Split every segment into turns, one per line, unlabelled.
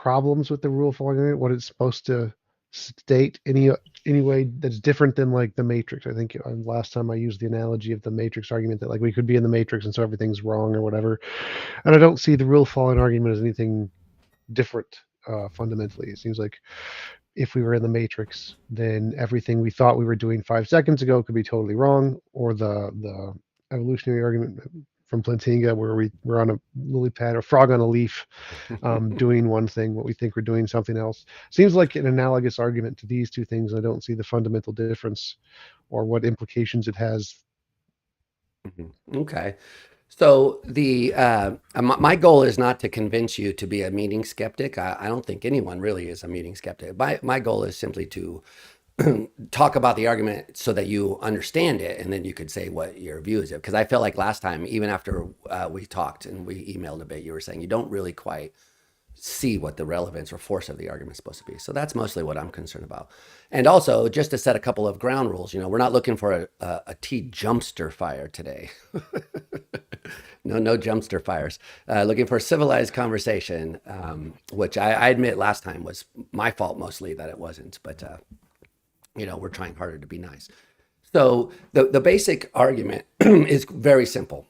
problems with the rule following argument, what it's supposed to state any way that's different than like the matrix. I think last time I used the analogy of the matrix argument that like we could be in the matrix and so everything's wrong or whatever. And I don't see the rule following argument as anything different fundamentally. It seems like if we were in the matrix, then everything we thought we were doing 5 seconds ago could be totally wrong, or the evolutionary argument from Plantinga, where we're on a lily pad or frog on a leaf, doing one thing, what we think we're doing something else. Seems like an analogous argument to these two things. I don't see the fundamental difference or what implications it has.
Okay. So my goal is not to convince you to be a meaning skeptic. I don't think anyone really is a meaning skeptic. My goal is simply to talk about the argument so that you understand it, and then you could say what your view is. Because I felt like last time, even after we talked and we emailed a bit, you were saying you don't really quite see what the relevance or force of the argument is supposed to be. So that's mostly what I'm concerned about. And also, just to set a couple of ground rules, we're not looking for a TJumpster fire today. No jumpster fires. Looking for a civilized conversation, which I admit last time was my fault mostly that it wasn't. But, we're trying harder to be nice. So the basic argument is very simple.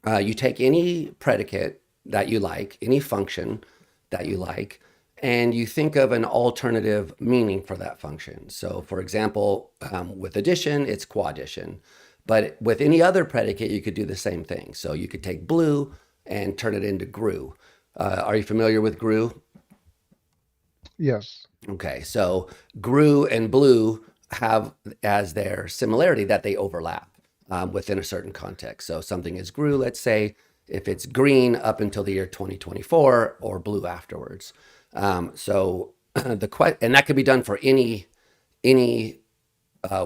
You take any predicate that you like, any function that you like, and you think of an alternative meaning for that function. So for example, with addition, it's quaddition. But with any other predicate, you could do the same thing. So you could take blue and turn it into grew. Are you familiar with grew?
Yes.
Okay, so grew and blue have as their similarity that they overlap within a certain context. So something is grew, let's say, if it's green up until the year 2024 or blue afterwards. So and that could be done for any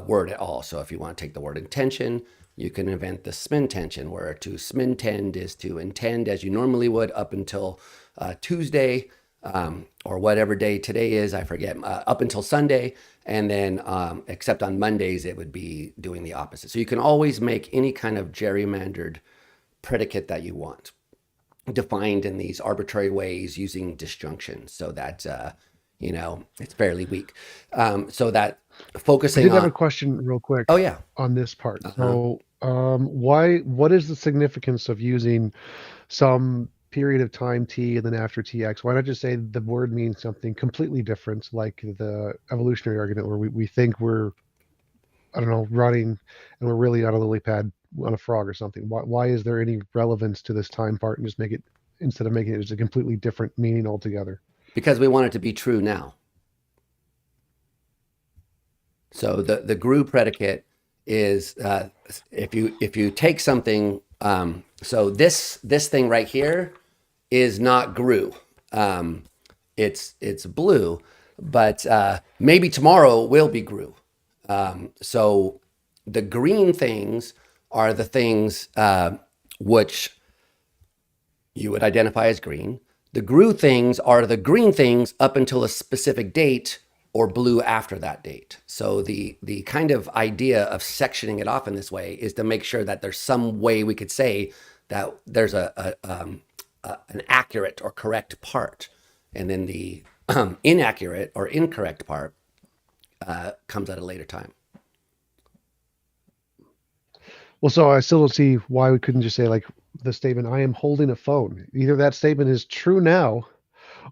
word at all. So if you want to take the word intention, you can invent the SMIN tension, where to SMINtend is to intend as you normally would up until Tuesday, or whatever day today is, I forget, up until Sunday. And then except on Mondays, it would be doing the opposite. So you can always make any kind of gerrymandered predicate that you want, defined in these arbitrary ways using disjunctions, so that it's fairly weak. So that
I
focusing
did have a
on,
question real quick
oh yeah,
on this part.
uh-huh.
So, what is the significance of using some period of time t and then after tx? Why not just say the word means something completely different, like the evolutionary argument where we think we're, I don't know, running and we're really on a lily pad on a frog or something? Why is there any relevance to this time part and just make it, instead of making it as a completely different meaning altogether?
Because we want it to be true now. So the grew predicate is if you take something, so this thing right here is not grew. It's blue, but maybe tomorrow will be grew. So the green things are the things which you would identify as green. The grew things are the green things up until a specific date, or blue after that date. So the kind of idea of sectioning it off in this way is to make sure that there's some way we could say that there's an accurate or correct part, and then the inaccurate or incorrect part comes at a later time.
Well, so I still don't see why we couldn't just say like the statement, I am holding a phone. Either that statement is true now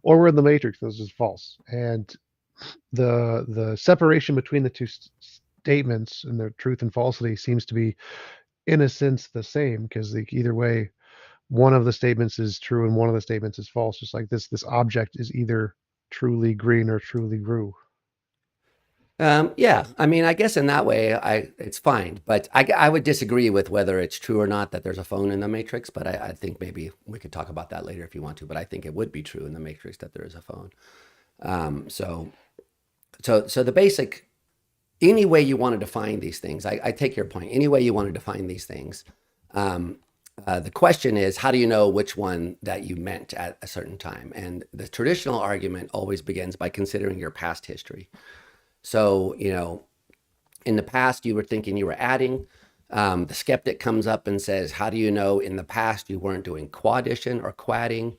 or we're in the matrix. This is false. And the separation between the two statements and their truth and falsity seems to be in a sense the same, because like either way, one of the statements is true and one of the statements is false. Just like this object is either truly green or truly grew.
Yeah, I mean, I guess in that way, it's fine. But I would disagree with whether it's true or not that there's a phone in the Matrix. But I think maybe we could talk about that later if you want to. But I think it would be true in the Matrix that there is a phone. So the basic, any way you want to define these things, I take your point. Any way you want to define these things, the question is, how do you know which one that you meant at a certain time? And the traditional argument always begins by considering your past history. So, in the past, you were thinking you were adding. The skeptic comes up and says, how do you know in the past you weren't doing quaddition or quadding?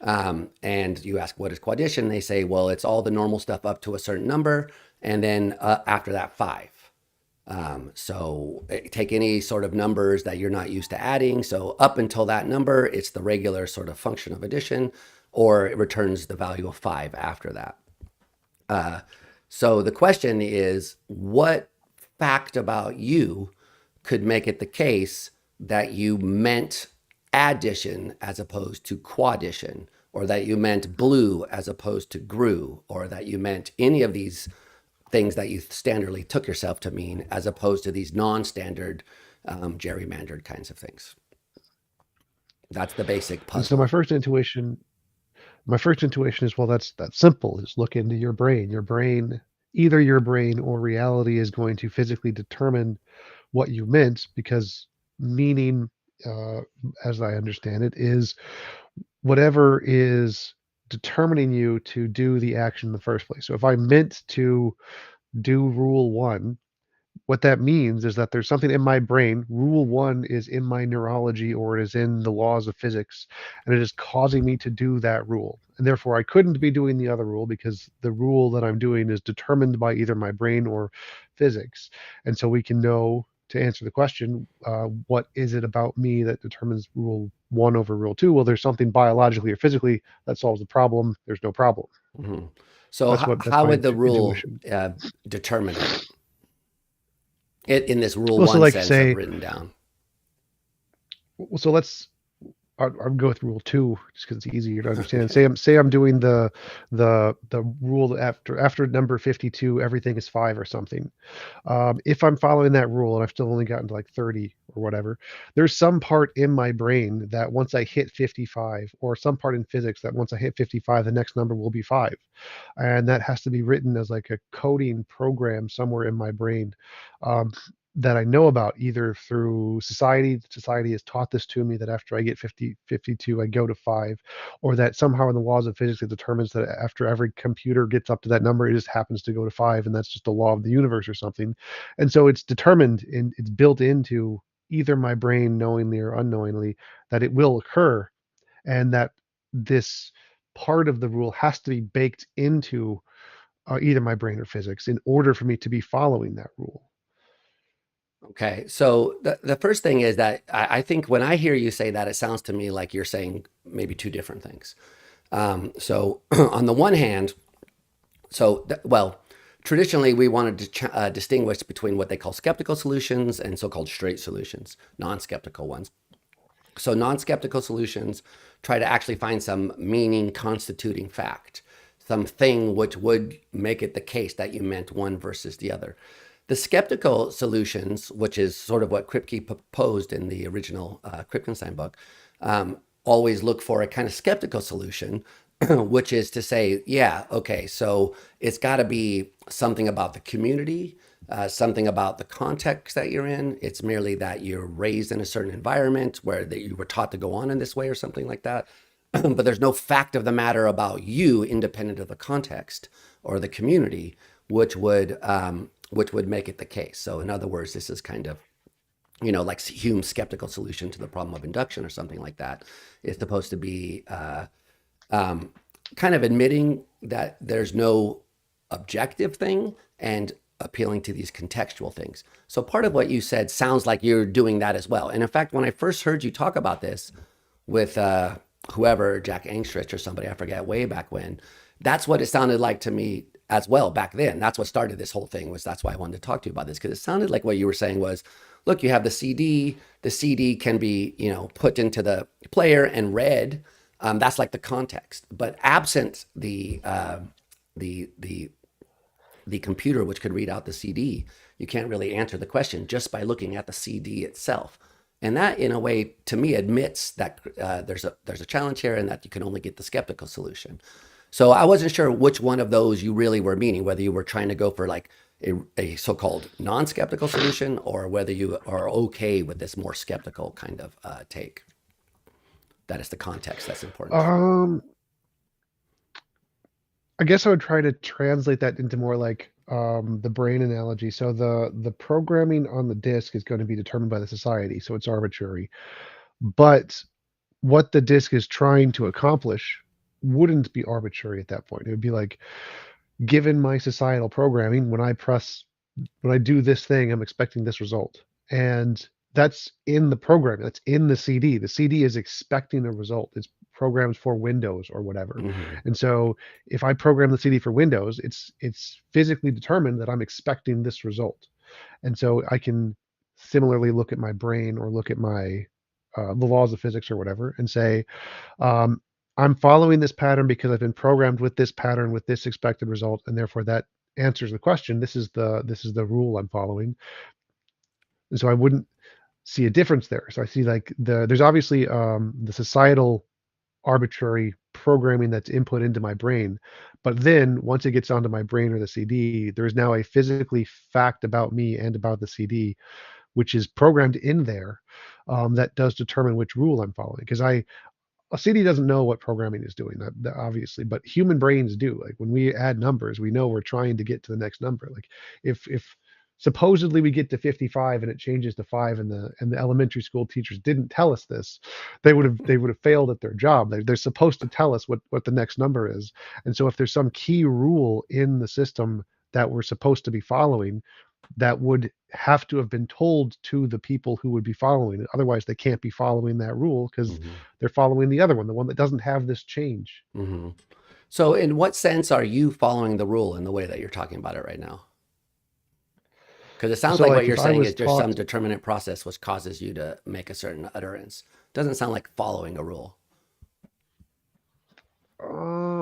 And you ask, what is quaddition? They say, well, it's all the normal stuff up to a certain number. And then after that, five. So take any sort of numbers that you're not used to adding. So up until that number, it's the regular sort of function of addition, or it returns the value of five after that. So the question is, what fact about you could make it the case that you meant addition as opposed to quaddition, or that you meant blue as opposed to grew, or that you meant any of these things that you standardly took yourself to mean as opposed to these non-standard gerrymandered kinds of things? That's the basic
And so
puzzle.
my first intuition is, well, that's simple. Is look into your brain. Either your brain or reality is going to physically determine what you meant, because meaning, uh, as I understand it, is whatever is determining you to do the action in the first place. So if I meant to do rule one, what that means is that there's something in my brain. Rule one is in my neurology, or it is in the laws of physics, and it is causing me to do that rule. And therefore, I couldn't be doing the other rule, because the rule that I'm doing is determined by either my brain or physics. And so we can know, to answer the question, what is it about me that determines rule one over rule two? Well, there's something biologically or physically that solves the problem. There's no problem.
Mhm. So
That's
how
my
would the rule
intuition.
determine it in this rule
Well, so
one
like
sense of
say,
written down?
so let's I'll go with rule two just because it's easier to understand. Say I'm doing the rule that after number 52 everything is five or something. If I'm following that rule and I've still only gotten to like 30 or whatever, there's some part in my brain that once I hit 55, or some part in physics that once I hit 55, the next number will be five, and that has to be written as like a coding program somewhere in my brain. Um, that I know about, either through society. Society has taught this to me, that after I get 50, 52, I go to five, or that somehow in the laws of physics it determines that after every computer gets up to that number, it just happens to go to five, and that's just a law of the universe or something. And so it's determined, and it's built into either my brain, knowingly or unknowingly, that it will occur, and that this part of the rule has to be baked into either my brain or physics in order for me to be following that rule.
Okay, so the first thing is that I think when I hear you say that, it sounds to me like you're saying maybe two different things. So on the one hand, well, traditionally we wanted to distinguish between what they call skeptical solutions and so-called straight solutions, non-skeptical ones. So non-skeptical solutions try to actually find some meaning constituting fact, something which would make it the case that you meant one versus the other. The skeptical solutions, which is sort of what Kripke proposed in the original Kripkenstein book, always look for a kind of skeptical solution, which is to say, yeah, okay, so it's got to be something about the community, something about the context that you're in. It's merely that you're raised in a certain environment where that you were taught to go on in this way or something like that. But there's no fact of the matter about you independent of the context or the community, which would make it the case. So in other words, this is kind of, like Hume's skeptical solution to the problem of induction or something like that. It's supposed to be kind of admitting that there's no objective thing and appealing to these contextual things. So part of what you said sounds like you're doing that as well. And in fact, when I first heard you talk about this with whoever, Jack Angstrich or somebody, I forget, way back when, that's what it sounded like to me as well back then. That's what started this whole thing. That's why I wanted to talk to you about this, because it sounded like what you were saying was, look, you have the CD. The CD can be, put into the player and read. That's like the context. But absent the the computer, which could read out the CD, you can't really answer the question just by looking at the CD itself. And that, in a way, to me, admits that there's a challenge here, and that you can only get the skeptical solution. So I wasn't sure which one of those you really were meaning, whether you were trying to go for like a so-called non-skeptical solution, or whether you are okay with this more skeptical kind of take. That is the context that's important.
Um, I guess I would try to translate that into more like the brain analogy. So the programming on the disk is going to be determined by the society, so it's arbitrary. But what the disk is trying to accomplish wouldn't be arbitrary at that point. It would be like, given my societal programming, when I do this thing, I'm expecting this result. And that's in the program. That's in the CD. The CD is expecting a result. It's programmed for Windows or whatever.
Mm-hmm.
And so if I program the CD for Windows, it's physically determined that I'm expecting this result. And so I can similarly look at my brain or look at my the laws of physics or whatever and say, um, I'm following this pattern because I've been programmed with this pattern with this expected result, and therefore that answers the question. This is the rule I'm following, and so I wouldn't see a difference there. So I see like there's obviously the societal arbitrary programming that's input into my brain, but then once it gets onto my brain or the CD, there is now a physically fact about me and about the CD, which is programmed in there, that does determine which rule I'm following. Because a CD doesn't know what programming is doing, that obviously, but human brains do. Like when we add numbers, we know we're trying to get to the next number. Like if supposedly we get to 55 and it changes to 5, and the elementary school teachers didn't tell us this, they would have failed at their job. They're supposed to tell us what the next number is. And so if there's some key rule in the system that we're supposed to be following, that would have to have been told to the people who would be following it. Otherwise, they can't be following that rule because
Mm-hmm.
they're following the other one, the one that doesn't have this change.
Mm-hmm. So, in what sense are you following the rule in the way that you're talking about it right now? Because it sounds
So,
like what
like,
you're
if I
saying
was
is there's some
taught
determinate process which causes you to make a certain utterance. Doesn't sound like following a rule.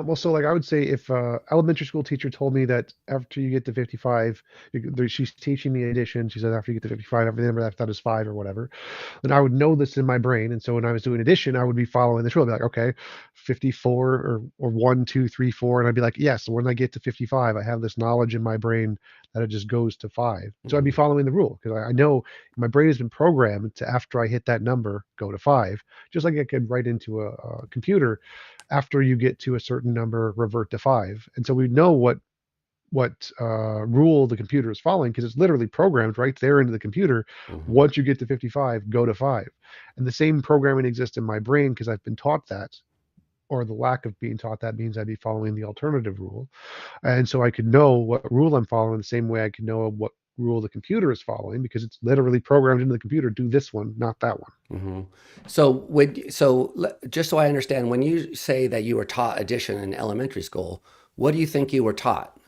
Well, so like I would say if elementary school teacher told me that after you get to 55, she's teaching me addition. She said after you get to 55, every number after that is 5 or whatever. Then I would know this in my brain. And so when I was doing addition, I would be following this rule. I'd be like, okay, 54 or 1, 2, 3, 4. And I'd be like, yes, when I get to 55, I have this knowledge in my brain that it just goes to 5. So I'd be
Mm-hmm.
following the rule because I know my brain has been programmed to, after I hit that number, go to 5. Just like I could write into a computer, after you get to a certain number, revert to 5. And so we know what rule the computer is following because it's literally programmed right there into the computer.
Mm-hmm.
Once you get to 55, go to 5. And the same programming exists in my brain because I've been taught that, or the lack of being taught that means I'd be following the alternative rule. And so I could know what rule I'm following the same way I could know what rule the computer is following because it's literally programmed into the computer, do this one, not that one.
Mm-hmm. Just so I understand, when you say that you were taught addition in elementary school, what do you think you were taught?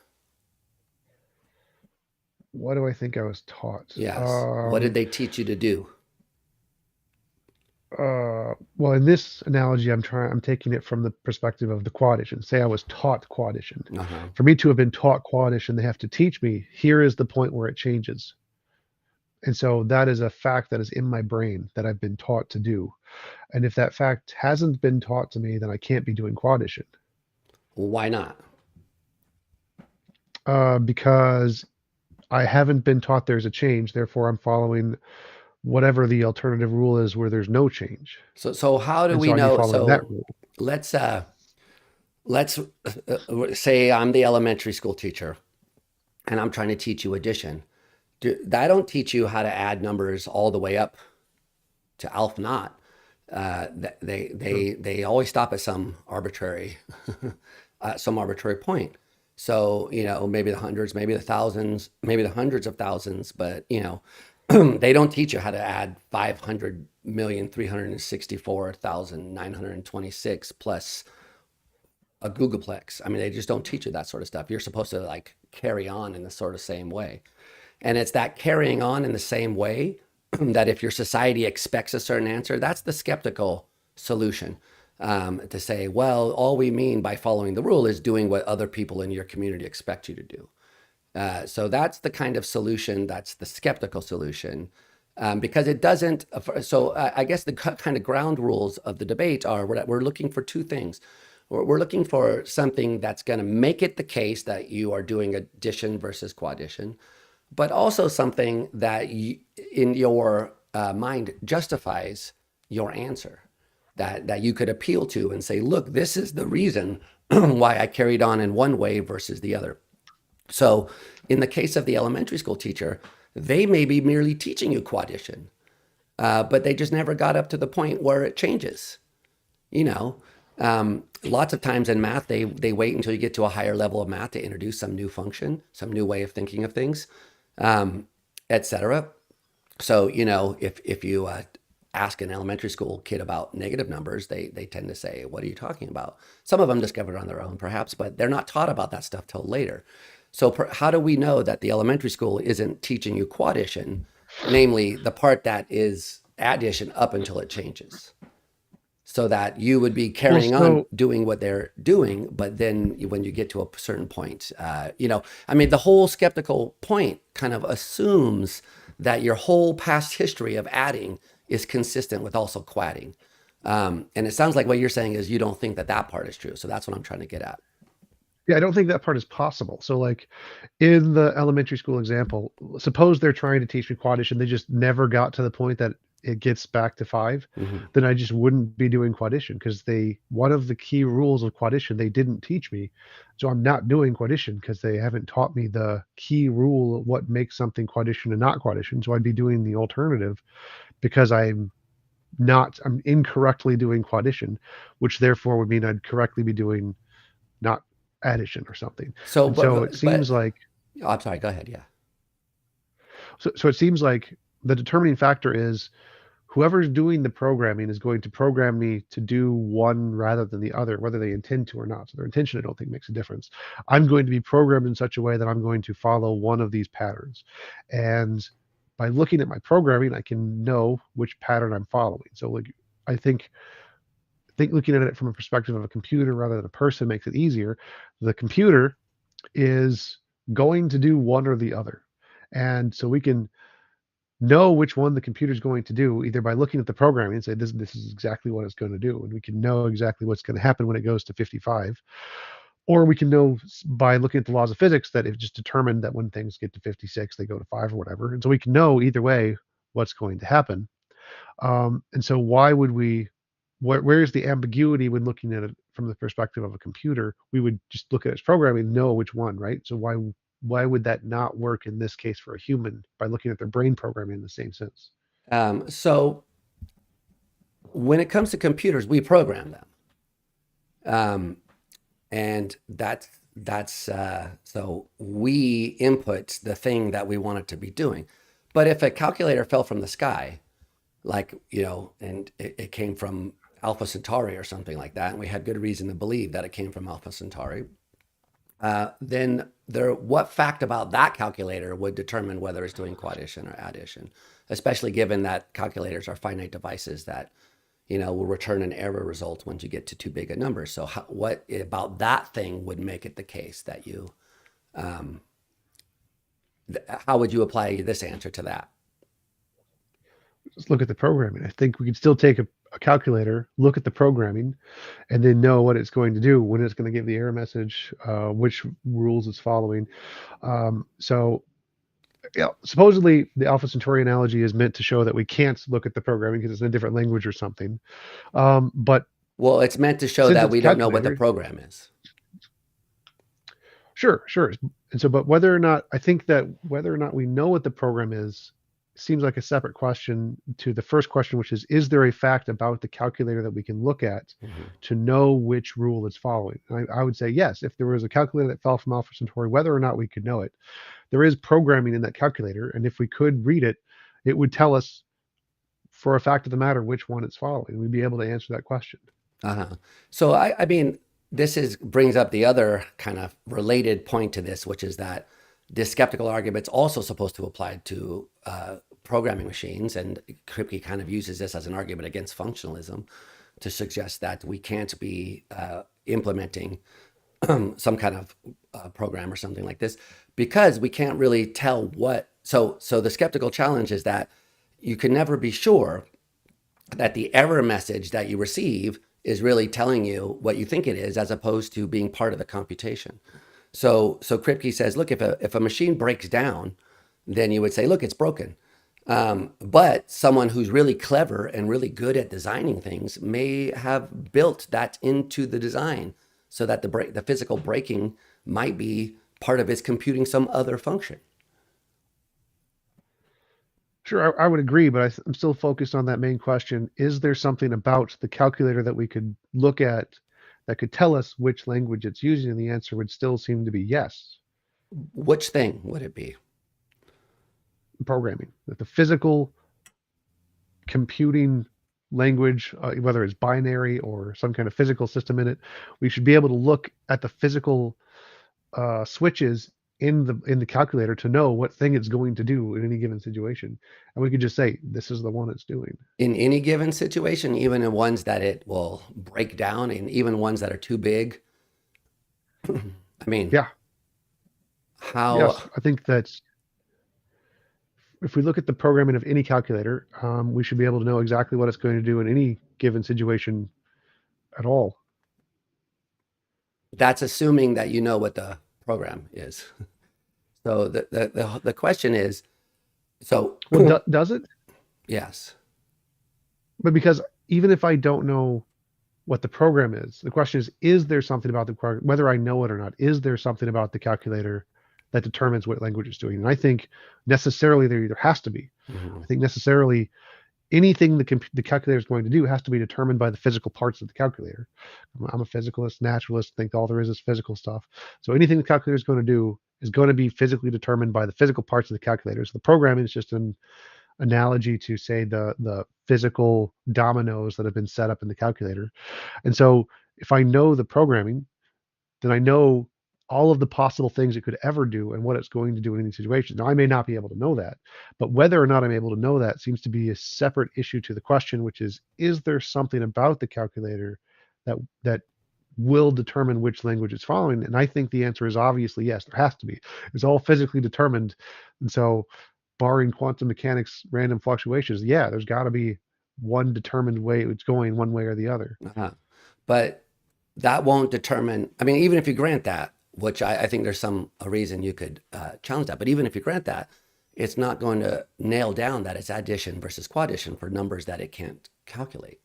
What do I think I was taught?
Yes. What did they teach you to do?
Well, in this analogy, I'm taking it from the perspective of the quaddition. Say I was taught quaddition.
Uh-huh.
For me to have been taught quaddition, they have to teach me, here is the point where it changes. And so that is a fact that is in my brain that I've been taught to do. And if that fact hasn't been taught to me, then I can't be doing quaddition.
Why not?
Because I haven't been taught there's a change, therefore I'm following whatever the alternative rule is where there's no change.
So how do
And
we
so I'd be
know?
following that
So
rule.
let's let's say I'm the elementary school teacher and I'm trying to teach you addition. I don't teach you how to add numbers all the way up to alpha naught.
Sure.
They always stop at some arbitrary point. So maybe the hundreds, maybe the thousands, maybe the hundreds of thousands, but they don't teach you how to add 500,364,926 plus a googolplex. I mean, they just don't teach you that sort of stuff. You're supposed to like carry on in the sort of same way. And it's that carrying on in the same way that if your society expects a certain answer, that's the skeptical solution. To say, well, all we mean by following the rule is doing what other people in your community expect you to do. So that's the kind of solution, that's the skeptical solution. Because it doesn't, so I guess the kind of ground rules of the debate are we're looking for two things. We're looking for something that's going to make it the case that you are doing addition versus quaddition, but also something that in your mind justifies your answer, that you could appeal to and say, look, this is the reason why I carried on in one way versus the other. So in the case of the elementary school teacher, they may be merely teaching you quaddition, but they just never got up to the point where it changes. You know, Lots of times in math, they wait until you get to a higher level of math to introduce some new function, some new way of thinking of things, etc. So, if you ask an elementary school kid about negative numbers, they tend to say, "What are you talking about?" Some of them discovered on their own, perhaps, but they're not taught about that stuff till later. So, how do we know that the elementary school isn't teaching you quaddition, namely the part that is addition up until it changes? So that you would be
Well,
carrying on
so
doing what they're doing, but then when you get to a certain point, I mean, the whole skeptical point kind of assumes that your whole past history of adding is consistent with also quadding. And it sounds like what you're saying is you don't think that that part is true. So that's what I'm trying to get at.
yeah, I don't think that part is possible. So like in the elementary school example, suppose they're trying to teach me quaddition, they just never got to the point that it gets back to five,
Mm-hmm.
then I just wouldn't be doing quaddition because they one of the key rules of quaddition they didn't teach me. So I'm not doing quaddition because they haven't taught me the key rule of what makes something quaddition and not quaddition. So I'd be doing the alternative because I'm incorrectly doing quaddition, which therefore would mean I'd correctly be doing not addition or something.
So,
And so it
but
seems like
oh, I'm sorry. Go ahead. Yeah.
so it seems like the determining factor is whoever's doing the programming is going to program me to do one rather than the other, whether they intend to or not. So their intention, I don't think, makes a difference. I'm going to be programmed in such a way that I'm going to follow one of these patterns. And by looking at my programming, I can know which pattern I'm following. So like I think looking at it from a perspective of a computer rather than a person makes it easier. The computer is going to do one or the other. And so we can know which one the computer's going to do either by looking at the programming and say this is exactly what it's going to do, and we can know exactly what's going to happen when it goes to 55, or we can know by looking at the laws of physics that it just determined that when things get to 56 they go to 5 or whatever, and so we can know either way what's going to happen. And so why would we where's the ambiguity when looking at it from the perspective of a computer? We would just look at its programming and know which one, right? So why would that not work in this case for a human by looking at their brain programming in the same sense?
So when it comes to computers, we program them. Um, and that's so we input the thing that we want it to be doing. But if a calculator fell from the sky, like and it came from Alpha Centauri or something like that, and we had good reason to believe that it came from Alpha Centauri, then what fact about that calculator would determine whether it's doing quaddition or addition, especially given that calculators are finite devices that will return an error result once you get to too big a number. So what about that thing would make it the case that um, how would you apply this answer to that?
Let's look at the programming. I think we could still take a calculator, look at the programming, and then know what it's going to do, when it's going to give the error message, which rules it's following. So yeah, supposedly the Alpha Centauri analogy is meant to show that we can't look at the programming because it's in a different language or something. But
Well, it's meant to show
since
that
it's a
we don't know what the
calculator,
program is.
sure. And so, but whether or not I think that whether or not we know what the program is seems like a separate question to the first question, which is there a fact about the calculator that we can look at
Mm-hmm.
to know which rule it's following? I would say yes. If there was a calculator that fell from Alpha Centauri, whether or not we could know it, there is programming in that calculator, and if we could read it, it would tell us for a fact of the matter which one it's following. We'd be able to answer that question.
Uh-huh. So I mean, this is brings up the other kind of related point to this, which is that this skeptical argument's also supposed to apply to programming machines, and Kripke kind of uses this as an argument against functionalism to suggest that we can't be implementing some kind of program or something like this because we can't really tell what. So the skeptical challenge is that you can never be sure that the error message that you receive is really telling you what you think it is, as opposed to being part of the computation. So Kripke says, look, if a machine breaks down, then you would say, look, it's broken. But someone who's really clever and really good at designing things may have built that into the design so that the physical breaking might be part of its computing some other function.
Sure, I would agree, but I'm still focused on that main question. Is there something about the calculator that we could look at that could tell us which language it's using? And the answer would still seem to be yes.
Which thing would it be?
Programming, that the physical computing language, whether it's binary or some kind of physical system in it, we should be able to look at the physical switches in the calculator to know what thing it's going to do in any given situation, and we could just say this is the one it's doing.
In any given situation, even in ones that it will break down, and even ones that are too big. I mean,
Yeah,
how
yes, I think that's if we look at the programming of any calculator, we should be able to know exactly what it's going to do in any given situation at all.
that's assuming that you know what the program is. So the question is, so
Well, does it?
yes.
But because even if I don't know what the program is, the question is there something about the program, whether I know it or not, is there something about the calculator that determines what language it's doing? And I think necessarily there either has to be.
Mhm.
I think necessarily anything the calculator is going to do has to be determined by the physical parts of the calculator. I'm a physicalist, naturalist, think all there is physical stuff. So anything the calculator is going to do is going to be physically determined by the physical parts of the calculator. So the programming is just an analogy to say the physical dominoes that have been set up in the calculator. And so if I know the programming, then I know all of the possible things it could ever do and what it's going to do in any situation. Now, I may not be able to know that, but whether or not I'm able to know that seems to be a separate issue to the question, which is there something about the calculator that will determine which language it's following? And I think the answer is obviously yes, there has to be. It's all physically determined. And so, barring quantum mechanics, random fluctuations, yeah, there's got to be one determined way it's going one way or the other.
Uh-huh. But that won't determine, I mean, even if you grant that, which I think there's some a reason you could challenge that, but even if you grant that, it's not going to nail down that it's addition versus quaddition for numbers that it can't calculate.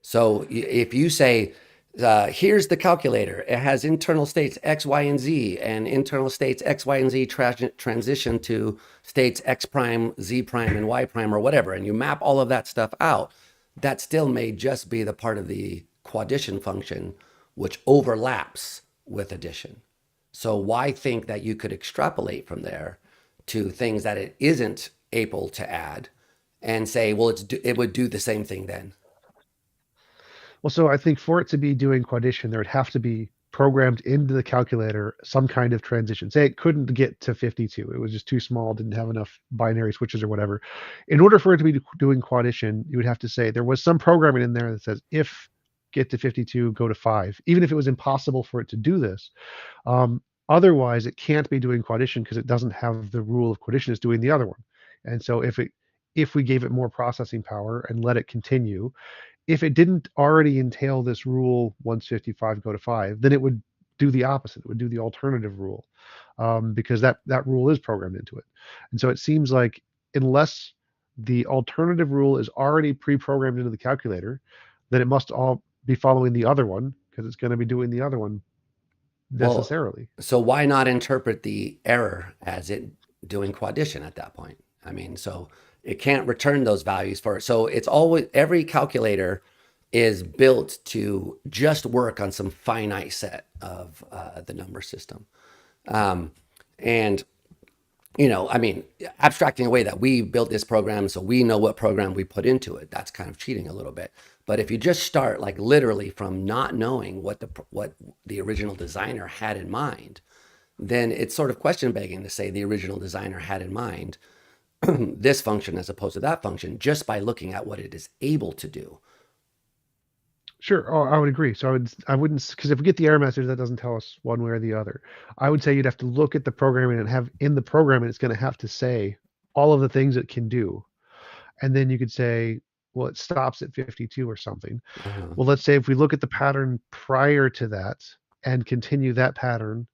So if you say, here's the calculator, it has internal states X, Y, and Z, and internal states X, Y, and Z transition to states X prime, Z prime, and Y prime, or whatever, and you map all of that stuff out, that still may just be the part of the quaddition function which overlaps with addition. So why think that you could extrapolate from there to things that it isn't able to add and say, well, it would do the same thing then?
Well, so I think for it to be doing quaddition, there would have to be programmed into the calculator some kind of transition. Say it couldn't get to 52. It was just too small, didn't have enough binary switches or whatever. In order for it to be doing quaddition, you would have to say there was some programming in there that says if get to 52, go to 5, even if it was impossible for it to do this. Otherwise, it can't be doing quaddition because it doesn't have the rule of quaddition is doing the other one. And so if we gave it more processing power and let it continue, if it didn't already entail this rule once 55 go to 5, then it would do the opposite. It would do the alternative rule, because that rule is programmed into it. And so it seems like unless the alternative rule is already pre-programmed into the calculator, then it must all be following the other one because it's going to be doing the other one
Well,
necessarily.
so why not interpret the error as it doing quaddition at that point? I mean, so it can't return those values for it. So it's always, every calculator is built to just work on some finite set of the number system. Um, and, I mean, abstracting away that we built this program, so we know what program we put into it, that's kind of cheating a little bit. But if you just start like literally from not knowing what the original designer had in mind, then it's sort of question begging to say the original designer had in mind this function as opposed to that function just by looking at what it is able to do.
Sure. Oh, I would agree. So I wouldn't, because if we get the error message, that doesn't tell us one way or the other. I would say you'd have to look at the programming and have in the programming, it's going to have to say all of the things it can do. And then you could say, well, it stops at 52 or something.
Uh-huh.
Well, let's say if we look at the pattern prior to that and continue that pattern,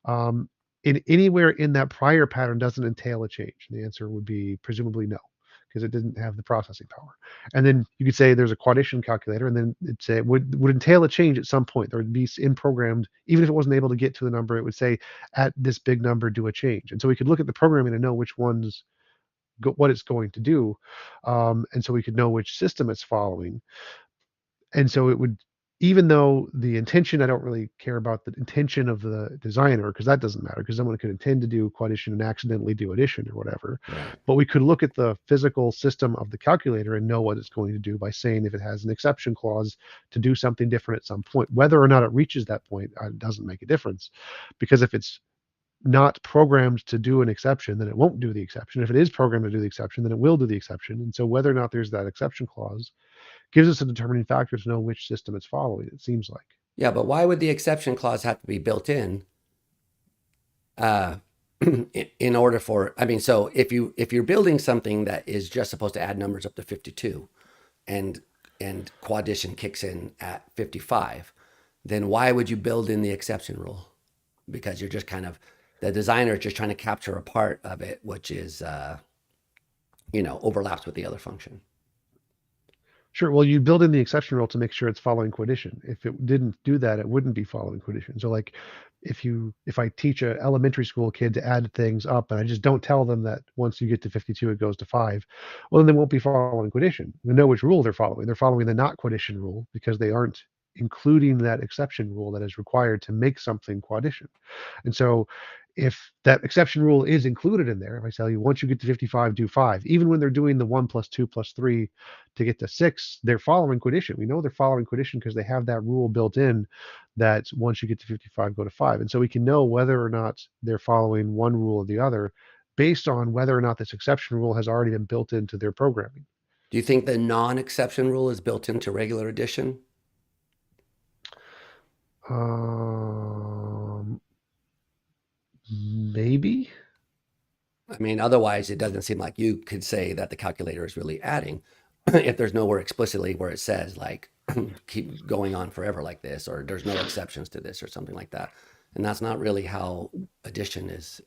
in anywhere in that prior pattern doesn't entail a change. The answer would be presumably no, because it didn't have the processing power. And then you could say there's a quaddition calculator, and then it'd say would entail a change at some point. There would be in programmed, even if it wasn't able to get to the number, it would say at this big number do a change. And so we could look at the programming and know which ones what it's going to do, and so we could know which system it's following. And so it would, even though the intention, I don't really care about the intention of the designer because that doesn't matter because someone could intend to do quaddition and accidentally do addition or whatever.
Right.
But we could look at the physical system of the calculator and know what it's going to do by saying if it has an exception clause to do something different at some point. Whether or not it reaches that point doesn't make a difference, because if it's not programmed to do an exception, then it won't do the exception. If it is programmed to do the exception, then it will do the exception. And so whether or not there's that exception clause gives us a determining factor to know which system it's following, it seems like.
Yeah, but why would the exception clause have to be built in uh, in order for? I mean, so if you're building something that is just supposed to add numbers up to 52, and quaddition kicks in at 55, then why would you build in the exception rule? Because you're just kind of, the designer is just trying to capture a part of it, which is overlaps with the other function.
Sure. Well, you build in the exception rule to make sure it's following quaddition. If it didn't do that, it wouldn't be following quaddition. So like if I teach a elementary school kid to add things up and I just don't tell them that once you get to 52 it goes to 5, well then they won't be following quaddition. They know which rule they're following. They're following the not quaddition rule because they aren't including that exception rule that is required to make something quaddition. And so if that exception rule is included in there, if I tell you once you get to 55, do 5, even when they're doing the 1 plus 2 plus 3 to get to 6, they're following quaddition. We know they're following quaddition because they have that rule built in that once you get to 55, go to 5. And so we can know whether or not they're following one rule or the other based on whether or not this exception rule has already been built into their programming.
Do you think the non-exception rule is built into regular addition?
Um, Maybe.
I mean, otherwise, it doesn't seem like you could say that the calculator is really adding if there's nowhere explicitly where it says, like, keep going on forever like this, or there's no exceptions to this, or something like that. And that's not really how addition is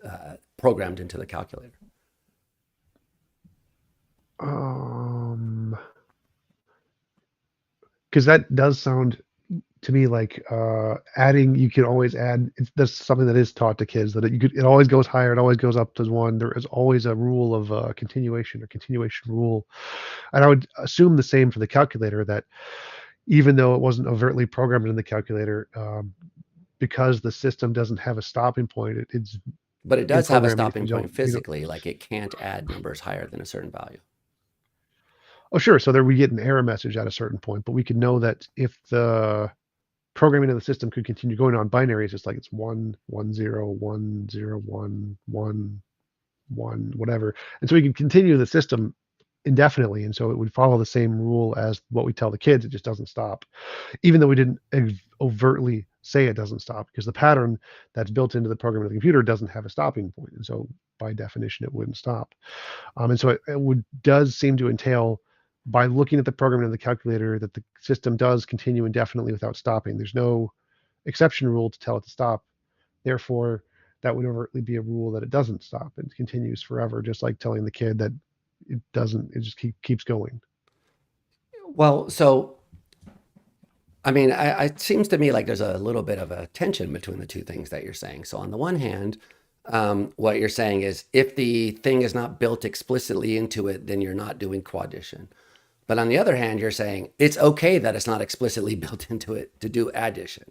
programmed into the calculator.
Um, because that does sound to me like adding. You can always add. That's something that is taught to kids that it always goes higher. It always goes up to 1. There is always a rule of continuation or continuation rule, and I would assume the same for the calculator. That even though it wasn't overtly programmed in the calculator, because the system doesn't have a stopping point, it's
But it
in
does have a
programming. If
stopping
you
point
don't, you know.
physically, like it can't add numbers higher than a certain value.
Oh, sure. So there we get an error message at a certain point, but we can know that if the programming of the system could continue going on binaries, it's like it's 1 1 0 1 0 1 1 1 whatever, and so we can continue the system indefinitely, and so it would follow the same rule as what we tell the kids. It just doesn't stop, even though we didn't overtly say it doesn't stop, because the pattern that's built into the program of the computer doesn't have a stopping point, and so by definition it wouldn't stop. And so it does seem to entail, by looking at the program in the calculator, that the system does continue indefinitely without stopping. There's no exception rule to tell it to stop. Therefore, that would overtly be a rule that it doesn't stop and continues forever, just like telling the kid that it doesn't, it just keeps going.
Well, so I mean, it seems to me like there's a little bit of a tension between the two things that you're saying. So on the one hand, what you're saying is if the thing is not built explicitly into it, then you're not doing quaddition. But on the other hand, you're saying it's okay that it's not explicitly built into it to do addition.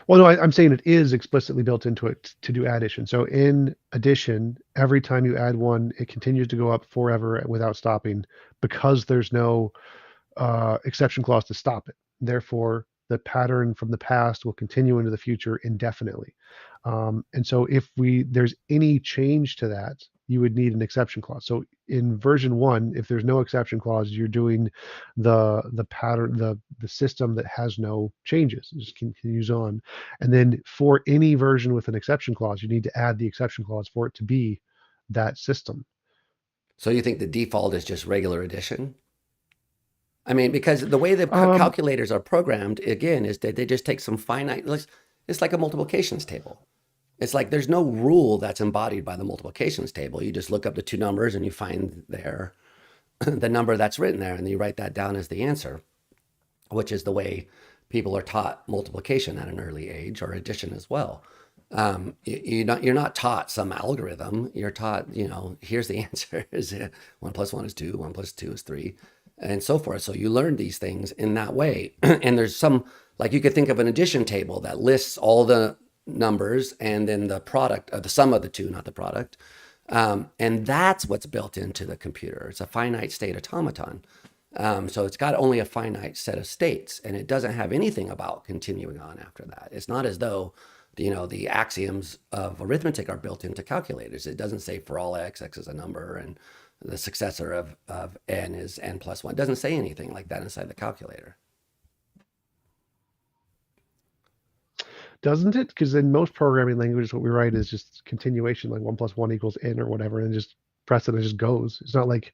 Well, no, I'm saying it is explicitly built into it to do addition. So in addition, every time you add 1, it continues to go up forever without stopping because there's no exception clause to stop it. Therefore, the pattern from the past will continue into the future indefinitely. And so if there's any change to that, you would need an exception clause. So in version 1, if there's no exception clause, you're doing the pattern, the system that has no changes. It just continues on. And then for any version with an exception clause, you need to add the exception clause for it to be that system.
So you think the default is just regular addition? I mean, because the way the
Um,
calculators are programmed, again, is that they just take some finite, it's like a multiplications table. It's like there's no rule that's embodied by the multiplications table. You just look up the two numbers and you find there the number that's written there, and you write that down as the answer, which is the way people are taught multiplication at an early age, or addition as well. You're not taught some algorithm. You're taught, here's the answer: is 1 + 1 is 2, 1 + 2 is 3, and so forth. So you learn these things in that way. And there's some, like, you could think of an addition table that lists all the numbers and then the product, or the sum of the two, not the product. And that's what's built into the computer. It's a finite state automaton. So it's got only a finite set of states, and it doesn't have anything about continuing on after that. It's not as though, the axioms of arithmetic are built into calculators. It doesn't say for all x is a number, and the successor of n is n+1. It doesn't say anything like that inside the calculator.
Doesn't it? Because in most programming languages, what we write is just continuation, like 1 + 1 = n or whatever, and just press it and it just goes. It's not like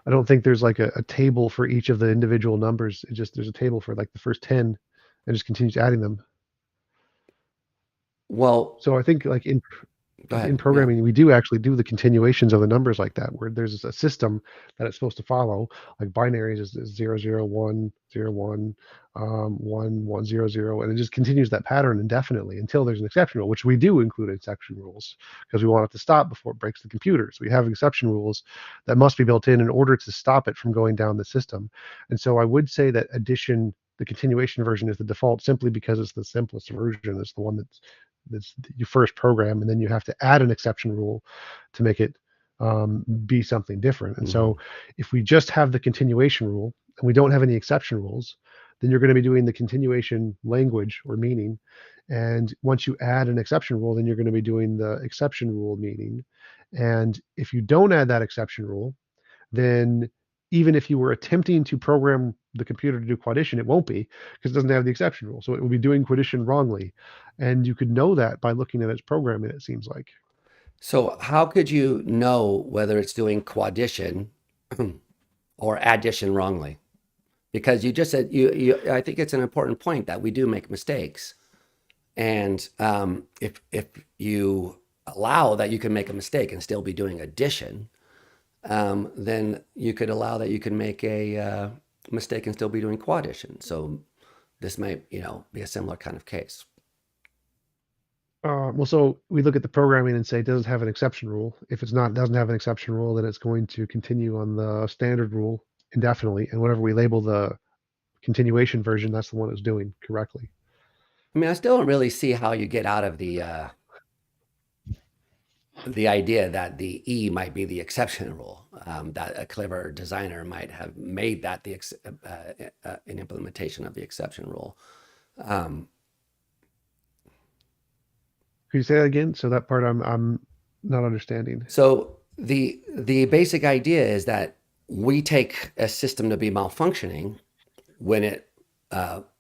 I don't think there's like a table for each of the individual numbers. It just there's a table for like the first 10 and just continues adding them.
Well,
So I think like
go
in
ahead. Yeah.
programming, we do actually do the continuations of the numbers like that, where there's a system that it's supposed to follow. Like binaries is 0, 0, 1, 0, 1, 1, 1, 0, 0, and it just continues that pattern indefinitely until there's an exception rule, which we do include exception rules because we want it to stop before it breaks the computer. So we have exception rules that must be built in order to stop it from going down the system. And so I would say that addition, the continuation version, is the default simply because it's the simplest version. It's the one that's you first program, and then you have to add an exception rule to make it be something different. And
Mm-hmm.
so if we just have the continuation rule and we don't have any exception rules, then you're going to be doing the continuation language or meaning. And once you add an exception rule, then you're going to be doing the exception rule meaning. And if you don't add that exception rule, then even if you were attempting to program the computer to do quaddition, it won't be because it doesn't have the exception rule. So it will be doing quaddition wrongly. And you could know that by looking at its programming, it seems like.
So how could you know whether it's doing quaddition or addition wrongly? Because you just said I think it's an important point that we do make mistakes. And if you allow that you can make a mistake and still be doing addition, then you could allow that you can make a mistake and still be doing quaddition. So this might, be a similar kind of case.
Well, so we look at the programming and say, does it have an exception rule? If it's not, doesn't have an exception rule, then it's going to continue on the standard rule indefinitely. And whatever we label the continuation version, that's the one it's doing correctly.
I mean, I still don't really see how you get out of the idea that the E might be the exception rule, that a clever designer might have made that an implementation of the exception rule. Um,
Could you say that again? So that part I'm not understanding.
so the basic idea is that we take a system to be malfunctioning when it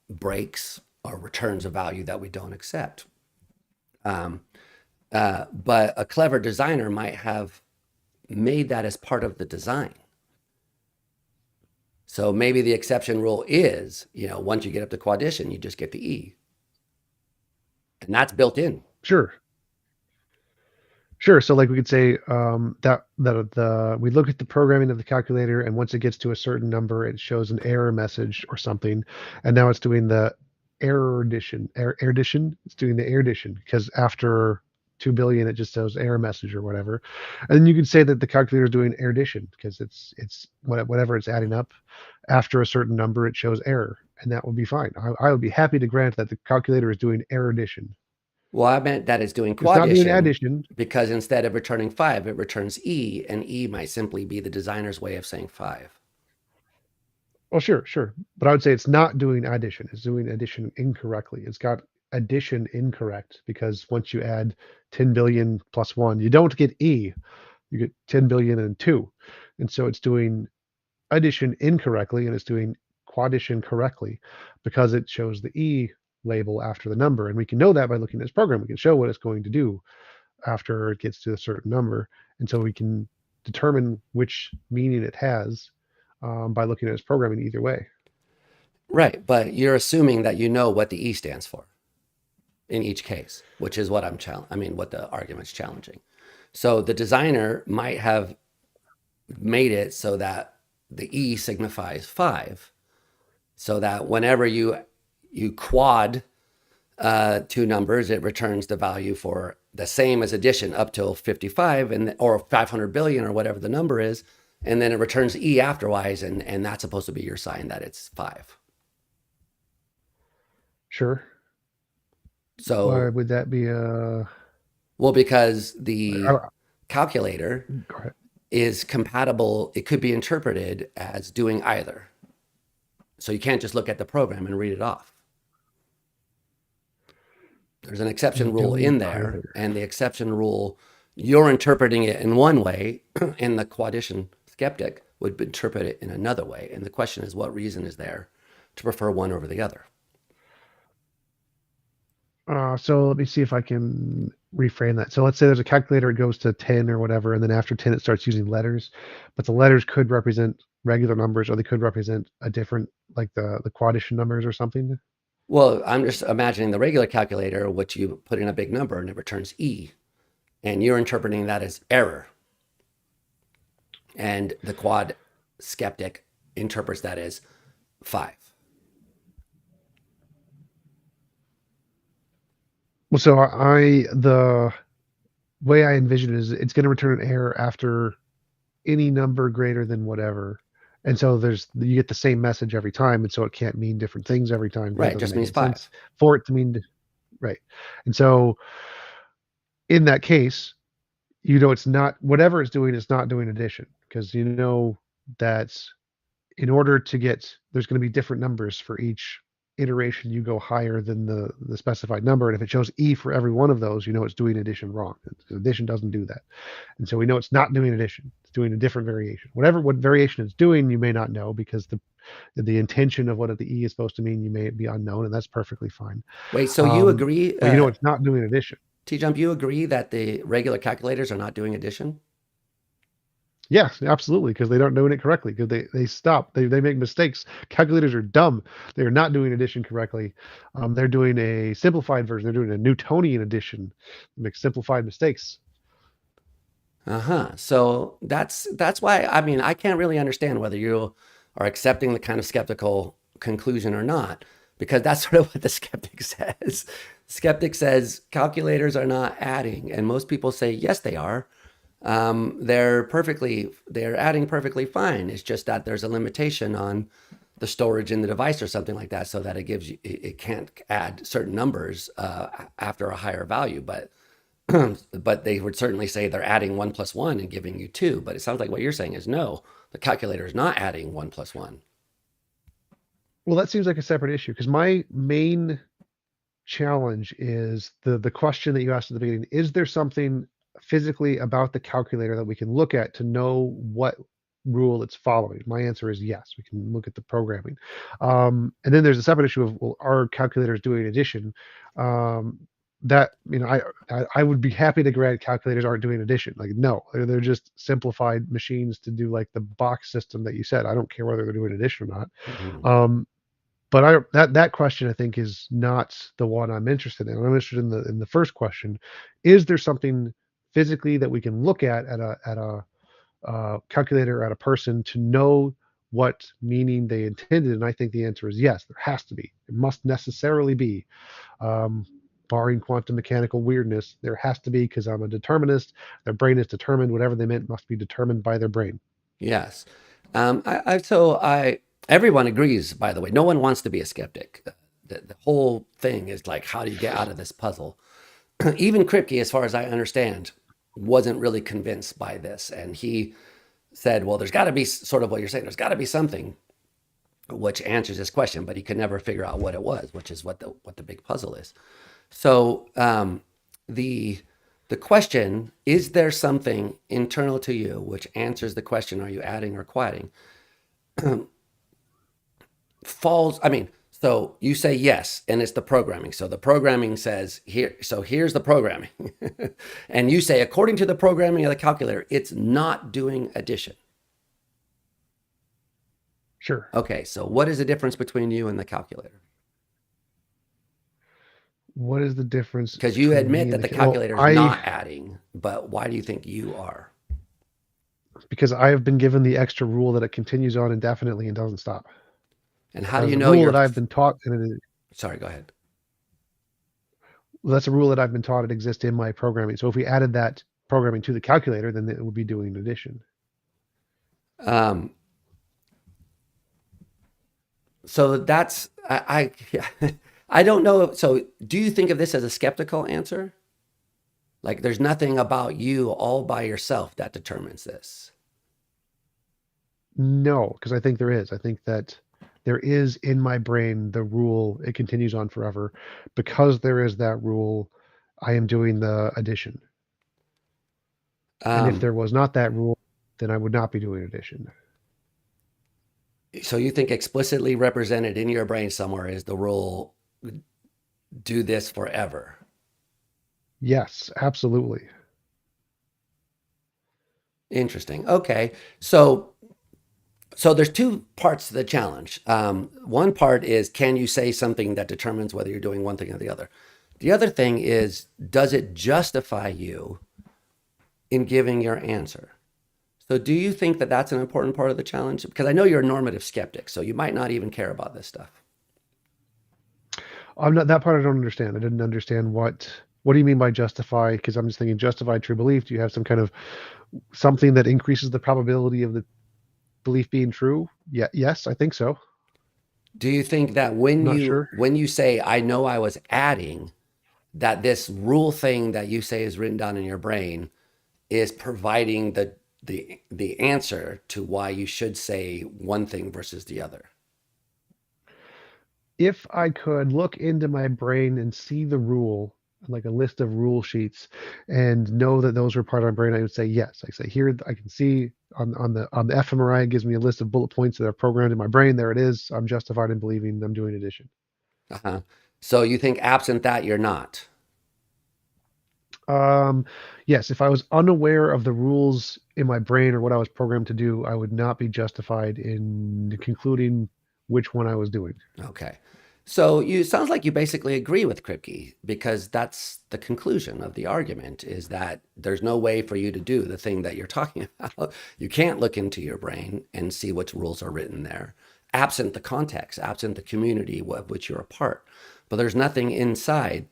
breaks or returns a value that we don't accept. Um, but a clever designer might have made that as part of the design. So maybe the exception rule is, once you get up to quaddition, you just get the E. And that's built in.
Sure. Sure. So like we could say that the we look at the programming of the calculator, and once it gets to a certain number, it shows an error message or something, and now it's doing the error addition. Error addition. It's doing the error addition because after 2 billion, it just shows error message or whatever, and then you could say that the calculator is doing error addition because it's whatever it's adding up after a certain number, it shows error, and that would be fine. I would be happy to grant that the calculator is doing error addition.
Well, I meant that it's doing
It's not doing
quaddition
addition.
because instead of returning 5, it returns E, and E might simply be the designer's way of saying 5.
Well, sure, sure. But I would say it's not doing addition. It's doing addition incorrectly. It's got addition incorrect because once you add 10 billion plus 1, you don't get E. You get 10 billion and 2. And so it's doing addition incorrectly and it's doing quaddition correctly because it shows the E label after the number. And we can know that by looking at this program. We can show what it's going to do after it gets to a certain number. And so we can determine which meaning it has by looking at its programming either way.
Right, but you're assuming that you know what the E stands for in each case, which is what what the argument's challenging. So the designer might have made it so that the E signifies 5, so that whenever you quad two numbers, it returns the value for the same as addition up till 55 or 500 billion or whatever the number is. And then it returns E afterwise. And that's supposed to be your sign that it's 5.
Sure. Why
So,
would that be
well, because the
I-
calculator
go ahead.
is compatible, it could be interpreted as doing either. So you can't just look at the program and read it off. There's an exception rule in
Doing
there,
either.
and the exception rule, you're interpreting it in one way, and the quaddition skeptic would interpret it in another way. And the question is, what reason is there to prefer one over the other?
So let me see if I can reframe that. So let's say there's a calculator, it goes to 10 or whatever, and then after 10 it starts using letters, but the letters could represent regular numbers, or they could represent a different, like the quaddition numbers or something.
Well, I'm just imagining the regular calculator, which you put in a big number and it returns E, and you're interpreting that as error. And the quad skeptic interprets that as 5.
Well, so the way I envision it is it's going to return an error after any number greater than whatever. And so you get the same message every time, and so it can't mean different things every time. That
Right,
doesn't
just
make
means
any
5.
sense for it to mean right. And so in that case, it's not whatever it's doing, it's not doing addition, because that's in order to get there's going to be different numbers for each iteration. You go higher than the specified number, and if it shows E for every one of those, it's doing addition wrong. Addition doesn't do that, and so we know it's not doing addition. It's doing a different variation. What variation it's doing, you may not know, because the intention of what the E is supposed to mean, you may be unknown, and that's perfectly fine.
Wait, so you agree,
But it's not doing addition.
TJump, you agree that the regular calculators are not doing addition?
Yeah, absolutely, because they aren't doing it correctly, because they stop. They make mistakes. Calculators are dumb. They are not doing addition correctly. They're doing a simplified version. They're doing a Newtonian addition. They make simplified mistakes.
Uh-huh. So that's why, I mean, I can't really understand whether you are accepting the kind of skeptical conclusion or not, because that's sort of what the skeptic says. Skeptic says calculators are not adding, and most people say yes, they are. They're adding perfectly fine. It's just that there's a limitation on the storage in the device or something like that, so that it can't add certain numbers after a higher value. But but they would certainly say they're adding 1 + 1 and giving you 2. But it sounds like what you're saying is no, the calculator is not adding 1 + 1.
Well, that seems like a separate issue, because my main challenge is the question that you asked at the beginning. Is there something physically about the calculator that we can look at to know what rule it's following? My answer is yes. We can look at the programming. And then there's a separate issue of, well, are calculators doing addition? That I would be happy to grant calculators aren't doing addition. Like, no, they're just simplified machines to do like the box system that you said. I don't care whether they're doing addition or not.
Mhm.
But that question, I think, is not the one I'm interested in. I'm interested in the first question: is there something physically that we can look at a calculator, at a person, to know what meaning they intended? And I think the answer is yes. There has to be. It must necessarily be. Barring quantum mechanical weirdness, there has to be, because I'm a determinist. Their brain is determined. Whatever they meant must be determined by their brain.
Yes. So everyone agrees, by the way, no one wants to be a skeptic. The whole thing is like, how do you get out of this puzzle? Even Kripke, as far as I understand, wasn't really convinced by this. And he said, well, there's got to be sort of what you're saying. There's got to be something which answers this question, but he could never figure out what it was, which is what the big puzzle is. So the question, is there something internal to you which answers the question, are you adding or quadding? So you say yes, and it's the programming. So the programming says here, so here's the programming. And you say, according to the programming of the calculator, it's not doing addition.
Sure.
Okay, so what is the difference between you and the calculator?
What is the difference?
Because you
between me
admit that
and
the
well,
calculator is not adding, but why do you think you are?
because I have been given the extra rule that it continues on indefinitely and doesn't stop.
And how do you
The
know
rule
you're...
that I've been taught, and
Sorry, go ahead.
Well, that's a rule that I've been taught it exists in my programming. So if we added that programming to the calculator, then it would be doing addition.
Um, so that's I I don't know. So do you think of this as a skeptical answer? Like there's nothing about you all by yourself that determines this.
No, because I think there is. I think that there is in my brain the rule, it continues on forever. Because there is that rule, I am doing the addition. And if
Um,
there was not that rule, then I would not be doing addition.
so you think explicitly represented in your brain somewhere is the rule, do this forever.
Yes, absolutely.
Interesting. Okay. So there's two parts to the challenge. One part is, can you say something that determines whether you're doing one thing or the other? The other thing is, does it justify you in giving your answer? So do you think that that's an important part of the challenge? Because I know you're a normative skeptic, so you might not even care about this stuff.
I'm not that part I don't understand. I didn't understand what do you mean by justify? Because I'm just thinking justify true belief. Do you have some kind of something that increases the probability of the belief being true? Yeah, yes, I think so.
Do you think that
I'm not sure.
when you say I know I was adding, that this rule thing that you say is written down in your brain is providing the answer to why you should say one thing versus the other?
If I could look into my brain and see the rule, like a list of rule sheets, and know that those were part of my brain, I would say yes. I say here I can see on the fMRI, it gives me a list of bullet points that are programmed in my brain. There it is. I'm justified in believing I'm doing addition.
Uh-huh. So you think absent that you're not.
Um, yes, if I was unaware of the rules in my brain or what I was programmed to do, I would not be justified in concluding which one I was doing.
Okay. So you sounds like you basically agree with Kripke because that's the conclusion of the argument is that there's no way for you to do the thing that you're talking about. You can't look into your brain and see which rules are written there, absent the context, absent the community of which you're a part. But there's nothing inside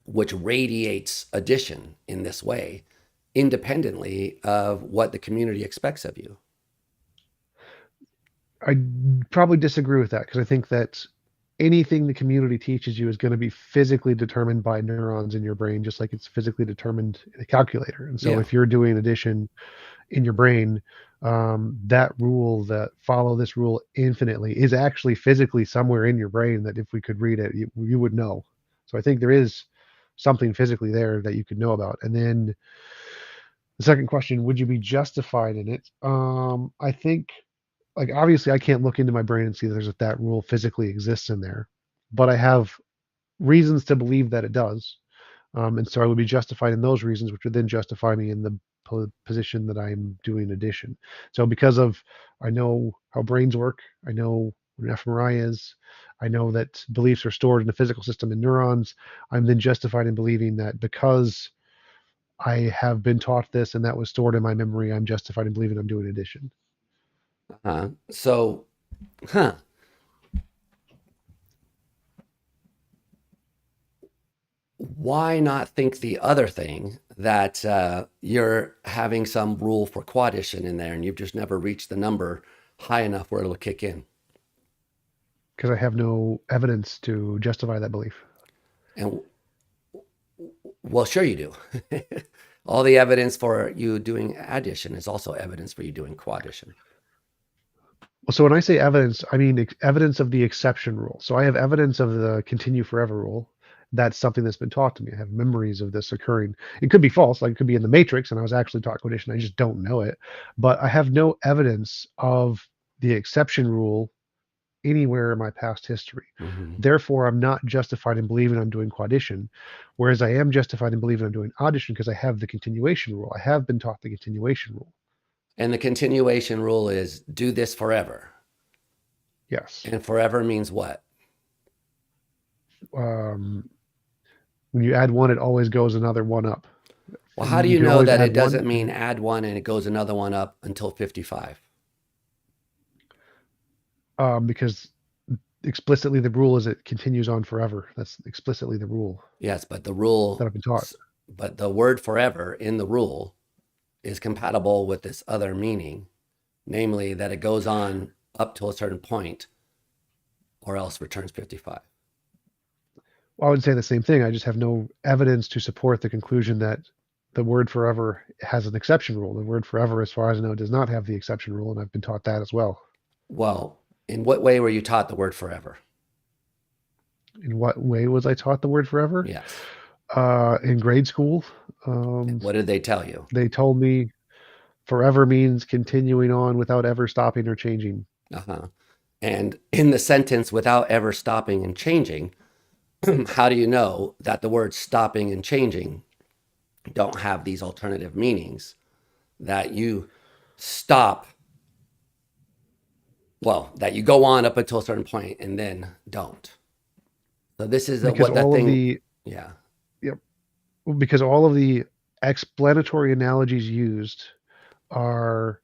which radiates addition in this way, independently of what the community expects of you.
I probably disagree with that because I think that anything the community teaches you is going to be physically determined by neurons in your brain, just like it's physically determined in a calculator. And so
Yeah.
if you're doing addition in your brain, that rule that follow this rule infinitely is actually physically somewhere in your brain that if we could read it, you would know. So I think there is something physically there that you could know about. And then the second question, would you be justified in it? I think like obviously I can't look into my brain and see that rule physically exists in there, but I have reasons to believe that it does. And so I would be justified in those reasons, which would then justify me in the position that I'm doing addition. So because of I know how brains work, I know what an fMRI is, I know that beliefs are stored in the physical system in neurons. I'm then justified in believing that because I have been taught this and that was stored in my memory, I'm justified in believing I'm doing addition.
So, huh. Why not think the other thing that you're having some rule for quaddition in there and you've just never reached the number high enough where it'll kick in?
Because I have no evidence to justify that belief.
And well, sure you do. All the evidence for you doing addition is also evidence for you doing quaddition.
Well, so when I say evidence, I mean evidence of the exception rule. So I have evidence of the continue forever rule. That's something that's been taught to me. I have memories of this occurring. It could be false, like it could be in the Matrix, and I was actually taught quotation. I just don't know it. But I have no evidence of the exception rule anywhere in my past history.
Mhm.
Therefore, I'm not justified in believing I'm doing quaddition, whereas I am justified in believing I'm doing addition because I have the continuation rule. I have been taught the continuation rule.
And the continuation rule is do this forever.
Yes.
And forever means what?
Um, when you add one, it always goes another one up.
Well, how do
You
you
can
know
always
that
add
it
one,
doesn't mean
and
add one and it goes another one up until 55?
because explicitly the rule is it continues on forever. That's explicitly the rule
Yes, but
that I've been taught.
the word forever in the rule is compatible with this other meaning, namely that it goes on up to a certain point or else returns 55.
Well, I would say the same thing. I just have no evidence to support the conclusion that the word forever has an exception rule. The word forever, as far as I know, does not have the exception rule, and I've been taught that as well.
Well, in what way were you taught the word forever?
In what way was I taught the word forever?
Yes.
In grade school, um,
What did they tell you?
they told me forever means continuing on without ever stopping or changing.
Uh-huh. And in the sentence without ever stopping and changing, how do you know that the words stopping and changing don't have these alternative meanings? That you stop, well, that you go on up until a certain point and then don't. So this is
Because
what that
all of
thing,
the
yeah.
Yep, because all of the explanatory analogies used are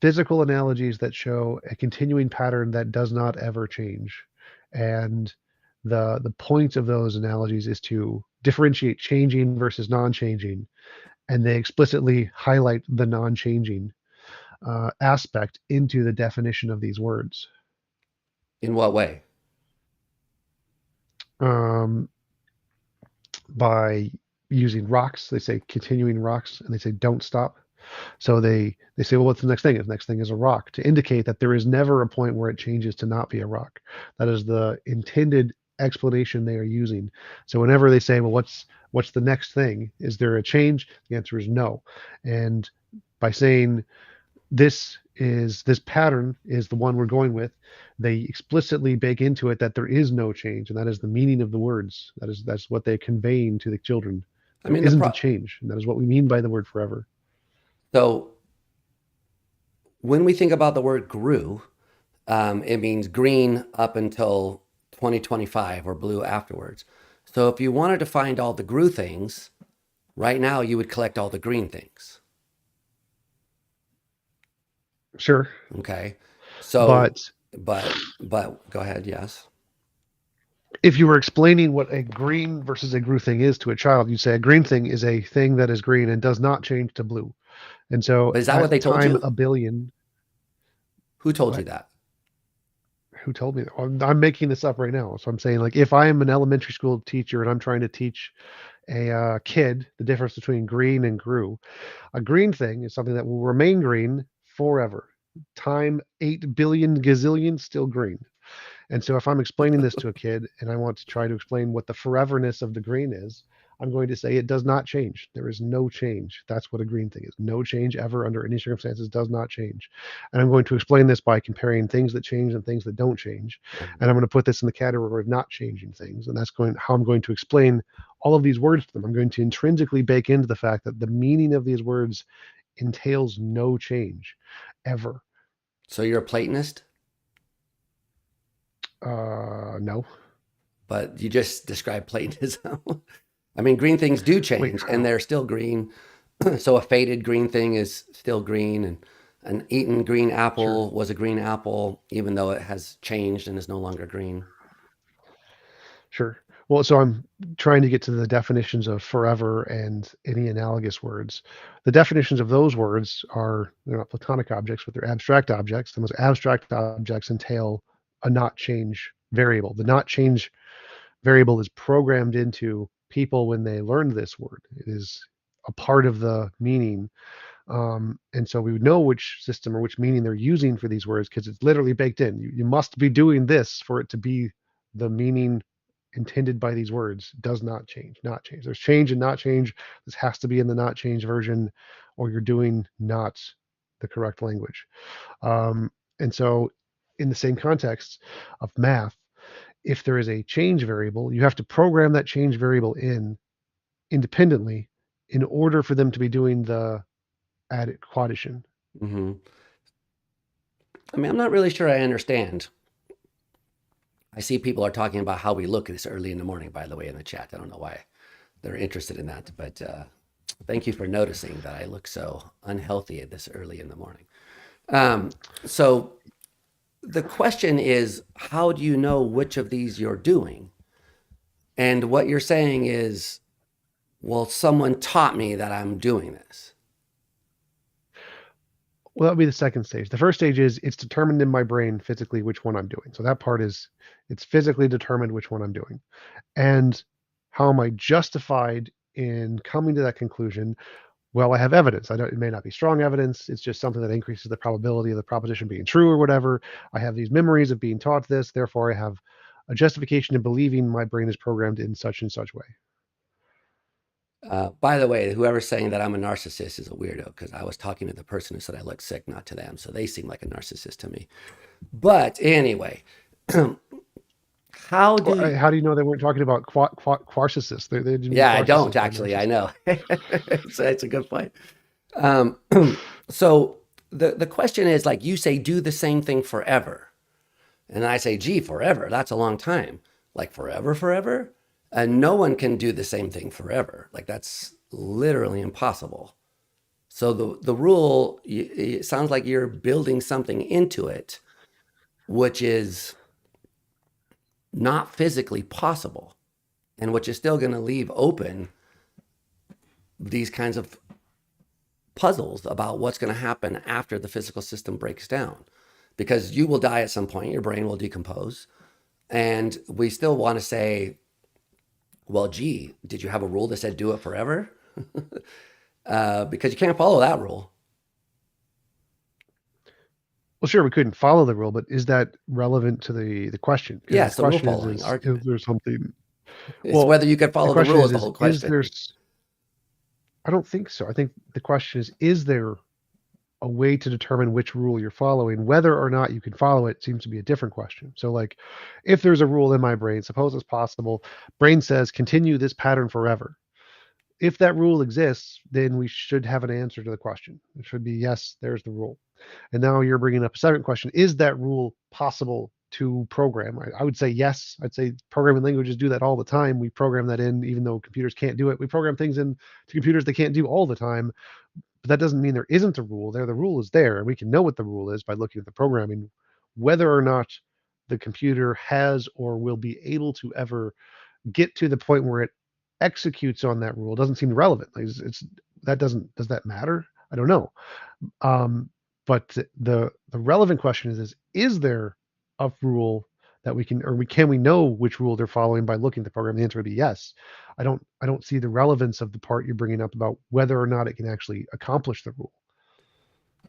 physical analogies that show a continuing pattern that does not ever change. And the point of those analogies is to differentiate changing versus non-changing, and they explicitly highlight the non-changing aspect into the definition of these words.
In what way?
Um, by using rocks, they say continuing rocks, and they say don't stop. So they say, well, what's the next thing? The next thing is a rock to indicate that there is never a point where it changes to not be a rock. That is the intended explanation they are using. So whenever they say, well, what's the next thing? Is there a change? The answer is no. And by saying this pattern is the one we're going with, they explicitly bake into it that there is no change, and that is the meaning of the words. That's what they're conveying to the children.
I
There
mean,
isn't a change, and that is what we mean by the word forever.
so when we think about the word grew, it means green up until 2025 or blue afterwards. So if you wanted to find all the grew things, right now you would collect all the green things.
Sure,
Okay. So,
but
but go ahead. Yes.
if you were explaining what a green versus a blue thing is to a child, you'd say a green thing is a thing that is green and does not change to blue. And so
But is that what
at
they told
time
you?
a billion,
Who told you
what?
that?
Who told me that? I'm making this up right now. So I'm saying, like, if I am an elementary school teacher and I'm trying to teach a kid the difference between green and grew, a green thing is something that will remain green forever. Time 8 billion gazillion, still green. And so if I'm explaining this to a kid and I want to try to explain what the foreverness of the green is, I'm going to say it does not change. There is no change. That's what a green thing is. No change ever under any circumstances does not change. And I'm going to explain this by comparing things that change and things that don't change. And I'm going to put this in the category of not changing things. And that's going how I'm going to explain all of these words to them. I'm going to intrinsically bake into the fact that the meaning of these words entails no change ever.
So you're a Platonist,
No.
but you just described Platonism. I mean, green things do
Wait,
change and
how?
they're still green. So a faded green thing is still green, and an eaten green
Sure.
apple was a green apple, even though it has changed and is no longer green.
Sure. Well, so I'm trying to get to the definitions of forever and any analogous words. The definitions of those words are they're not platonic objects, but they're abstract objects. The most abstract objects entail a not change variable. The not change variable is programmed into people when they learn this word. It is a part of the meaning. And so we would know which system or which meaning they're using for these words because it's literally baked in. You must be doing this for it to be the meaning intended by these words. Does not change, not change. There's change and not change. This has to be in the not change version, or you're doing not the correct language. And so, in the same context of math, if there is a change variable, you have to program that change variable in independently in order for them to be doing the added quaddition.
Hmm. I mean, I'm not really sure I understand. I see people are talking about how we look this early in the morning, by the way, in the chat. I don't know why they're interested in that, but thank you for noticing that I look so unhealthy this early in the morning. Um, so the question is, how do you know which of these you're doing? And what you're saying is, well, someone taught me that I'm doing this.
Well, that'll be the second stage. The first stage is it's determined in my brain physically which one I'm doing. So that part is it's physically determined which one I'm doing. And how am I justified in coming to that conclusion? Well, I have evidence. It may not be strong evidence. It's just something that increases the probability of the proposition being true or whatever. I have these memories of being taught this. Therefore, I have a justification in believing my brain is programmed in such and such way.
By the way, whoever's saying that I'm a narcissist is a weirdo because I was talking to the person who said I look sick, not to them. So they seem like a narcissist to me. But anyway, how do
Well,
you,
how do you know they weren't talking about quarcisis? They didn't mean
yeah, I
quarcisis
don't
by
actually. I
narcissist.
know. So it's a good point. Um, so the question is like you say, do the same thing forever. And I say, gee, forever, that's a long time. Like forever, forever? And no one can do the same thing forever. Like that's literally impossible. So the rule, it sounds like you're building something into it, which is not physically possible and which is still going to leave open these kinds of puzzles about what's going to happen after the physical system breaks down. Because you will die at some point, your brain will decompose. And we still want to say, well, gee, did you have a rule that said do it forever? Because you can't follow that rule.
Well, sure, we couldn't follow the rule, but is that relevant to the question?
Yeah,
Because the
it's the rule
question
following
is
argument.
there something?
It's
Well,
whether you can
the
follow the
question
rule is the whole
is
question.
there? I don't think so. I think the question is there a way to determine which rule you're following? Whether or not you can follow it seems to be a different question. So, like, if there's a rule in my brain, suppose it's possible, brain says continue this pattern forever. If that rule exists, then we should have an answer to the question. It should be yes, there's the rule. And now you're bringing up a second question. Is that rule possible to program? I would say yes. I'd say programming languages do that all the time. We program that in, even though computers can't do it. We program things in to computers they can't do all the time. But that doesn't mean there isn't a rule there. The rule is there, and we can know what the rule is by looking at the programming. Whether or not the computer has or will be able to ever get to the point where it executes on that rule doesn't seem relevant. It's that doesn't does that matter? I don't know. Um, but the relevant question is there a rule that we can or we can we know which rule they're following by looking at the program? The answer would be yes. I don't see the relevance of the part you're bringing up about whether or not it can actually accomplish the rule.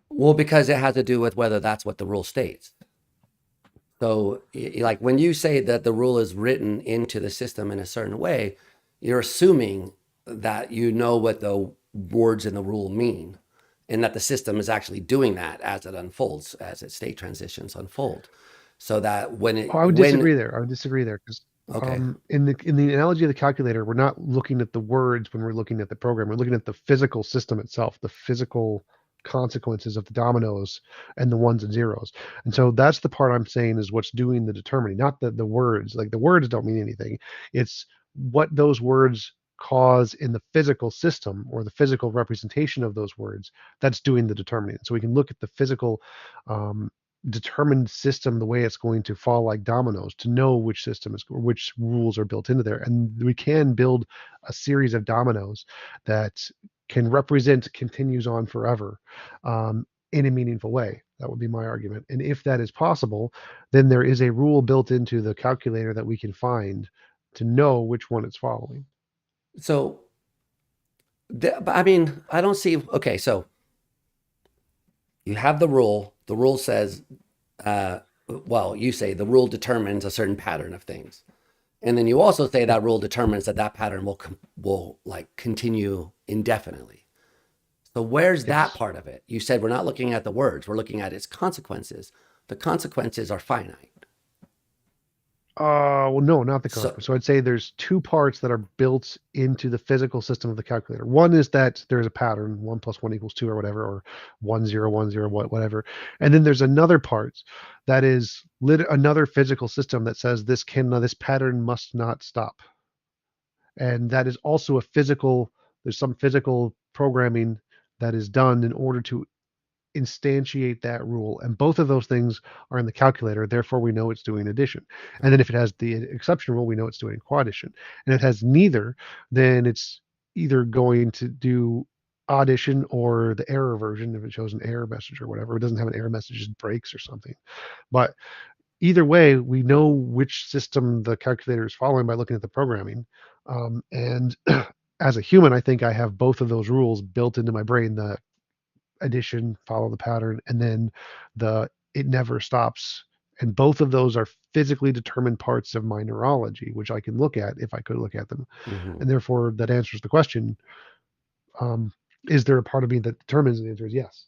Well, because it has to do with whether that's what the rule states. So, like when you say that the rule is written into the system in a certain way, you're assuming that you know what the words in the rule mean and that the system is actually doing that as it unfolds, as its state transitions unfold. So that
Oh, I would
when,
disagree there. I would disagree there because
okay.
in the analogy of the calculator, we're not looking at the words when we're looking at the program. We're looking at the physical system itself, the physical consequences of the dominoes and the ones and zeros. And so that's the part I'm saying is what's doing the determining, not the words. Like the words don't mean anything. It's what those words cause in the physical system or the physical representation of those words that's doing the determining. So we can look at the physical um, determined system the way it's going to fall like dominoes to know which system is or which rules are built into there, and we can build a series of dominoes that can represent continues on forever in a meaningful way. That would be my argument. And if that is possible, then there is a rule built into the calculator that we can find to know which one it's following.
So, I mean, I don't see, okay, so you have the rule says, uh, well, you say the rule determines a certain pattern of things. And then you also say that rule determines that that pattern will like continue indefinitely. So where's that
Yes.
part of it? You said we're not looking at the words, we're looking at its consequences. The consequences are finite.
Well, no, not the
So
consequence. So I'd say there's two parts that are built into the physical system of the calculator. One is that there's a pattern, 1 + 1 = 2 or whatever, or 1 0 1 0 whatever. And then there's another part that is another physical system that says this pattern must not stop. And that is also there's some physical programming that is done in order to instantiate that rule, and both of those things are in the calculator, therefore we know it's doing addition. And then if it has the exception rule, we know it's doing quaddition. And if it has neither, then it's either going to do addition or the error version if it shows an error message or whatever. If it doesn't have an error message, it breaks or something. But either way, we know which system the calculator is following by looking at the programming. And as a human, I think I have both of those rules built into my brain: the addition, follow the pattern, and then the it never stops. And both of those are physically determined parts of my neurology, which I can look at if I could look at them.
Mm-hmm.
And therefore, that answers the question: um, is there a part of me that determines? The answer is yes.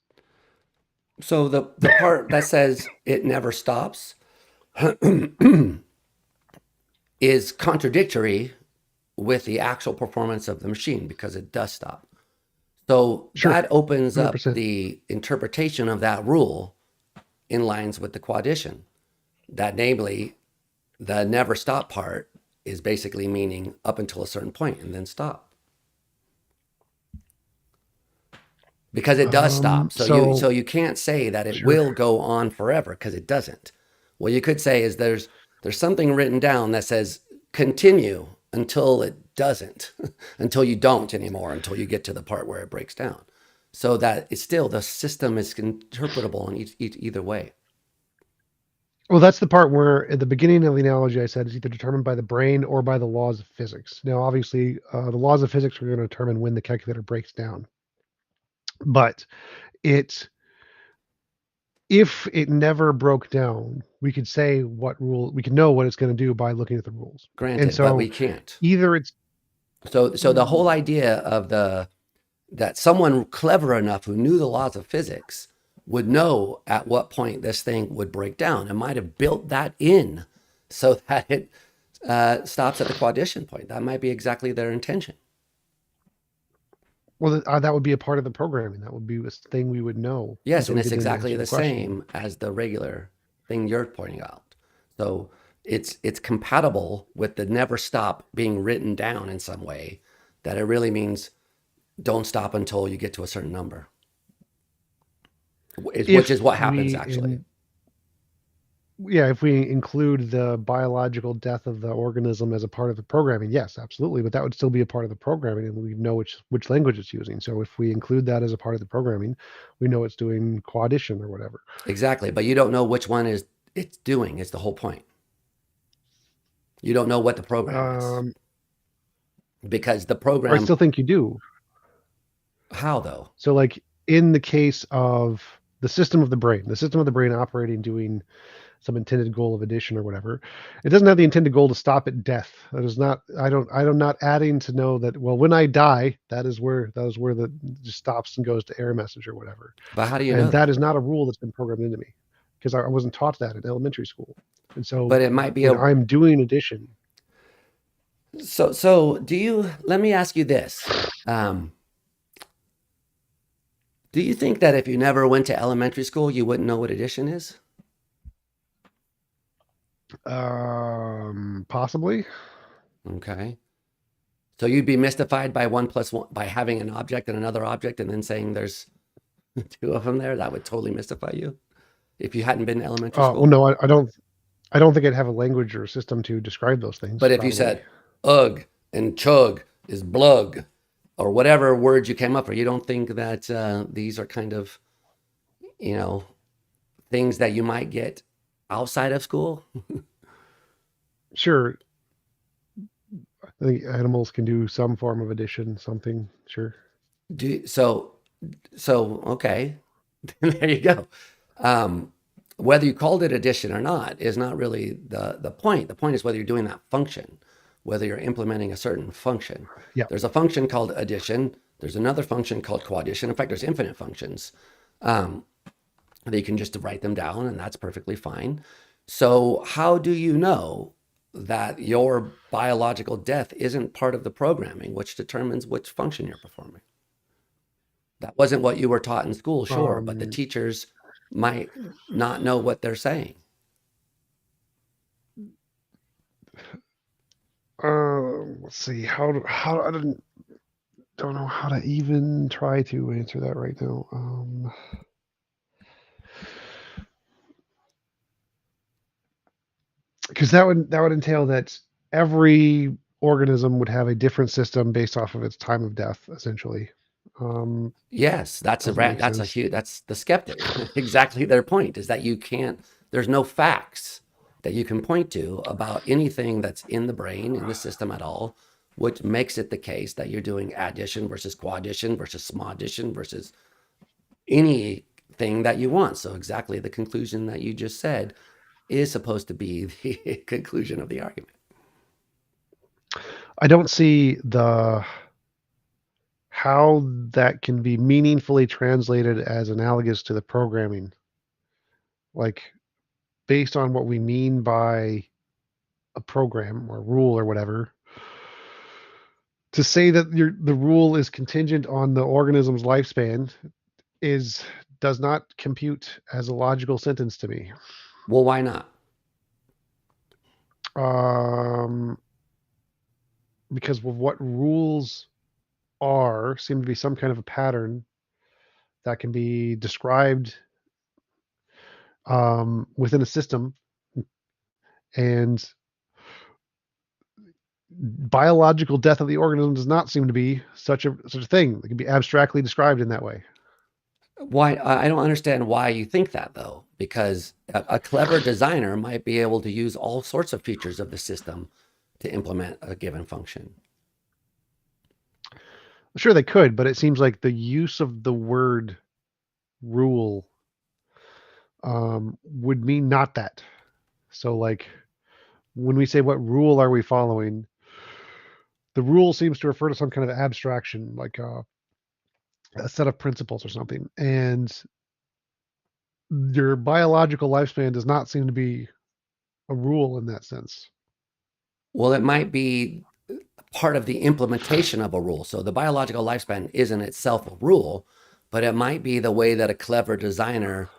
So the part that says it never stops is contradictory with the actual performance of the machine because it does stop. So
Sure,
that opens up
100%.
the interpretation of that rule in lines with the quaddition. That namely, the never stop part is basically meaning up until a certain point and then stop. Because it does stop. So
So
you can't say that it
sure.
will go on forever because it doesn't. What you could say is there's something written down that says continue until it doesn't, until you don't anymore, until you get to the part where it breaks down. So that it's still the system is interpretable in either way.
Well, that's the part where at the beginning of the analogy I said it's either determined by the brain or by the laws of physics. Now, obviously, the laws of physics are going to determine when the calculator breaks down. But it, if it never broke down, we could say what rule, we could know what it's going to do by looking at the rules. And
Granted, but we
so
can't.
either it's,
So the whole idea of the that someone clever enough who knew the laws of physics would know at what point this thing would break down and might have built that in so that it stops at the quaddition point. That might be exactly their intention.
well, that would be a part of the programming. That would be a thing we would know. And
Yes,
so
and
we
it's
could then
exactly
answer
the
the question.
same as the regular thing you're pointing out. So it's compatible with the never stop being written down in some way that it really means don't stop until you get to a certain number, which is
If
what happens
we
actually.
in Yeah, if we include the biological death of the organism as a part of the programming, yes, absolutely. But that would still be a part of the programming, and we know which language it's using. So if we include that as a part of the programming, we know it's doing quaddition or whatever.
Exactly, but you don't know which one is it's doing. Is the whole point. You don't know what the program is
Um,
because the
I
program.
still think you do.
How though?
So like in the case of the system of the brain operating, doing some intended goal of addition or whatever, it doesn't have the intended goal to stop at death. That is not. I'm not adding to know that. Well, when I die, that is where the just stops and goes to error message or whatever.
But how do you know
And that
that?
is not a rule that's been programmed into me because I wasn't taught that in elementary school. And so
But it might be
when
a.
I'm doing addition,
So do you? Let me ask you this. Um, do you think that if you never went to elementary school, you wouldn't know what addition is?
possibly.
Okay. So you'd be mystified by one plus one by having an object and another object and then saying there's two of them there. That would totally mystify you if you hadn't been to elementary
Well,
school.
no, I don't. I don't think I'd have a language or a system to describe those things.
But if you
Probably.
said ugh and chug is blug or whatever words you came up with, you don't think that these are kind of, you know, things that you might get outside of school?
Sure, I think animals can do some form of addition, something. Sure.
Do so okay. There you go. Um, whether you called it addition or not is not really the point. The point is whether you're doing that function, whether you're implementing a certain function.
Yeah.
There's a function called addition. There's another function called quaddition. In fact, there's infinite functions. Um, that you can just write them down, and that's perfectly fine. So, how do you know that your biological death isn't part of the programming, which determines which function you're performing? That wasn't what you were taught in school, sure, but the
Um.
teachers might not know what they're saying.
Let's see. How I don't know how to even try to answer that right now. because that would entail that every organism would have a different system based off of its time of death, essentially. Um,
Yes,
doesn't make
that's a
sense.
huge, that's the skeptic. Exactly their point is that you can't, there's no facts that you can point to about anything that's in the brain, in the system at all, which makes it the case that you're doing addition versus quaddition versus smoddition versus anything that you want. So exactly the conclusion that you just said is supposed to be the conclusion of the argument.
I don't see the how that can be meaningfully translated as analogous to the programming, like based on what we mean by a program or rule or whatever. To say that the rule is contingent on the organism's lifespan is does not compute as a logical sentence to me.
Well, why not?
Um, because of what rules are seem to be some kind of a pattern that can be described within a system, and biological death of the organism does not seem to be such a thing that can be abstractly described in that way.
Why? I don't understand why you think that though, because a clever designer might be able to use all sorts of features of the system to implement a given function.
Sure, they could, but it seems like the use of the word rule would mean not that. So, like, when we say what rule are we following, the rule seems to refer to some kind of abstraction, like a set of principles or something. And your biological lifespan does not seem to be a rule in that sense.
Well, it might be part of the implementation of a rule. So the biological lifespan isn't itself a rule, but it might be the way that a clever designer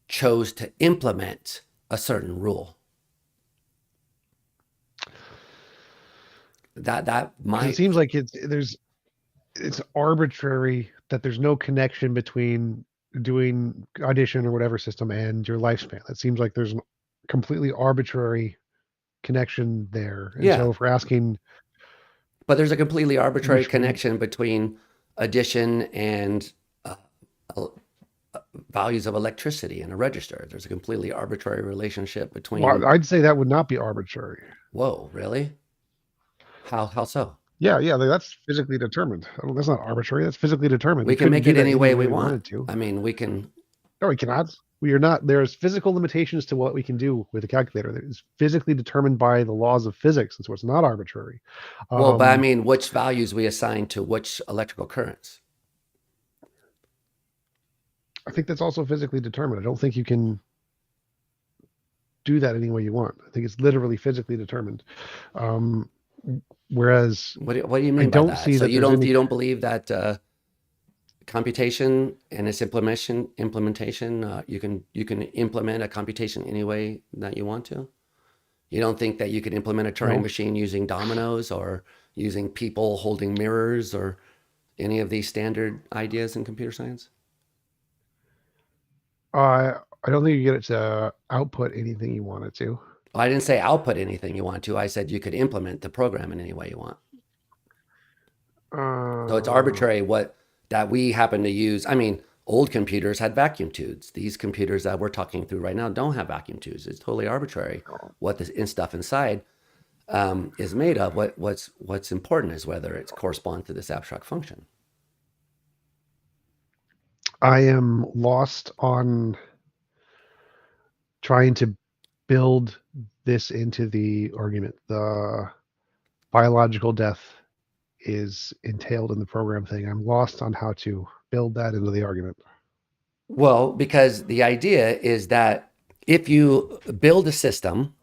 chose to implement a certain rule. That
Because it
might,
seems like it's arbitrary that there's no connection between doing audition or whatever system and your lifespan. It seems like there's a completely arbitrary connection there. And
yeah.
so if we're asking
But there's a completely arbitrary
which
connection between addition and values of electricity in a register. There's a completely arbitrary relationship
well,
between.
I'd say that would not be arbitrary.
Whoa, really? How so?
Yeah, that's physically determined. That's not arbitrary. That's physically determined.
We
We
can
couldn't
make
do
it
that
any
any
way
way
we
we
want.
wanted to.
I mean, we can.
No, we cannot. We are not. There's physical limitations to what we can do with a calculator. That is physically determined by the laws of physics, and so it's not arbitrary.
Well, but I
Um,
mean, which values we assign to which electrical currents?
I think that's also physically determined. I don't think you can do that any way you want. I think it's literally physically determined. Um, whereas
What do you
I
mean by
don't
that?
see
So
that there's any.
you don't believe that computation and its implementation you can implement a computation any way that you want to? You don't think that you could implement a Turing
No,
machine using dominoes or using people holding mirrors or any of these standard ideas in computer science?
I don't think you get it to output anything you want it to.
Well, I didn't say output anything you want to. I said you could implement the program in any way you want. So it's
Uh,
arbitrary what that we happen to use. I mean, old computers had vacuum tubes. These computers that we're talking through right now don't have vacuum tubes. It's totally arbitrary what the stuff inside is made of. What's important is whether it corresponds to this abstract function.
I am lost on trying to build this into the argument. The biological death is entailed in the program thing. I'm lost on how to build that into the argument.
Well, because the idea is that if you build a system,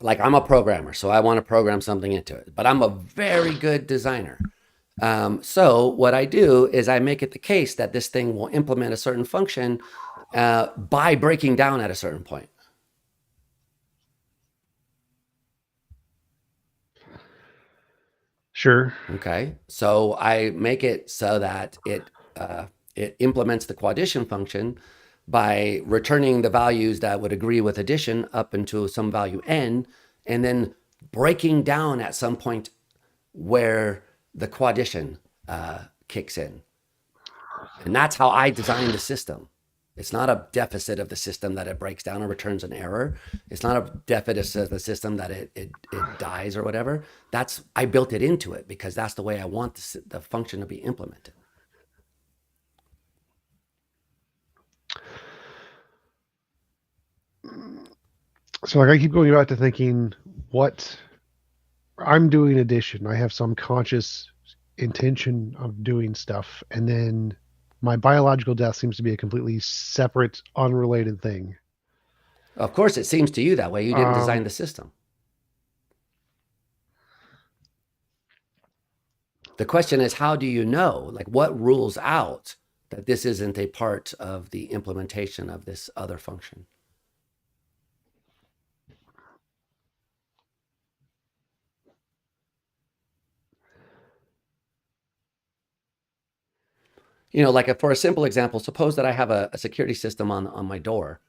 like I'm a programmer, so I want to program something into it, but I'm a very good designer. So what I do is I make it the case that this thing will implement a certain function by breaking down at a certain point.
Sure.
Okay, so I make it so that it implements the quaddition function by returning the values that would agree with addition up into some value n, and then breaking down at some point where the quaddition kicks in. And that's how I designed the system. It's not a deficit of the system that it breaks down or returns an error. It's not a deficit of the system that it dies or whatever. I built it into it because that's the way I want the function to be implemented.
So like I keep going back to thinking what I'm doing addition. I have some conscious intention of doing stuff, and then my biological death seems to be a completely separate, unrelated thing.
Of course, it seems to you that way. You didn't design
Um,
the system. The question is, how do you know? Like, what rules out that this isn't a part of the implementation of this other function? Like for a simple example, suppose that I have a security system on my door,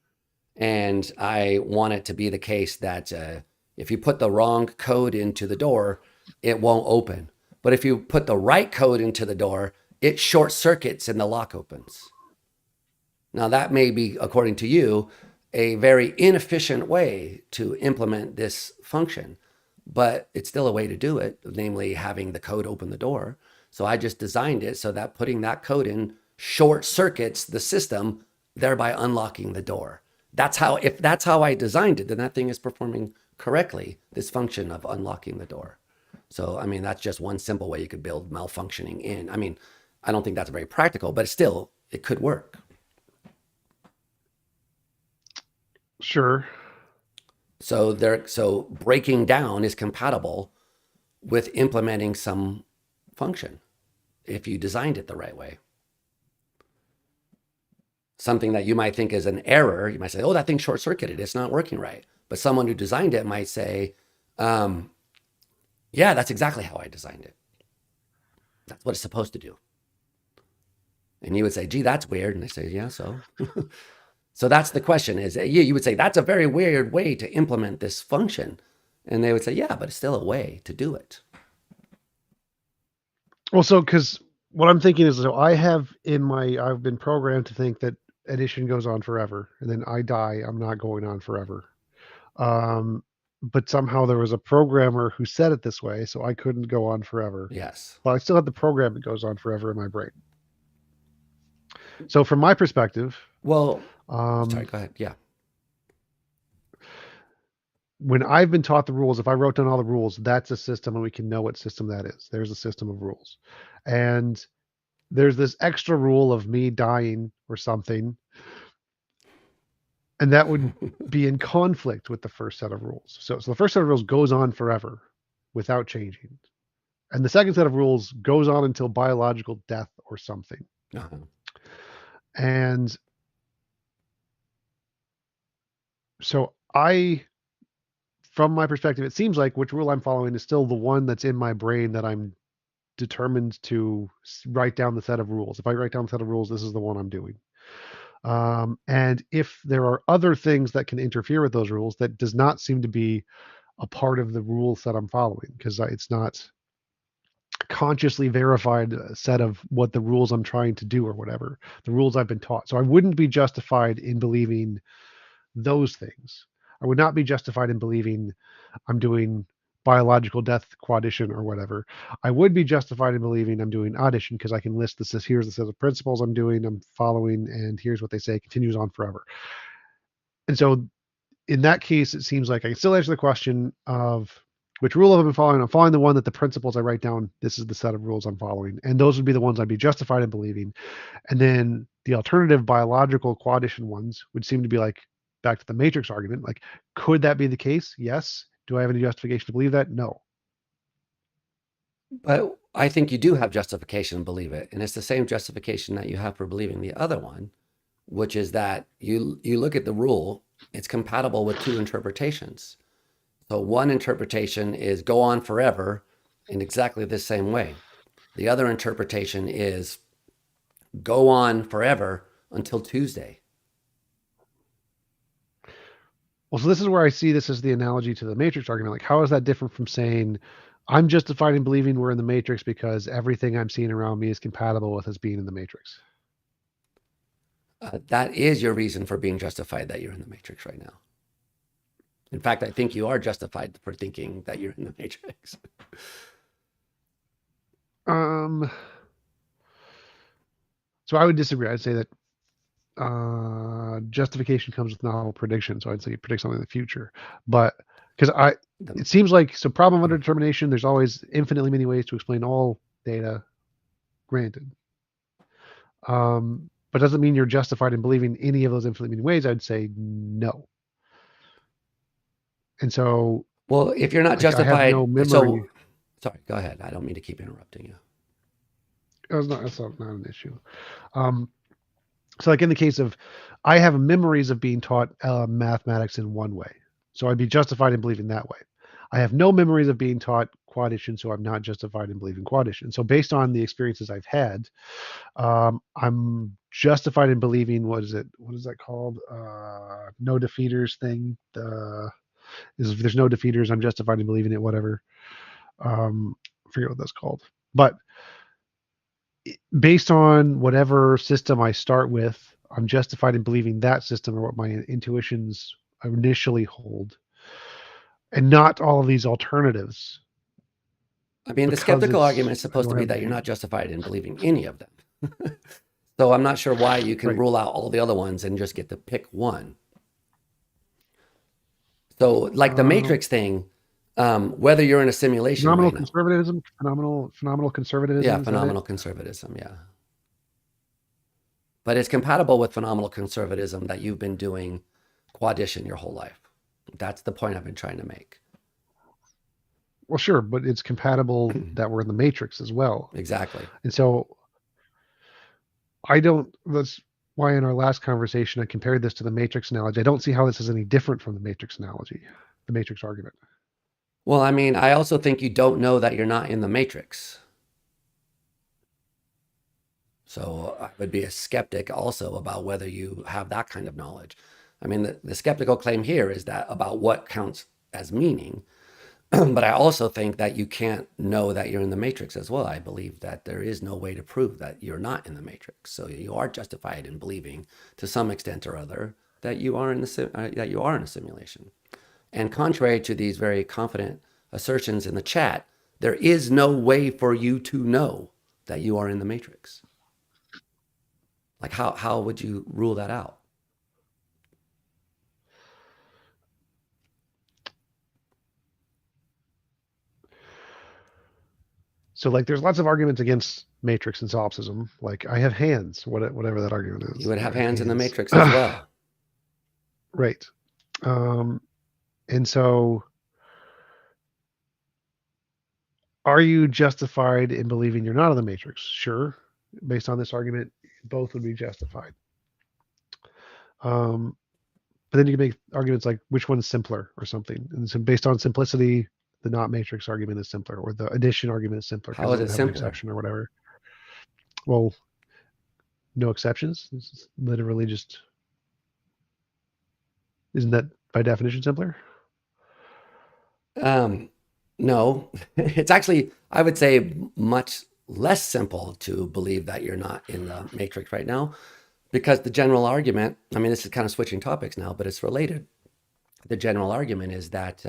and I want it to be the case that if you put the wrong code into the door, it won't open. But if you put the right code into the door, it short circuits and the lock opens. Now, that may be, according to you, a very inefficient way to implement this function, but it's still a way to do it, namely having the code open the door. So I just designed it so that putting that code in short circuits the system, thereby unlocking the door. If that's how I designed it, then that thing is performing correctly, this function of unlocking the door. So, I mean, that's just one simple way you could build malfunctioning in. I mean, I don't think that's very practical, but still, it could work.
sure.
So breaking down is compatible with implementing some function if you designed it the right way. Something that you might think is an error, you might say, oh, that thing's short circuited, it's not working right. But someone who designed it might say, yeah, that's exactly how I designed it. That's what it's supposed to do. And you would say, gee, that's weird. And they say, yeah, so. So that's the question is you would say, that's a very weird way to implement this function. And they would say, yeah, but it's still a way to do it.
Well, so because what I'm thinking is, so I've been programmed to think that addition goes on forever, and then I die, I'm not going on forever. Um, but somehow there was a programmer who said it this way, so I couldn't go on forever.
Yes.
But I still have the program that goes on forever in my brain. So from my perspective,
Well,
um,
sorry, go ahead. Yeah.
when I've been taught the rules, if I wrote down all the rules, that's a system, and we can know what system that is. There's a system of rules, and there's this extra rule of me dying or something, and that would be in conflict with the first set of rules. So the first set of rules goes on forever without changing, and the second set of rules goes on until biological death or something.
Uh-huh.
And so from my perspective, it seems like which rule I'm following is still the one that's in my brain that I'm determined to write down the set of rules. If I write down the set of rules, this is the one I'm doing. And if there are other things that can interfere with those rules, that does not seem to be a part of the rules that I'm following, because it's not consciously verified set of what the rules I'm trying to do or whatever, the rules I've been taught. So I wouldn't be justified in believing those things. I would not be justified in believing I'm doing biological death quaddition or whatever. I would be justified in believing I'm doing addition because I can list this as here's the set of principles I'm doing, I'm following, and here's what they say, continues on forever. And so in that case, it seems like I can still answer the question of which rule have I been following. I'm following the one that the principles I write down, this is the set of rules I'm following. And those would be the ones I'd be justified in believing. And then the alternative biological quaddition ones would seem to be like back to the matrix argument. Like, could that be the case? Yes. Do I have any justification to believe that? No.
But I think you do have justification to believe it. And it's the same justification that you have for believing the other one, which is that you look at the rule, it's compatible with two interpretations. So one interpretation is go on forever in exactly the same way. The other interpretation is go on forever until Tuesday.
Well, so this is where I see this as the analogy to the matrix argument. Like, how is that different from saying I'm justified in believing we're in the matrix because everything I'm seeing around me is compatible with us being in the matrix?
That is your reason for being justified that you're in the matrix right now. In fact, I think you are justified for thinking that you're in the matrix.
Um, so I would disagree. I'd say that justification comes with novel prediction. So I'd say you predict something in the future, but because
The-
it seems like so problem under determination. There's always infinitely many ways to explain all data. Granted, but doesn't mean you're justified in believing any of those infinitely many ways. I'd say no. And so,
well, if you're not
like, I have
justified,
no memory.
so sorry, go ahead. I don't mean to keep interrupting you.
That's not an issue. Um, so, like in the case of, I have memories of being taught mathematics in one way, so I'd be justified in believing that way. I have no memories of being taught quaddition, so I'm not justified in believing quaddition. So, based on the experiences I've had, I'm justified in believing what is that called? No defeaters thing. If there's no defeaters, I'm justified in believing it. Whatever. I forget what that's called. But based on whatever system I start with, I'm justified in believing that system or what my intuitions initially hold, and not all of these alternatives
I mean, the
because
skeptical
it's
argument is
I
supposed to
don't
be
have
that you're
any
not justified in believing any of them. So I'm not sure why you can
right
rule out all the other ones and just get to pick one. So, like the
um,
Matrix thing, whether you're in a simulation
phenomenal
right now,
conservatism. Phenomenal
yeah,
conservatism. Is that it?
phenomenal conservatism, yeah. But it's compatible with phenomenal conservatism that you've been doing quaddition your whole life. That's the point I've been trying to make.
Well, sure, but it's compatible that we're in the matrix as well.
Exactly.
And so I don't. That's why in our last conversation I compared this to the matrix analogy. I don't see how this is any different from the matrix analogy, the matrix argument.
Well, I mean, I also think you don't know that you're not in the Matrix. So I would be a skeptic also about whether you have that kind of knowledge. I mean, the skeptical claim here is that about what counts as meaning. But I also think that you can't know that you're in the matrix as well. I believe that there is no way to prove that you're not in the matrix. So you are justified in believing, to some extent or other, that you are in that you are in a simulation. And contrary to these very confident assertions in the chat, there is no way for you to know that you are in the matrix. Like how would you rule that out?
So like there's lots of arguments against matrix and solipsism. Like I have hands, whatever that argument
You
is.
would
Like
have
I have
hands in the
hands.
matrix as well.
Right. Um, and so are you justified in believing you're not in the matrix? Sure. Based on this argument, both would be justified. Um, but then you can make arguments like which one's simpler or something. And so based on simplicity, the not matrix argument is simpler, or the addition argument is simpler
How
because it
is it
doesn't have an
simpler?
exception or whatever. Well, no exceptions. It's literally just isn't that by definition simpler?
Um, no, it's actually, I would say, much less simple to believe that you're not in the matrix right now because the general argument, I mean, this is kind of switching topics now, but it's related. The general argument is that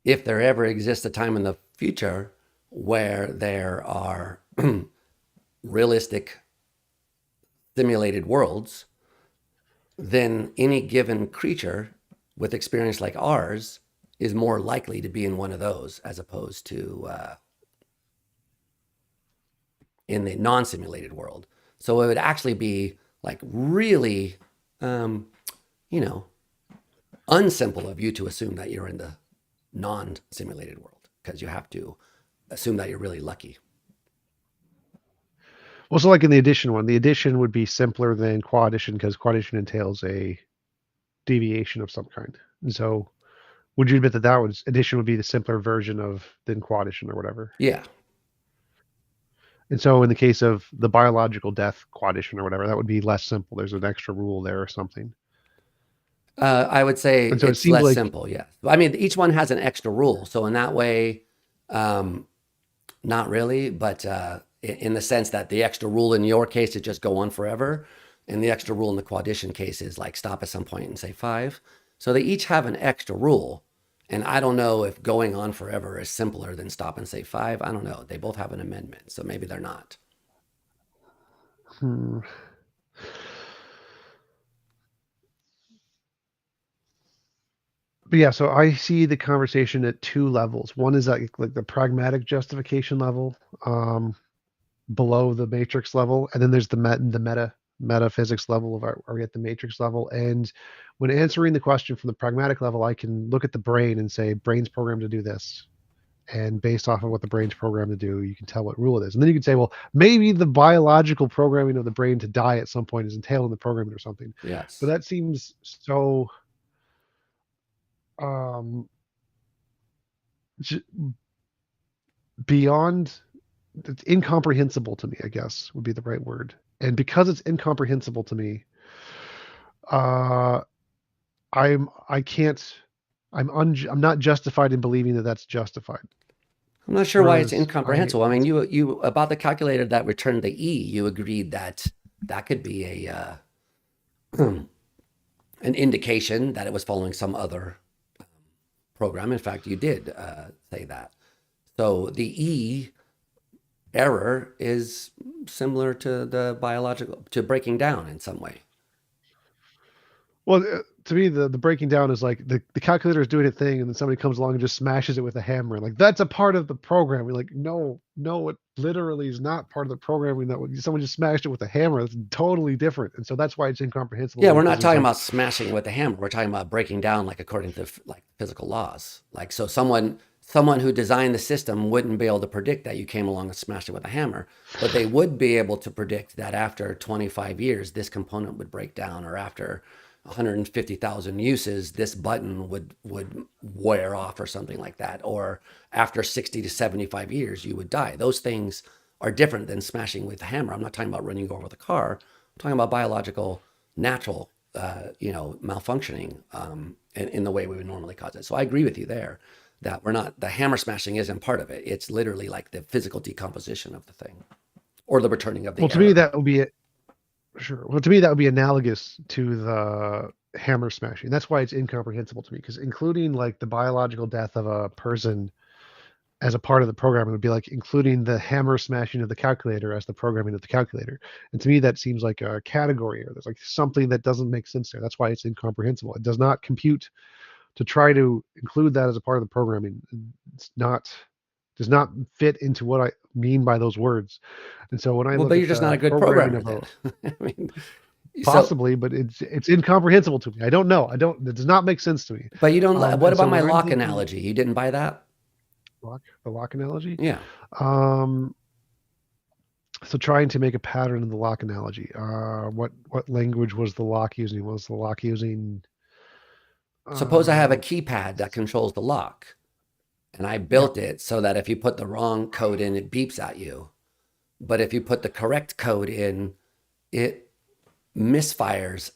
if there ever exists a time in the future where there are realistic simulated worlds, then any given creature with experience like ours is more likely to be in one of those as opposed to in the non-simulated world. So it would actually be like really, um, you know, unsimple of you to assume that you're in the non-simulated world because you have to assume that you're really lucky.
Well, so like in the addition one, the addition would be simpler than quaddition because quaddition entails a deviation of some kind. And so, would you admit that addition would be the simpler version of than quaddition or whatever?
Yeah.
And so, in the case of the biological death quaddition or whatever, that would be less simple. There's an extra rule there or something.
I would say
And so it
it's
seems
less
like,
simple. Yes, I mean each one has an extra rule, so in that way, um, not really, but in the sense that the extra rule in your case is just go on forever, and the extra rule in the quaddition case is like stop at some point and say five. So they each have an extra rule, and I don't know if going on forever is simpler than stop and say five. I don't know. They both have an amendment, so maybe they're not.
hmm. But yeah, so I see the conversation at two levels. One is like the pragmatic justification level, below the matrix level, and then there's the metaphysics level of are we at the matrix level? And when answering the question from the pragmatic level, I can look at the brain and say brain's programmed to do this. And based off of what the brain's programmed to do, you can tell what rule it is. And then you can say, well, maybe the biological programming of the brain to die at some point is entailed in the programming or something. But
Yes.
that seems so um, beyond, it's incomprehensible to me, I guess would be the right word. And because it's incomprehensible to me, uh, I can't, I'm not justified in believing that that's justified.
I'm not sure why it's
Whereas I,
incomprehensible. I mean,
it's,
you about the calculator that returned the E, you agreed that that could be an indication that it was following some other program. In fact, you did say that. So the E error is similar to the biological to breaking down in some way.
well, to me, the breaking down is like the calculator is doing a thing, and then somebody comes along and just smashes it with a hammer. And like that's a part of the programming. Like, no, no, it literally is not part of the programming. That someone just smashed it with a hammer. That's totally different. And so that's why it's incomprehensible to
Yeah,
me
we're
because
not
there's
talking
like,
about smashing with a hammer. We're talking about breaking down like according to like physical laws. Like so someone who designed the system wouldn't be able to predict that you came along and smashed it with a hammer, but they would be able to predict that after 25 years this component would break down or after 150,000 uses this button would wear off or something like that or after 60 to 75 years you would die. Those things are different than smashing with a hammer. I'm not talking about running you over with a car. I'm talking about biological, natural, malfunctioning in the way we would normally cause it. So I agree with you there that we're not, the hammer smashing isn't part of it. It's literally like the physical decomposition of the thing or the returning of
well,
the
to me
error.
that would be it. Sure. Well, to me that would be analogous to the hammer smashing. That's why it's incomprehensible to me because including like the biological death of a person as a part of the program, it would be like including the hammer smashing of the calculator as the programming of the calculator. And to me, that seems like a category or there's like something that doesn't make sense there. That's why it's incomprehensible. It does not compute to try to include that as a part of the programming. It's not, does not fit into what I mean by those words. And so when I
Well,
look
but you're
at
just not
the
a good
programming
programmer
of a,
then. I mean, so,
possibly, but it's incomprehensible to me. I don't know. I don't. It does not make sense to me.
but you don't, what
And so
about my
when I'm
lock
thinking
analogy? You didn't buy that?
the lock analogy,
Yeah.
um, so trying to make a pattern in the lock analogy. What language was the lock using? Was the lock using?
Suppose I have a
Uh,
keypad that controls the lock and I
yeah,
built it so that if you put the wrong code in, it beeps at you. But if you put the correct code in, it misfires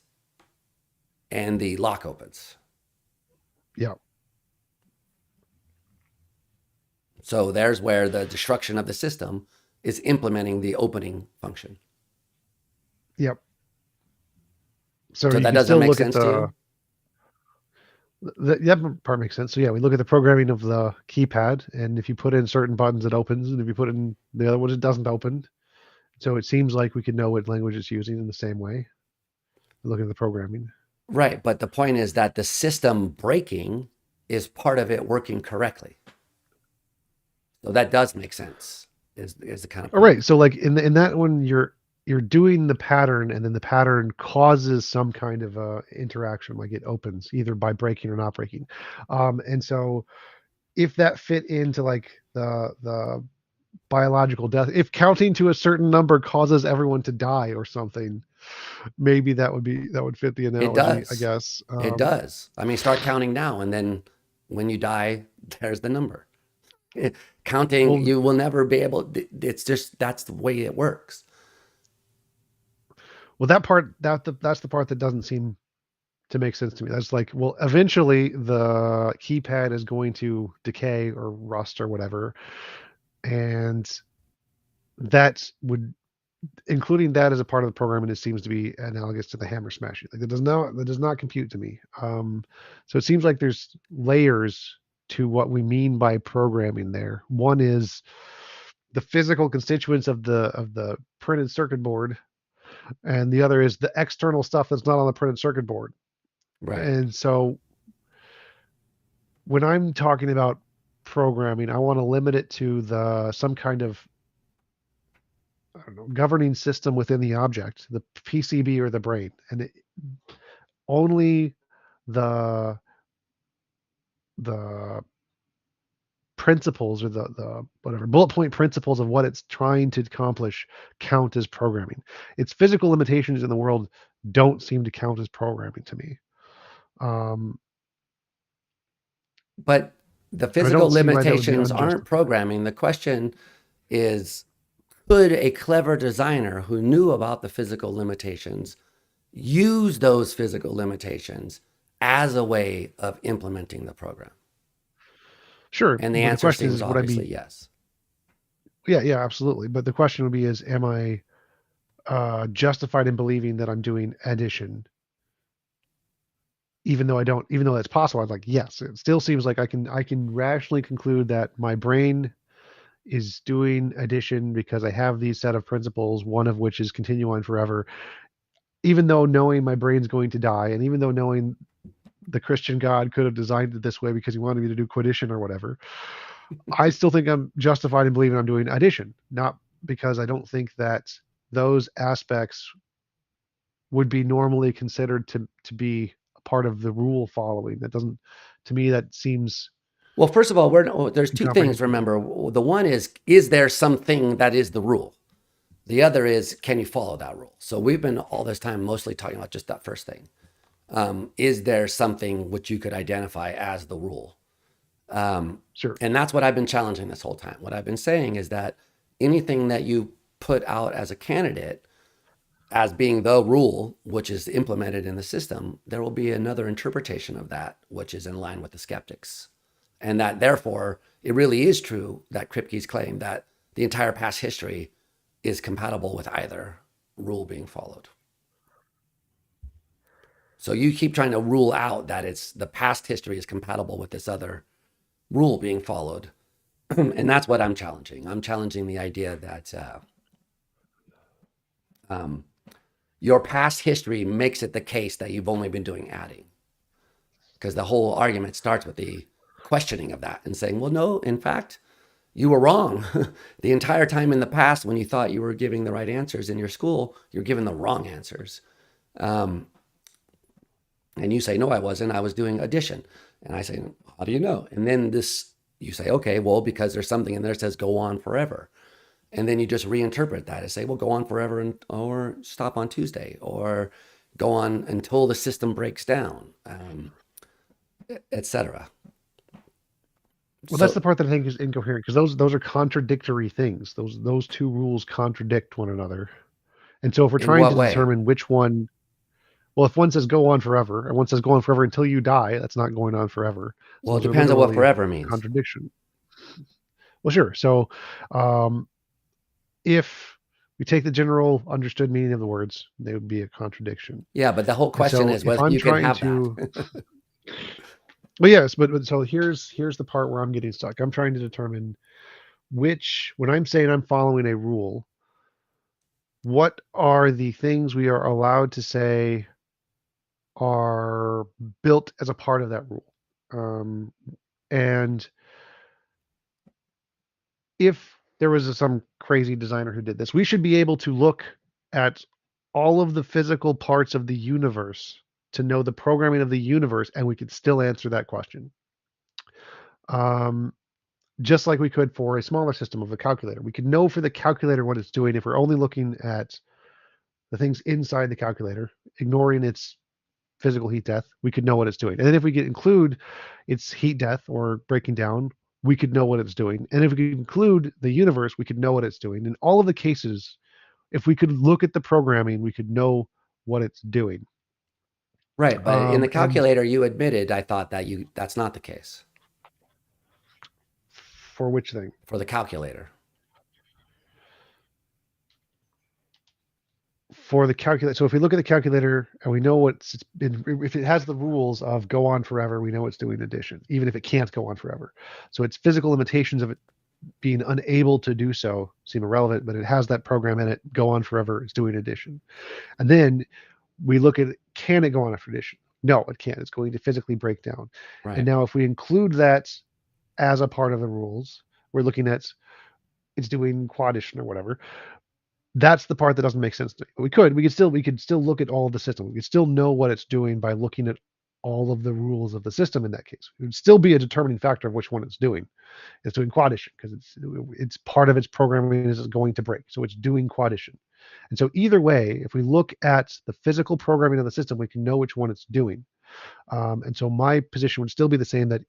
and the lock opens.
yeah,
So there's where the destruction of the system is implementing the opening function.
yep. So
So
you
that
can
doesn't
still
make
look at
sense to you?
the that part makes sense. So yeah, we look at the programming of the keypad, and if you put in certain buttons, it opens, and if you put in the other ones, it doesn't open. So it seems like we could know what language it's using in the same way. Look at the programming.
Right. But the point is that the system breaking is part of it working correctly. So that does make sense, is the kind of
All
point.
right. So like in that one, you're doing the pattern, and then the pattern causes some kind of interaction, like it opens either by breaking or not breaking. And so if that fit into like the biological death, if counting to a certain number causes everyone to die or something, maybe that would fit the
It
analogy, I
does.
guess.
It does. I mean, start counting now, and then when you die, there's the number. Counting,
Well,
you will never be able. It's just that's the way it works.
that part that's the part that doesn't seem to make sense to me. That's like, well, eventually the keypad is going to decay or rust or whatever, and that would, including that as a part of the programming, it seems to be analogous to the hammer smashing. Like that does not compute to me. So it seems like there's layers to what we mean by programming there. One is the physical constituents of the printed circuit board, and the other is the external stuff that's not on the printed circuit board.
Right.
And so when I'm talking about programming, I want to limit it to the some kind of, I don't know, governing system within the object, the PCB or the brain, and only the the principles or the whatever bullet point principles of what it's trying to accomplish count as programming. Its physical limitations in the world don't seem to count as programming to me. Um,
But the
and I
physical
don't see why that would be
limitations aren't
unjustified.
programming. The question is, could a clever designer who knew about the physical limitations use those physical limitations as a way of implementing the program?
Sure,
And the
but the
answer
question
seems
is, would I
obviously
be?
yes.
Yeah, yeah, absolutely. But the question would be, is am I justified in believing that I'm doing addition, even though I don't, even though that's possible? I'm like, yes. It still seems like I can rationally conclude that my brain is doing addition because I have these set of principles, one of which is continue on forever, even though knowing my brain's going to die, and even though knowing the Christian God could have designed it this way because he wanted me to do quaddition or whatever, I still think I'm justified in believing I'm doing addition, not because I don't think that those aspects would be normally considered to be a part of the rule following. That doesn't, to me, that seems
Well, first of all, there's two things.
incomprehensible.
Remember, the one is there something that is the rule? The other is, can you follow that rule? So we've been all this time mostly talking about just that first thing. Is there something which you could identify as the rule?
Sure.
And that's what I've been challenging this whole time. What I've been saying is that anything that you put out as a candidate as being the rule, which is implemented in the system, there will be another interpretation of that, which is in line with the skeptics. And that therefore, it really is true that Kripke's claim that the entire past history is compatible with either rule being followed. So you keep trying to rule out that it's the past history is compatible with this other rule being followed. And that's what I'm challenging. I'm challenging the idea that um, your past history makes it the case that you've only been doing adding. Because the whole argument starts with the questioning of that and saying, well, no, in fact, you were wrong. The entire time in the past when you thought you were giving the right answers in your school, you're giving the wrong answers. Um, and you say, no, I wasn't. I was doing addition. And I say, how do you know? And then you say, okay, well, because there's something in there that says go on forever. And then you just reinterpret that and say, well, go on forever or stop on Tuesday or go on until the system breaks down, etc.
Well, that's
So
the part that I think is incoherent, because those are contradictory things. Those two rules contradict one another. And so if we're
in
trying to
what way?
determine which one, well, if one says go on forever and one says go on forever until you die, that's not going on forever. So
Well, it
those are
depends on what
literally a
forever means.
contradiction. Well, sure. So um, if we take the general understood meaning of the words, they would be a contradiction.
Yeah, but the whole
And
question
so
is
if
whether
I'm
you can
trying
have that.
to, well, yes, but so here's the part where I'm getting stuck. I'm trying to determine when I'm saying I'm following a rule, what are the things we are allowed to say are built as a part of that rule? Um, and if there was some crazy designer who did this, we should be able to look at all of the physical parts of the universe to know the programming of the universe, and we could still answer that question. Um, just like we could for a smaller system of a calculator. We could know for the calculator what it's doing if we're only looking at the things inside the calculator, ignoring its physical heat death. We could know what it's doing. And then if we could include its heat death or breaking down, we could know what it's doing. And if we could include the universe, we could know what it's doing. In all of the cases, if we could look at the programming, we could know what it's doing.
Right, but in the
And
calculator, you admitted, I thought that that's not the case
for which thing?
for the calculator.
For the calculator. So if we look at the calculator and we know what's been, if it has the rules of go on forever, we know it's doing addition, even if it can't go on forever. So its physical limitations of it being unable to do so seem irrelevant, but it has that program in it, go on forever, it's doing addition. And then we look at, can it go on after addition? No, it can't. It's going to physically break down. And
Right.
now if we include that as a part of the rules, we're looking at it's doing quaddition or whatever. That's the part that doesn't make sense to me. But we could still look at all of the system. We could still know what it's doing by looking at all of the rules of the system in that case. It would still be a determining factor of which one it's doing. It's doing quaddition because it's part of its programming is going to break. So it's doing quaddition. And so either way, if we look at the physical programming of the system, we can know which one it's doing. And so my position would still be the same, that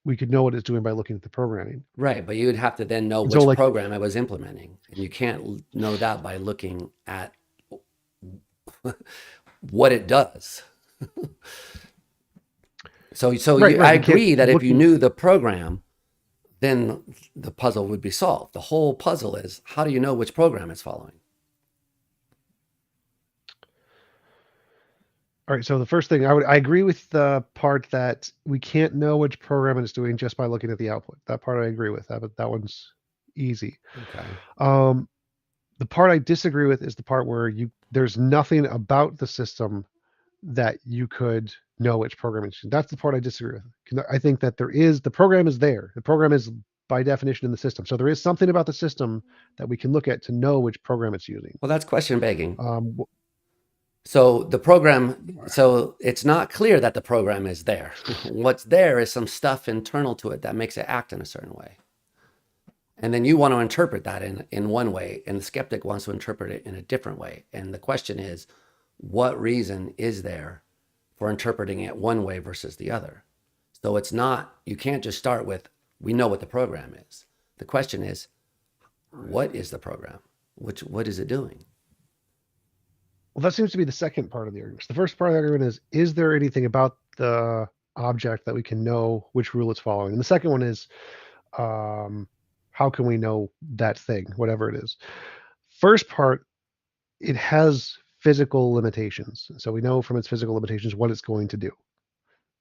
we could know what it's doing by looking at the programming.
Right, but you would have to then know
And so
which
like
program it was implementing, and you can't know that by looking at what it does.
right,
I
right. You can't
agree that if you
looking
knew the program, then the puzzle would be solved. The whole puzzle is how do you know which program it's following?
All right. So the first thing I agree with the part that we can't know which program it's doing just by looking at the output. That part I agree with. That one's easy.
Okay.
Um, the part I disagree with is the part where there's nothing about the system that you could know which program it's using. That's the part I disagree with. I think that the program is there. The program is by definition in the system. So there is something about the system that we can look at to know which program it's using.
Well, that's question begging.
Um,
So it's not clear that the program is there. What's there is some stuff internal to it that makes it act in a certain way. And then you want to interpret that in one way, and the skeptic wants to interpret it in a different way. And the question is, what reason is there for interpreting it one way versus the other? So it's not, you can't just start with, we know what the program is. The question is, what is the program? What is it doing?
Well, that seems to be the second part of the argument. The first part of the argument is there anything about the object that we can know which rule it's following? And the second one is, um, how can we know that thing, whatever it is? First part, it has physical limitations. So we know from its physical limitations what it's going to do.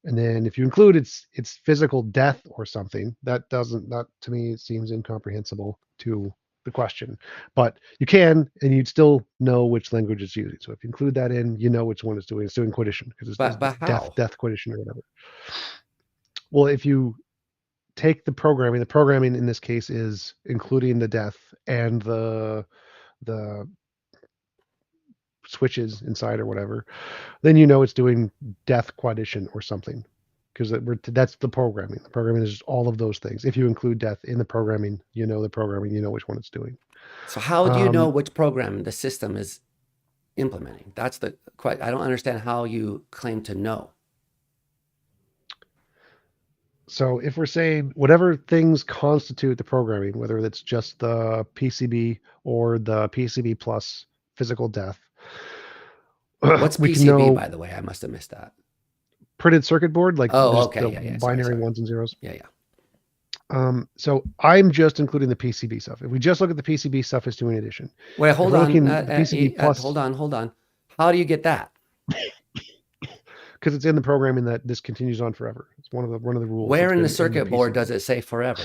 And then if you include its physical death or something, that to me, it seems incomprehensible to the question. But you can, and you'd still know which language it's using. So if you include that in, you know which one it's doing. It's doing quaddition because it's
But how?
death quaddition or whatever. Well, if you take the programming in this case is including the death and the switches inside or whatever, then you know it's doing death quaddition or something because that's the programming. The programming is just all of those things. If you include death in the programming, you know the programming, you know which one it's doing.
So how do you know
Um,
which program the system is implementing? That's the quite. I don't understand how you claim to know.
so if we're saying whatever things constitute the programming, whether it's just the PCB or the PCB plus physical death,
What's
we can
PCB,
know
by the way? I must have missed that.
printed circuit board, like
Oh,
just
okay.
the
Yeah, yeah. Sorry,
binary
sorry.
ones and zeros.
Yeah, yeah.
So I'm just including the PCB stuff. If we just look at the PCB stuff as doing addition,
Wait,
if
hold
we're
on.
looking the PCB plus,
Hold on. How do you get that?
because it's in the programming that this continues on forever. It's one of the rules
Where
that's
in the
been in the
circuit board does
PCB.
it say forever?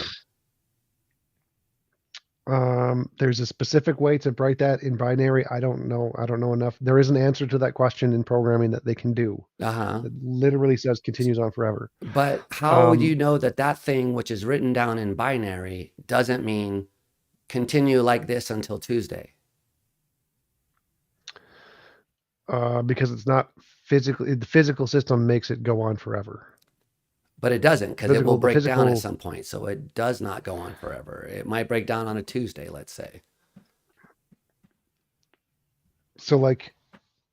There's a specific way to write that in binary. I don't know. I don't know enough. There is an answer to that question in programming that they can do.
Uh-huh.
It literally says continues on forever.
But how would you
Um,
know that that thing which is written down in binary doesn't mean continue like this until Tuesday?
because it's not physically, the physical system makes it go on forever.
But it doesn't because it will
The
break down at
physical.
some point. So it does not go on forever. It might break down on a Tuesday, let's say.
So like,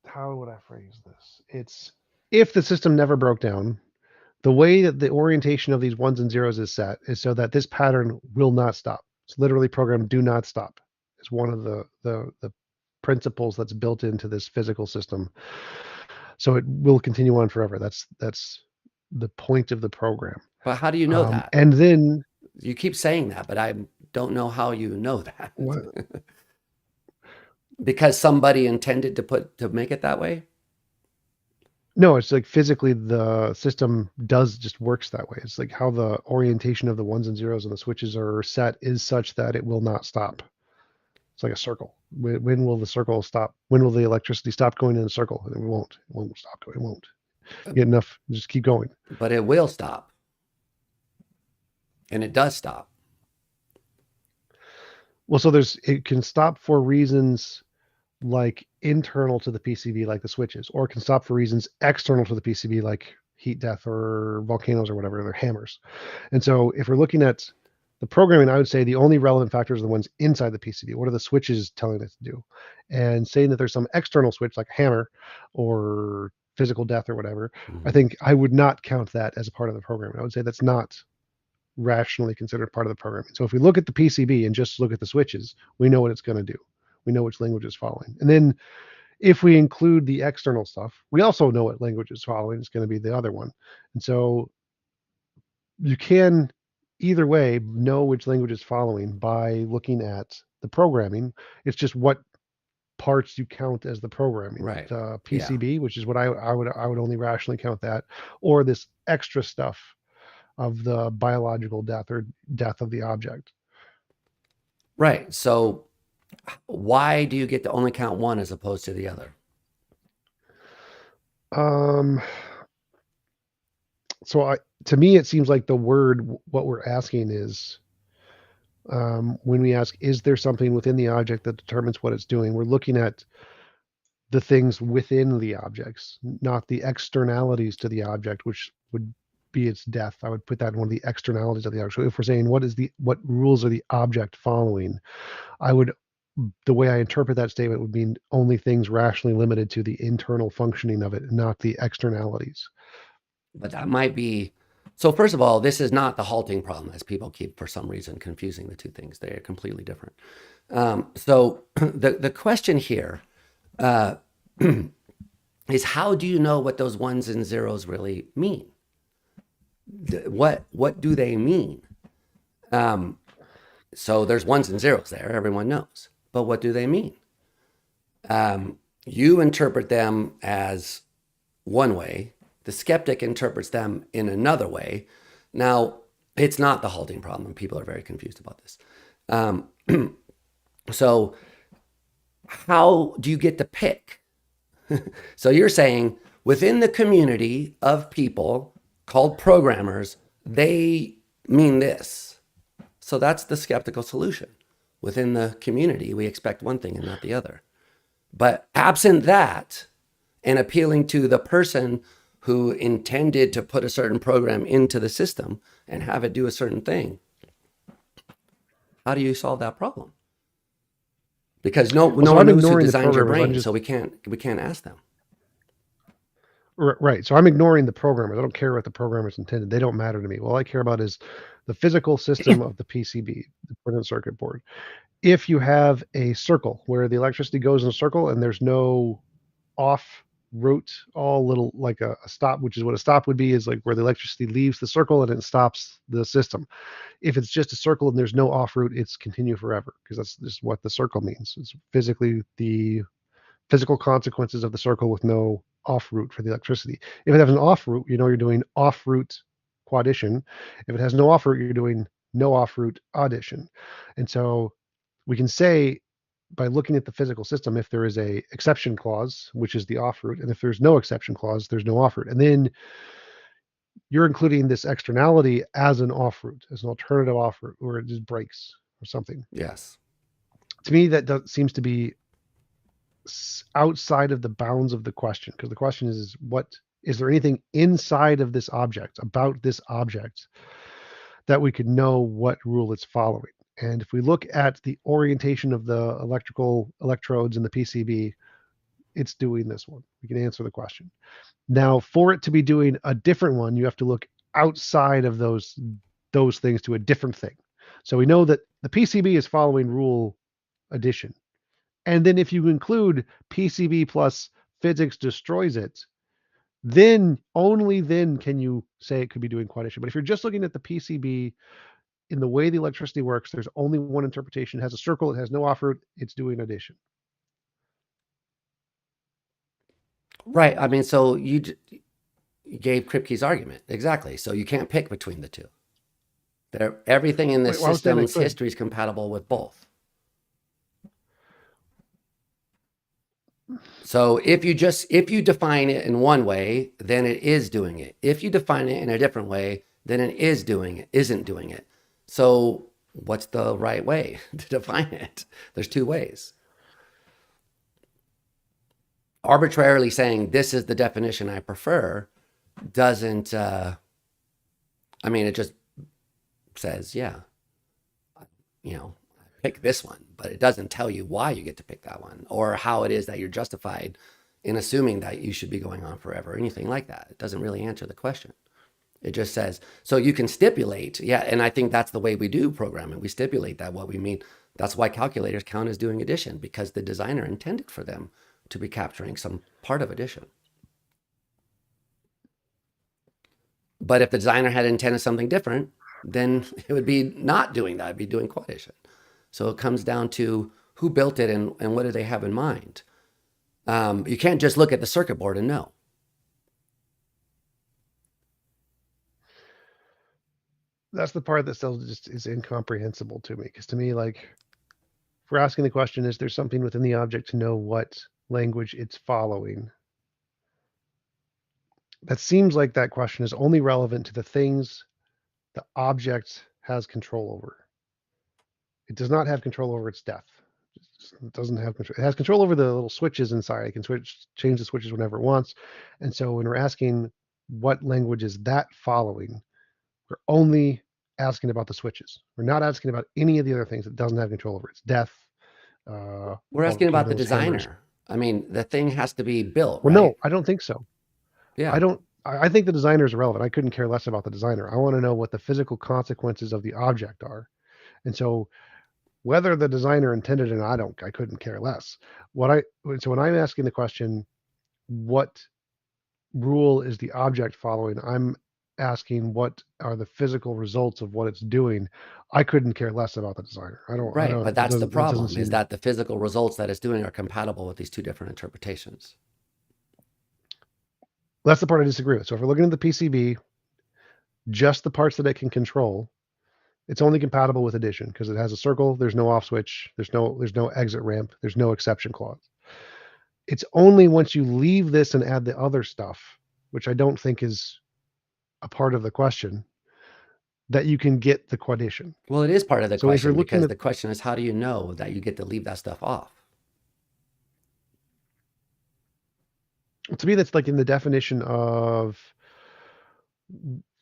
how would I phrase this? It's if the system never broke down, the way that the orientation of these ones and zeros is set is so that this pattern will not stop. It's literally programmed do not stop. It's one of the principles that's built into this physical system. So it will continue on forever. That's the point of the program.
But how do you know that?
And then
You keep saying that, but I don't know how you know that.
what?
Because somebody intended to make it that way?
No, it's like physically the system does just works that way. It's like how the orientation of the ones and zeros and the switches are set is such that it will not stop. It's like a circle. When will the circle stop? When will the electricity stop going in a circle? It won't. It won't stop going. It won't. Get enough. Just keep going.
But it will stop. And it does stop.
Well, so it can stop for reasons like internal to the PCB, like the switches, or it can stop for reasons external to the PCB, like heat death or volcanoes or whatever. They're hammers. And so if we're looking at the programming, I would say the only relevant factors are the ones inside the PCB. What are the switches telling it to do? And saying that there's some external switch like a hammer or physical death or whatever, I think I would not count that as a part of the programming. I would say that's not rationally considered part of the programming. So if we look at the PCB and just look at the switches, we know what it's going to do. We know which language is following. And then if we include the external stuff, we also know what language is following. It's going to be the other one. And so you can either way know which language is following by looking at the programming. It's just what parts you count as the programming.
Right.
PCB,
Yeah.
which is what I would only rationally count that, or this extra stuff of the biological death or death of the object.
Right. So why do you get to only count one as opposed to the other?
Um, so to me, it seems like the word, what we're asking is, when we ask, is there something within the object that determines what it's doing? We're looking at the things within the objects, not the externalities to the object, which would be its death. I would put that in one of the externalities of the object. So if we're saying what rules are the object following, the way I interpret that statement would mean only things rationally limited to the internal functioning of it, not the externalities.
But that might be. So first of all, this is not the halting problem, as people keep for some reason confusing the two things. They are completely different. So the question here is, how do you know what those ones and zeros really mean? What do they mean? So there's ones and zeros there, everyone knows. But what do they mean? You interpret them as one way. The skeptic interprets them in another way. Now, it's not the halting problem, and people are very confused about this. So how do you get to pick? So you're saying within the community of people called programmers, they mean this. So that's the skeptical solution. Within the community, we expect one thing and not the other. But absent that, and appealing to the person who intended to put a certain program into the system and have it do a certain thing, how do you solve that problem? Because no one knows who designed your brain, so we can't ask them.
Right. So I'm ignoring the programmers. I don't care what the programmers intended. They don't matter to me. All I care about is the physical system of the PCB, the printed circuit board. If you have a circle where the electricity goes in a circle and there's no off route, all little like a stop, which is what a stop would be, is like where the electricity leaves the circle and it stops the system. If it's just a circle and there's no off route, it's continue forever, because that's just what the circle means. It's physically the physical consequences of the circle with no off route for the electricity. If it has an off route, you're doing off route quaddition. If it has no off route, you're doing no off route addition. And so we can say, by looking at the physical system, if there is a exception clause, which is the off route, and if there's no exception clause, there's no off route. And then you're including this externality as an off route, as an alternative off route, where it just breaks or something.
Yes.
To me, that seems to be outside of the bounds of the question, because the question is, what is there anything inside of this object, about this object, that we could know what rule it's following? And if we look at the orientation of the electrical electrodes in the PCB, it's doing this one. We can answer the question. Now, for it to be doing a different one, you have to look outside of those things to a different thing. So we know that the PCB is following rule addition. And then if you include PCB plus physics destroys it, then only then can you say it could be doing quaddition. But if you're just looking at the PCB in the way the electricity works, there's only one interpretation. It has a circle, it has no off root, it's doing addition.
Right. I mean, so you gave Kripke's argument. Exactly. So you can't pick between the two. Everything in this
Wait, well, I was saying I
system's
could.
history is compatible with both. So if you define it in one way, then it is doing it. If you define it in a different way, then it isn't doing it. So what's the right way to define it? There's two ways. Arbitrarily saying this is the definition I prefer doesn't, it just says, yeah, pick this one, but it doesn't tell you why you get to pick that one or how it is that you're justified in assuming that you should be going on forever or anything like that. It doesn't really answer the question. It just says, so you can stipulate. Yeah. And I think that's the way we do programming. We stipulate that what we mean. That's why calculators count as doing addition, because the designer intended for them to be capturing some part of addition. But if the designer had intended something different, then it would be not doing that. It'd be doing quaddition. So it comes down to who built it and what do they have in mind. You can't just look at the circuit board and know.
That's the part that still just is incomprehensible to me. Because to me, like, if we're asking the question, is there something within the object to know what language it's following? That seems like that question is only relevant to the things the object has control over. It does not have control over its depth. It doesn't have control. It has control over the little switches inside. It can change the switches whenever it wants. And so when we're asking what language is that following, we're only asking about the switches. We're not asking about any of the other things it doesn't have control over. Its depth.
We're asking about the
designer.
designer. I mean, the thing has to be built,
well,
right?
No, I don't think so.
Yeah.
I think the designer is irrelevant. I couldn't care less about the designer. I want to know what the physical consequences of the object are. And so whether the designer intended it, I couldn't care less. So when I'm asking the question, what rule is the object following? I'm asking what are the physical results of what it's doing. I couldn't care less about the designer.
Right, but that's the problem, is
that
that the physical results that it's doing are compatible with these two different interpretations.
That's the part I disagree with. So if we're looking at the PCB, just the parts that it can control, it's only compatible with addition because it has a circle, there's no off switch, there's no exit ramp, there's no exception clause. It's only once you leave this and add the other stuff, which I don't think is a part of the question, that you can get the quaddition.
Well, it is part of the
So if you're
question,
looking
because
at
the question is, how do you know that you get to leave that stuff off?
to me, that's like in the definition of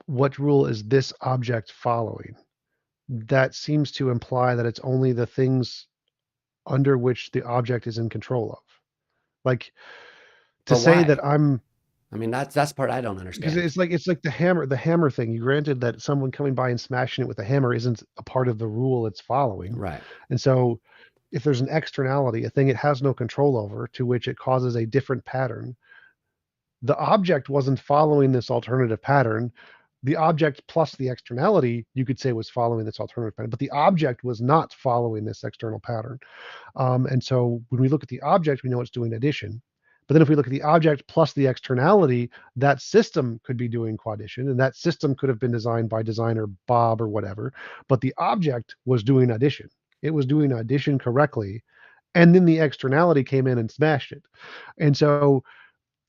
what rule is this object following. That seems to imply that it's only the things under which the object is in control of. Like to
But
say
why?
that I'm
I mean, that's the part I don't
because
understand.
it's like the hammer thing. You granted that someone coming by and smashing it with a hammer isn't a part of the rule it's following.
Right.
And so if there's an externality, a thing it has no control over, to which it causes a different pattern, the object wasn't following this alternative pattern. The object plus the externality, you could say, was following this alternative pattern, but the object was not following this external pattern. And so when we look at the object, we know it's doing addition. But then if we look at the object plus the externality, that system could be doing quaddition, and that system could have been designed by designer Bob or whatever. But the object was doing addition. It was doing addition correctly. And then the externality came in and smashed it. And so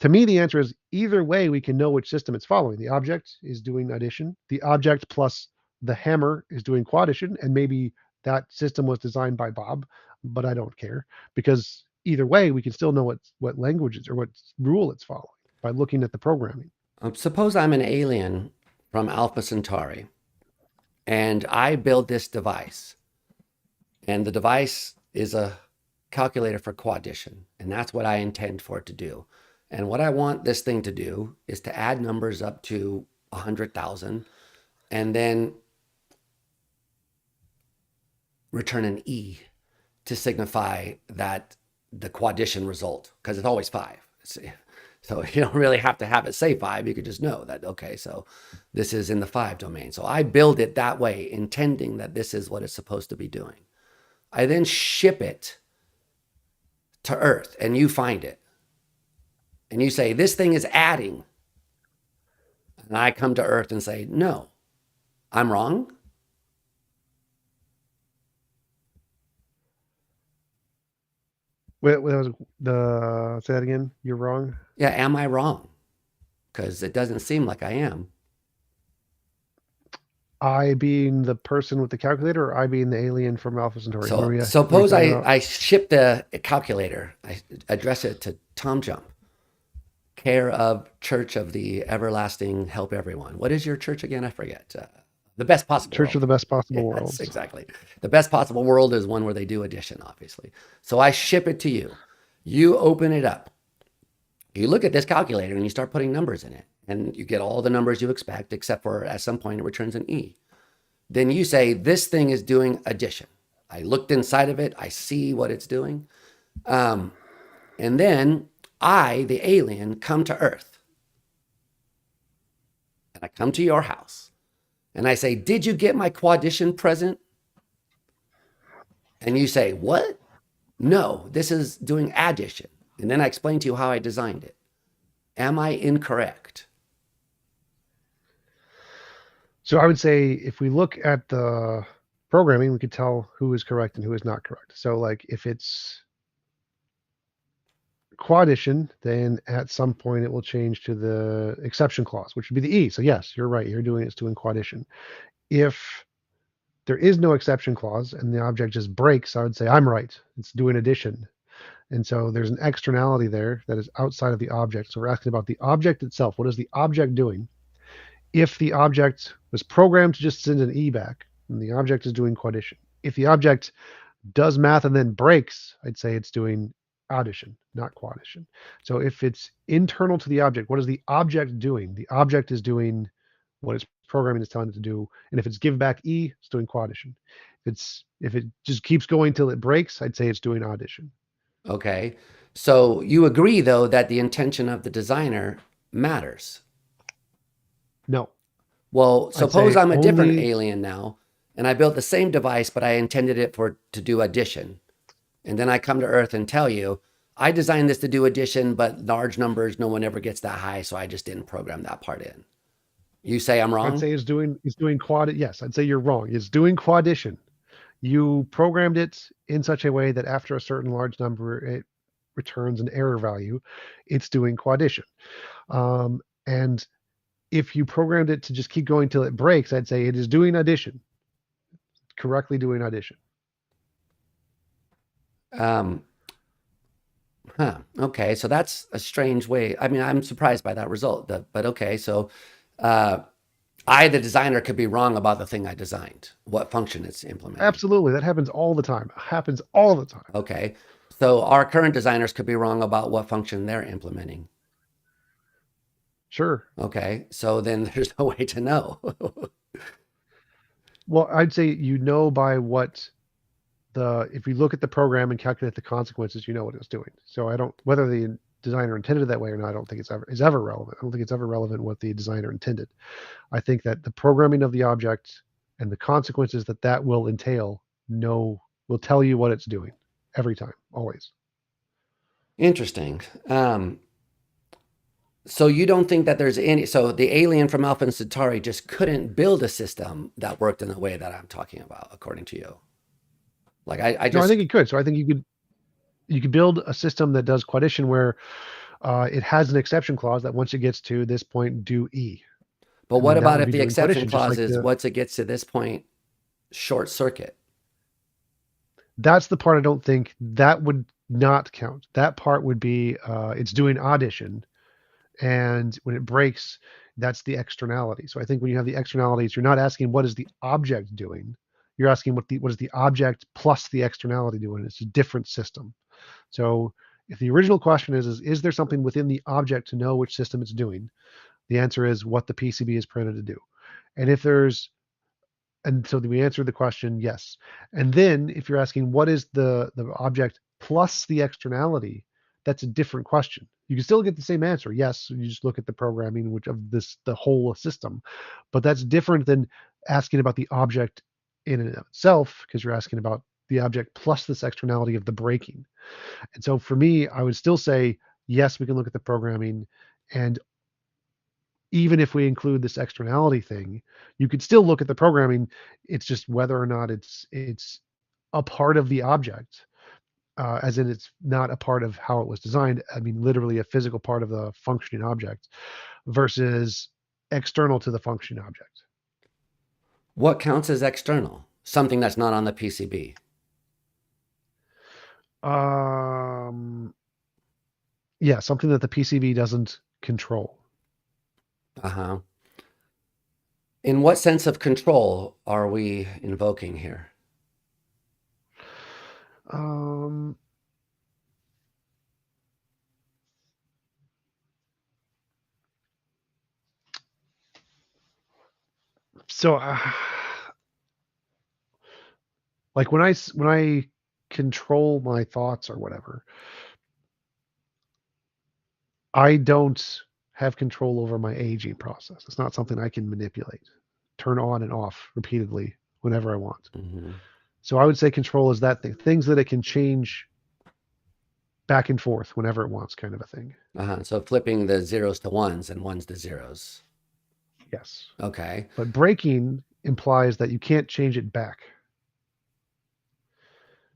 to me, the answer is either way, we can know which system it's following. The object is doing addition. The object plus the hammer is doing quaddition. And maybe that system was designed by Bob, but I don't care because either way, we can still know what languages or what rule it's following by looking at the programming.
Suppose I'm an alien from Alpha Centauri, and I build this device, and the device is a calculator for quaddition, and that's what I intend for it to do. And what I want this thing to do is to add numbers up to 100,000 and then return an E to signify that the quaddition result, because it's always 5. So you don't really have to have it say 5. You could just know that, okay, so this is in the 5 domain. So I build it that way, intending that this is what it's supposed to be doing. I then ship it to Earth and you find it. And you say, this thing is adding. And I come to Earth and say, no, I'm wrong.
Wait, that was the say that again. You're wrong.
Yeah, am I wrong? Because it doesn't seem like I am.
I being the person with the calculator, or I being the alien from Alpha Centauri.
So
What are you
suppose
talking about?
I ship the calculator, I address it to TomJump, care of Church of the Everlasting Help Everyone. What is your church again? I forget. The best possible
Church of
world.
the Best Possible
Yes,
Worlds.
exactly. The best possible world is one where they do addition, obviously. So I ship it to you. You open it up. You look at this calculator and you start putting numbers in it. And you get all the numbers you expect, except for at some point it returns an E. Then you say, this thing is doing addition. I looked inside of it. I see what it's doing. Um, and then I, the alien, come to Earth. And I come to your house. And I say, did you get my quaddition present? And you say, what? No, this is doing addition. And then I explain to you how I designed it. Am I incorrect?
So I would say if we look at the programming, we could tell who is correct and who is not correct. So like if it's quaddition, then at some point it will change to the exception clause, which would be the E. So yes, you're right. It's doing quaddition. If there is no exception clause and the object just breaks, I would say I'm right. It's doing addition. And so there's an externality there that is outside of the object. So we're asking about the object itself. What is the object doing? If the object was programmed to just send an E back, then the object is doing quaddition. If the object does math and then breaks, I'd say it's doing addition, not quaddition. So if it's internal to the object, what is the object doing? The object is doing what its programming is telling it to do. And if it's give back E, it's doing quaddition. If it just keeps going till it breaks, I'd say it's doing addition.
Okay. So you agree, though, that the intention of the designer matters.
No,
Well,
I'd
suppose
say
I'm a different
only
alien now, and I built the same device, but I intended it for to do addition. And then I come to Earth and tell you, I designed this to do addition, but large numbers, no one ever gets that high, so I just didn't program that part in. You say I'm
I'd
wrong?
say it's doing quad. Yes, I'd say you're wrong. It's doing quaddition. You programmed it in such a way that after a certain large number, it returns an error value. It's doing quaddition. And if you programmed it to just keep going till it breaks, I'd say it is doing addition, correctly doing addition.
Um, huh. Okay, so that's a strange way. I mean, I'm surprised by that result. But okay, so uh, I, the designer, could be wrong about the thing I designed, what function it's implementing.
Absolutely, that happens all the time. It happens all the time.
Okay, so our current designers could be wrong about what function they're implementing.
Sure.
Okay, so then there's no way to know.
Well, I'd say you know by what the if you look at the program and calculate the consequences, you know what it's doing. So I don't whether the designer intended it that way or not. I don't think it's ever relevant. I don't think it's ever relevant what the designer intended. I think that the programming of the object and the consequences that that will entail will tell you what it's doing every time, always.
Interesting. So you don't think that there's any, so the alien from Alpha Centauri just couldn't build a system that worked in the way that I'm talking about, according to you? Like I
No, I think
just,
it could. So I think you could build a system that does quaddition where it has an exception clause that once it gets to this point, do E,
but
and
what
then that
about
would
if
be
the
doing
exception
quaddition, just
clause
like
is
the.
once it gets to this point, short circuit?
That's the part I don't think that would not count. That part would be it's doing addition, and when it breaks, that's the externality. So I think when you have the externalities, you're not asking what is the object doing. You're asking what is the object plus the externality doing. It's a different system. So if the original question is there something within the object to know which system it's doing? The answer is what the PCB is printed to do. And if there's and so we answer the question yes. And then if you're asking what is the object plus the externality, that's a different question. You can still get the same answer. Yes, you just look at the programming, which of the whole system, but that's different than asking about the object in and of itself, because you're asking about the object plus this externality of the breaking. And so for me, I would still say yes, we can look at the programming, and even if we include this externality thing, you could still look at the programming. It's just whether or not it's a part of the object, as in it's not a part of how it was designed. I mean, literally a physical part of the functioning object versus external to the functioning object.
What counts as external? Something that's not on the PCB.
Yeah, something that the PCB doesn't control.
Uh-huh. In what sense of control are we invoking here?
Um, so, like when I control my thoughts or whatever, I don't have control over my aging process. It's not something I can manipulate, turn on and off repeatedly whenever I want.
Mm-hmm.
So I would say control is that thing, things that it can change back and forth whenever it wants, kind of a thing.
Uh-huh. So flipping the zeros to ones and ones to zeros.
Yes.
Okay.
But breaking implies that you can't change it back.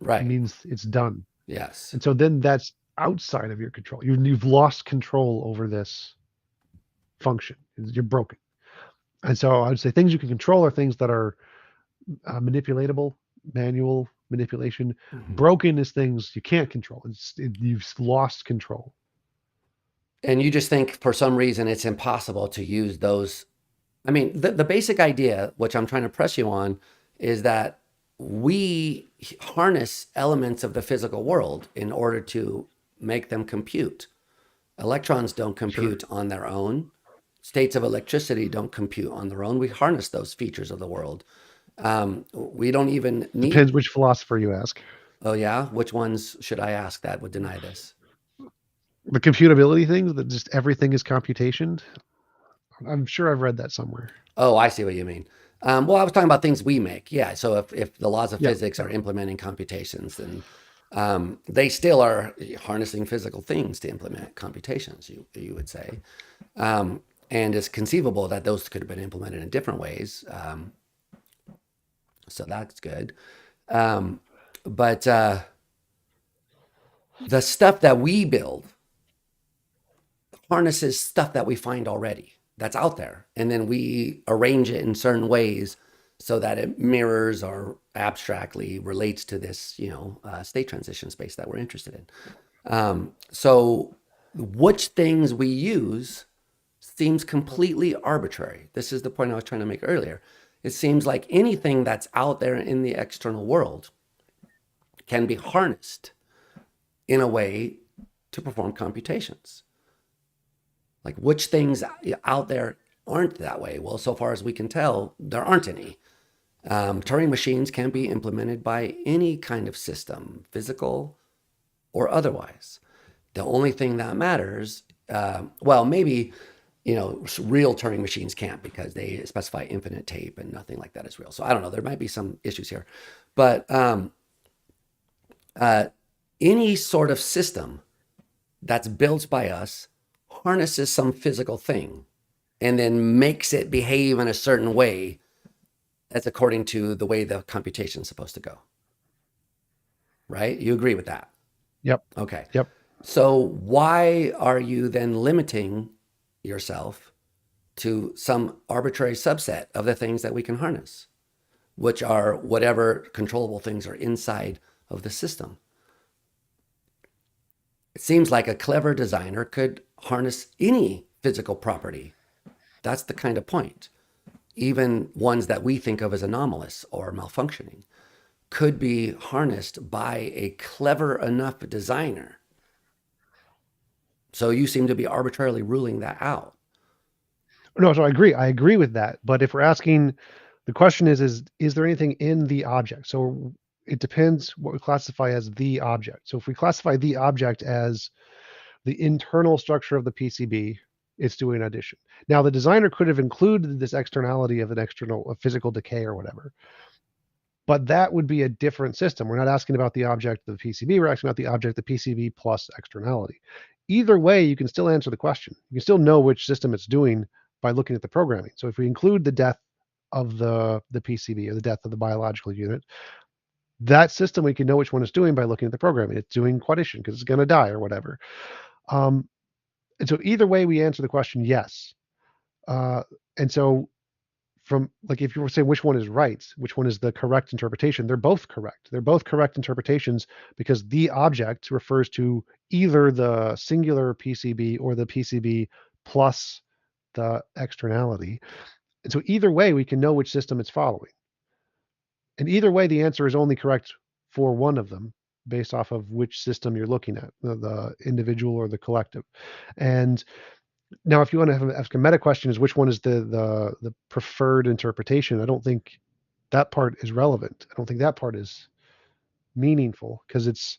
It
Right.
means it's done.
Yes.
And so then that's outside of your control. You've lost control over this function. You're broken. And so I would say things you can control are things that are manipulatable, manual manipulation.
Mm-hmm.
Broken is things you can't control. You've lost control.
And you just think for some reason it's impossible to use those. I mean, the basic idea, which I'm trying to press you on, is that we harness elements of the physical world in order to make them compute. Electrons don't compute on their own. States of electricity don't compute on their own. We harness those features of the world. We don't even need.
Depends which philosopher you ask.
Oh, yeah? Which ones should I ask that would deny this?
The computability things, that just everything is computation. I'm sure I've read that somewhere.
Oh, I see what you mean. Well, I was talking about things we make. Yeah. So if the laws of physics are implementing computations, then they still are harnessing physical things to implement computations, you would say. And it's conceivable that those could have been implemented in different ways. So that's good. But the stuff that we build harnesses stuff that we find already that's out there. And then we arrange it in certain ways so that it mirrors or abstractly relates to this, state transition space that we're interested in. So which things we use seems completely arbitrary. This is the point I was trying to make earlier. It seems like anything that's out there in the external world can be harnessed in a way to perform computations. Like which things out there aren't that way? Well, so far as we can tell, there aren't any. Turing machines can be implemented by any kind of system, physical or otherwise. The only thing that matters, well, maybe, real Turing machines can't because they specify infinite tape and nothing like that is real. So I don't know. There might be some issues here. But any sort of system that's built by us harnesses some physical thing and then makes it behave in a certain way that's according to the way the computation is supposed to go. Right? You agree with that?
Yep.
Okay.
Yep.
So why are you then limiting yourself to some arbitrary subset of the things that we can harness, which are whatever controllable things are inside of the system? It seems like a clever designer could harness any physical property. That's the kind of point. Even ones that we think of as anomalous or malfunctioning could be harnessed by a clever enough designer. So you seem to be arbitrarily ruling that out.
No, so I agree. I agree with that. But if we're asking, the question is there anything in the object? So it depends what we classify as the object. So if we classify the object as the internal structure of the PCB, it's doing addition. Now, the designer could have included this externality of an external, a physical decay or whatever, but that would be a different system. We're not asking about the object of the PCB, we're asking about the object of the PCB plus externality. Either way, you can still answer the question. You can still know which system it's doing by looking at the programming. So if we include the death of the PCB or the death of the biological unit, that system we can know which one it's doing by looking at the programming. It's doing quaddition because it's going to die or whatever. And so either way, we answer the question yes. And so from like if you were saying which one is right, which one is the correct interpretation, they're both correct. They're both correct interpretations because the object refers to either the singular PCB or the PCB plus the externality. And so either way, we can know which system it's following. And either way, the answer is only correct for one of them based off of which system you're looking at, the individual or the collective. And now, if you want to ask a meta question, is which one is the preferred interpretation? I don't think that part is relevant. I don't think that part is meaningful because it's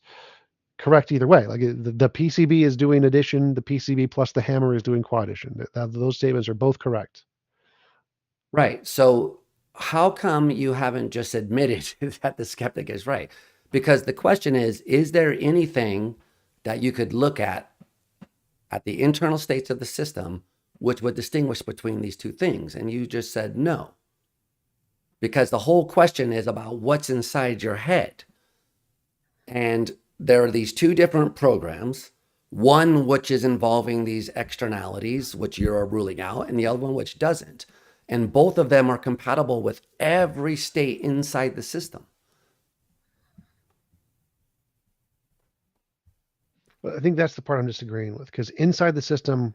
correct either way. Like the PCB is doing addition, the PCB plus the hammer is doing quaddition. Those statements are both correct.
Right. So how come you haven't just admitted that the skeptic is right? Because the question is there anything that you could look at the internal states of the system which would distinguish between these two things? And you just said no. Because the whole question is about what's inside your head. And there are these two different programs, one which is involving these externalities, which you're ruling out, and the other one which doesn't. And both of them are compatible with every state inside the system.
But I think that's the part I'm disagreeing with because inside the system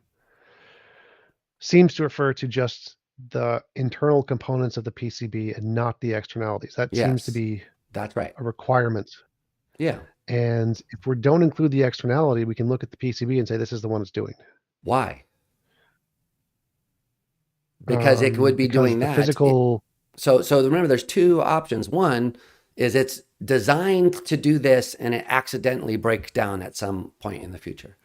seems to refer to just the internal components of the PCB and not the externalities. That seems to
Yes,
be
that's right.
a requirement.
Yeah.
And if we don't include the externality, we can look at the PCB and say this is the one it's doing.
Why? Because it would be
Because
doing
the
that.
physical.
So remember, there's two options. One is it's designed to do this and it accidentally breaks down at some point in the future.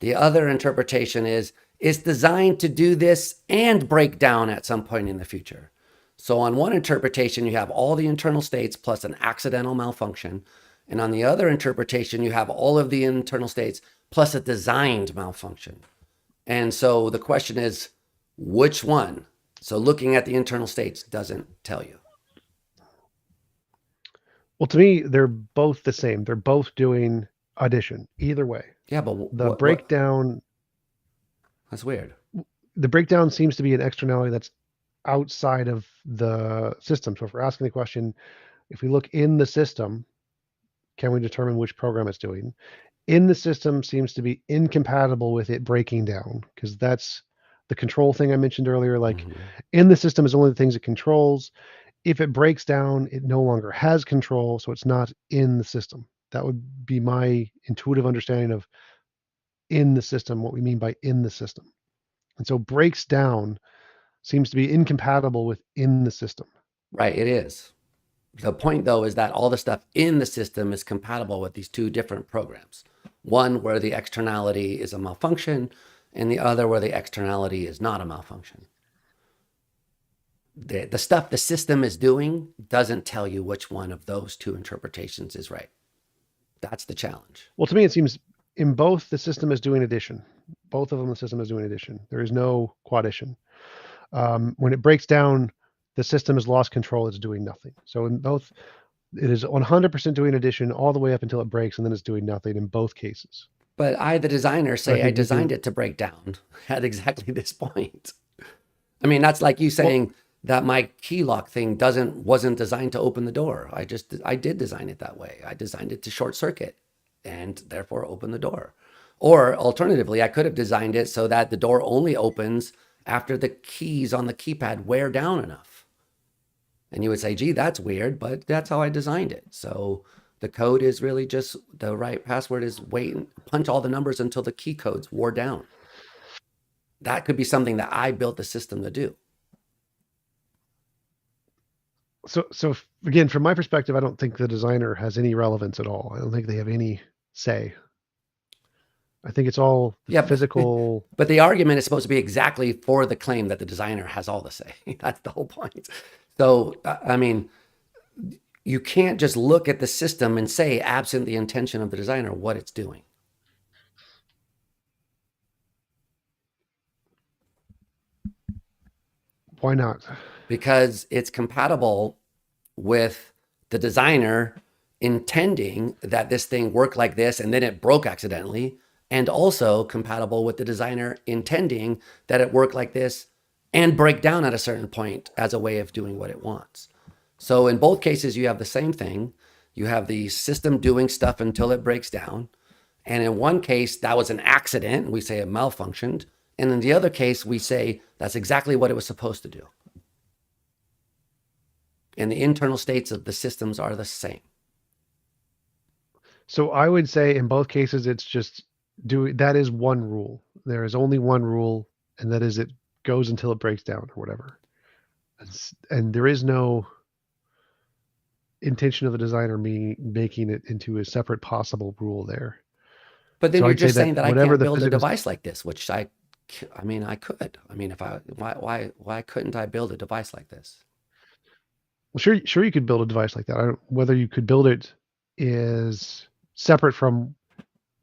The other interpretation is it's designed to do this and break down at some point in the future. So on one interpretation, you have all the internal states plus an accidental malfunction. And on the other interpretation, you have all of the internal states plus a designed malfunction. And so the question is, which one? So looking at the internal states doesn't tell you.
Well, to me, they're both the same. They're both doing addition either way.
Yeah, but
The breakdown.
That's weird.
The breakdown seems to be an externality that's outside of the system. So if we're asking the question, if we look in the system, can we determine which program it's doing? In the system seems to be incompatible with it breaking down because that's the control thing I mentioned earlier. Like in the system is only the things it controls. If it breaks down, it no longer has control, so it's not in the system. That would be my intuitive understanding of in the system, what we mean by in the system. And so breaks down seems to be incompatible with in the system.
Right, it is. The point, though, is that all the stuff in the system is compatible with these two different programs. One where the externality is a malfunction, and the other where the externality is not a malfunction. The stuff the system is doing doesn't tell you which one of those two interpretations is right. That's the challenge.
Well, to me, it seems in both the system is doing addition. Both of them, the system is doing addition. There is no quaddition. When it breaks down, the system has lost control. It's doing nothing. So in both, it is 100% doing addition all the way up until it breaks, and then it's doing nothing in both cases.
But I, the designer, say I designed it to break down at exactly this point. I mean, that's like you saying that my key lock thing wasn't designed to open the door. I did design it that way. I designed it to short circuit and therefore open the door. Or alternatively, I could have designed it so that the door only opens after the keys on the keypad wear down enough. And you would say, gee, that's weird, but that's how I designed it. So the code is really just the right password is wait and punch all the numbers until the key codes wore down. That could be something that I built the system to do.
So again, from my perspective, I don't think the designer has any relevance at all. I don't think they have any say. I think it's all the
Yeah,
physical.
but the argument is supposed to be exactly for the claim that the designer has all the say. That's the whole point. So, I mean, you can't just look at the system and say, absent the intention of the designer, what it's doing.
Why not?
Because it's compatible with the designer intending that this thing work like this and then it broke accidentally, and also compatible with the designer intending that it work like this and break down at a certain point as a way of doing what it wants. So in both cases, you have the same thing. You have the system doing stuff until it breaks down. And in one case, that was an accident. We say it malfunctioned. And in the other case, we say that's exactly what it was supposed to do. And the internal states of the systems are the same.
So I would say in both cases, it's just that is one rule. There is only one rule, and that is it goes until it breaks down or whatever. And there is no intention of the designer making it into a separate possible rule there.
But then
So
you're
I'd say
just
that
saying that I
whatever
can't
the
build a
physical.
device like this, which I mean, I could. I mean, if I, why couldn't I build a device like this?
Well, sure, you could build a device like that. I don't, whether you could build it is separate from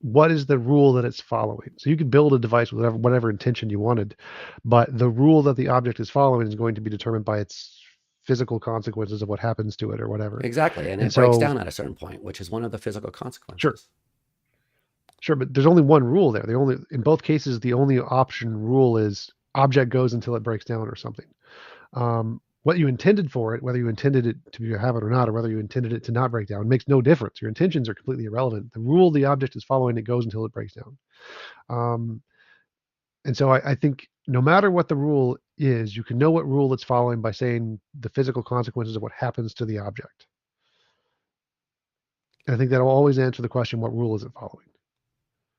what is the rule that it's following. So you could build a device with whatever intention you wanted, but the rule that the object is following is going to be determined by its physical consequences of what happens to it or whatever.
Exactly. And
And
it breaks
so,
down at a certain point, which is one of the physical
sure,
consequences.
sure, but there's only one rule there. The only in both cases, the only option rule is object goes until it breaks down or something. What you intended for it, whether you intended it to be a habit or not, or whether you intended it to not break down, makes no difference. Your intentions are completely irrelevant. The rule the object is following, it goes until it breaks down. Um, and so I think no matter what the rule is, you can know what rule it's following by saying the physical consequences of what happens to the object. And I think that'll always answer the question, what rule is it following?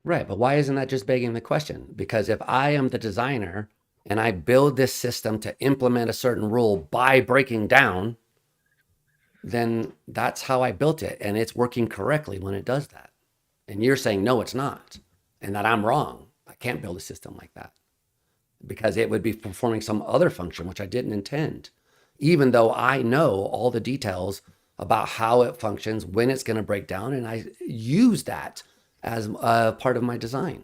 Right. But why isn't that just begging the question? Because if I am the designer and I build this system to implement a certain rule by breaking down, then that's how I built it. And it's working correctly when it does that. And you're saying, no, it's not. And that I'm wrong. I can't build a system like that because it would be performing some other function, which I didn't intend, even though I know all the details about how it functions, when it's going to break down. And I use that as a part of my design.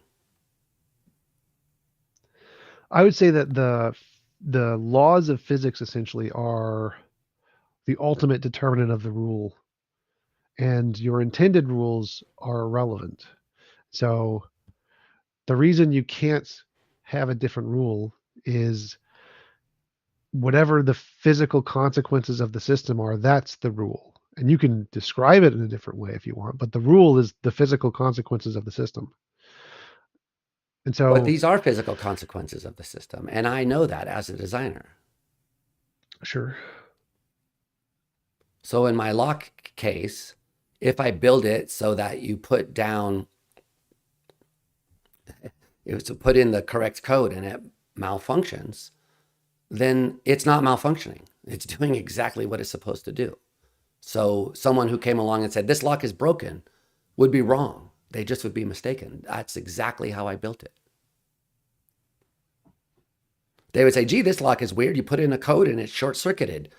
I would say that the laws of physics essentially are the ultimate determinant of the rule, and your intended rules are irrelevant. So the reason you can't have a different rule is whatever the physical consequences of the system are, that's the rule. And you can describe it in a different way if you want, but the rule is the physical consequences of the system. And
But
so,
these are physical consequences of the system. And I know that as a designer.
sure.
So in my lock case, if I build it so that you put down, it was to put in the correct code and it malfunctions, then it's not malfunctioning. It's doing exactly what it's supposed to do. So someone who came along and said, this lock is broken would be wrong. They just would be mistaken. That's exactly how I built it. They would say, gee, this lock is weird. You put in a code and it's short circuited.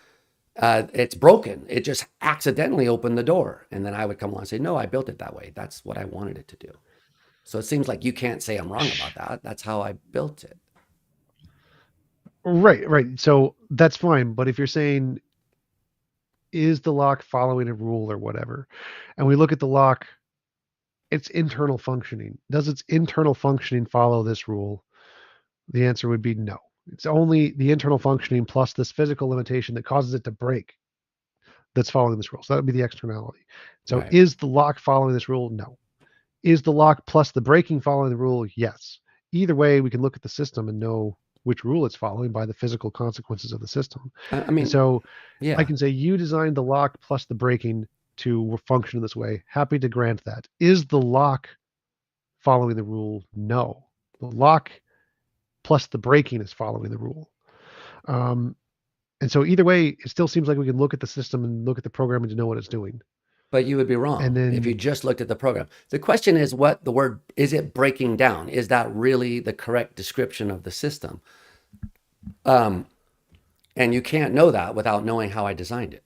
It's broken. It just accidentally opened the door. And then I would come along and say, no, I built it that way. That's what I wanted it to do. So it seems like you can't say I'm wrong about that. That's how I built it.
Right, right. So that's fine. But if you're saying, is the lock following a rule or whatever, and we look at the lock, its internal functioning, does its internal functioning follow this rule? The answer would be no. It's only the internal functioning plus this physical limitation that causes it to break that's following this rule. So that would be the externality. So
Right.
is the lock following this rule? No. Is the lock plus the breaking following the rule? Yes. Either way, we can look at the system and know which rule it's following by the physical consequences of the system.
I
And
mean,
so I
yeah.
can say you designed the lock plus the breaking to function in this way. Happy to grant that. Is the lock following the rule? No. The lock plus the breaking is following the rule. Um, and so either way, it still seems like we can look at the system and look at the programming to know what it's doing.
But you would be
And
wrong if you
then,
just looked at the program. The question is what the word is it breaking down? Is that really the correct description of the system? Um, and you can't know that without knowing how I designed it.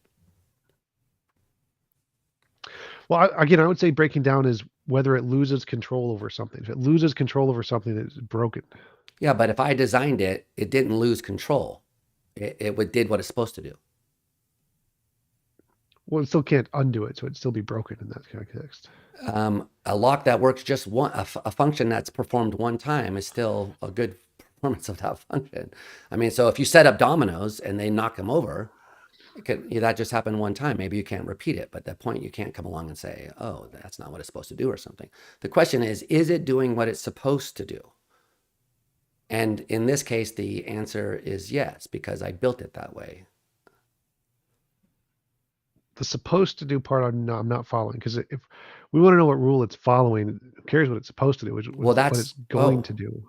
well, again, I would say breaking down is whether it loses control over something. If it loses control over something, it's broken.
Yeah, but if I designed it, it didn't lose control. It did what it's supposed to do.
Well, it still can't undo it, so it'd still be broken in that context.
A lock that works just one, a function that's performed one time is still a good performance of that function. I mean, so if you set up dominoes and they knock them over, that just happened one time. Maybe you can't repeat it, but at that point you can't come along and say, oh, that's not what it's supposed to do or something. The question is it doing what it's supposed to do? And in this case, the answer is yes, because I built it that way.
The supposed to do part I'm not following, because if we want to know what rule it's following, who cares what it's supposed to do, which
Well,
what it's
that's,
going
oh,
to do.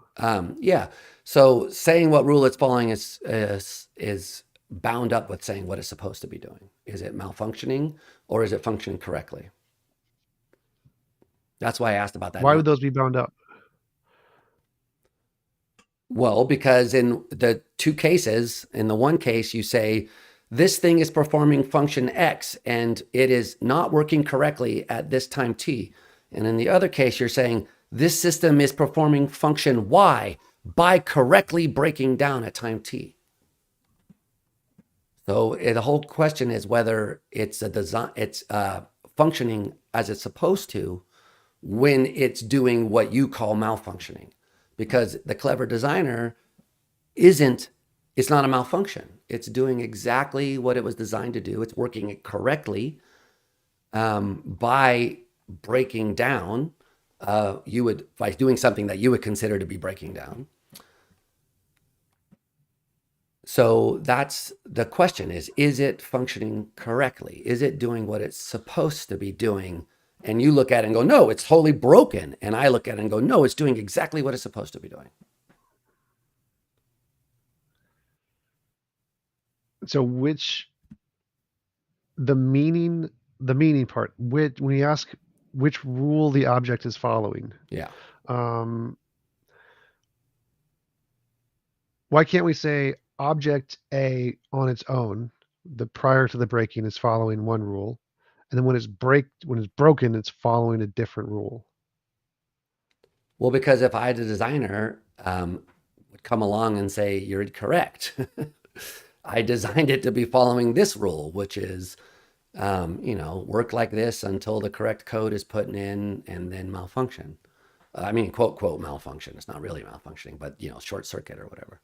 yeah. So saying what rule it's following is bound up with saying what it's supposed to be doing. Is it malfunctioning or is it functioning correctly? That's why I asked about that.
Why would those be bound up?
Well, because in the two cases, in the one case, you say this thing is performing function X and it is not working correctly at this time T. And in the other case, you're saying this system is performing function Y by correctly breaking down at time T. So the whole question is whether it's a design, it's functioning as it's supposed to when it's doing what you call malfunctioning. Because the clever designer isn't, it's not a malfunction. It's doing exactly what it was designed to do. It's working it correctly by breaking down. By doing something that you would consider to be breaking down. So that's the question is it functioning correctly? Is it doing what it's supposed to be doing? And you look at it and go, no, it's totally broken. And I look at it and go, no, it's doing exactly what it's supposed to be doing.
So the meaning part, when you ask which rule the object is following,
Yeah.
Why can't we say object A on its own, the prior to the breaking is following one rule, and then when it's broken, it's following a different rule?
Well, because if I had a designer would come along and say, you're correct. I designed it to be following this rule, which is, work like this until the correct code is put in and then malfunction. I mean, quote, quote, malfunction. It's not really malfunctioning, but, short circuit or whatever.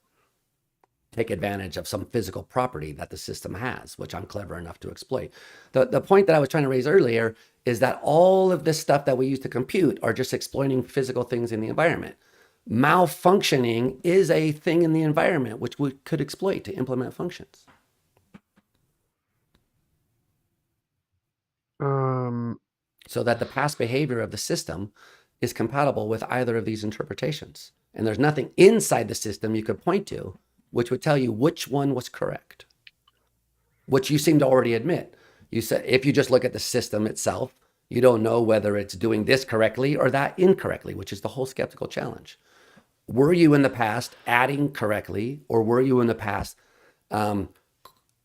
Take advantage of some physical property that the system has, which I'm clever enough to exploit. The point that I was trying to raise earlier is that all of this stuff that we use to compute are just exploiting physical things in the environment. Malfunctioning is a thing in the environment which we could exploit to implement functions. So that the past behavior of the system is compatible with either of these interpretations. And there's nothing inside the system you could point to which would tell you which one was correct, which you seem to already admit. You said if you just look at the system itself, you don't know whether it's doing this correctly or that incorrectly, which is the whole skeptical challenge. Were you in the past adding correctly, or were you in the past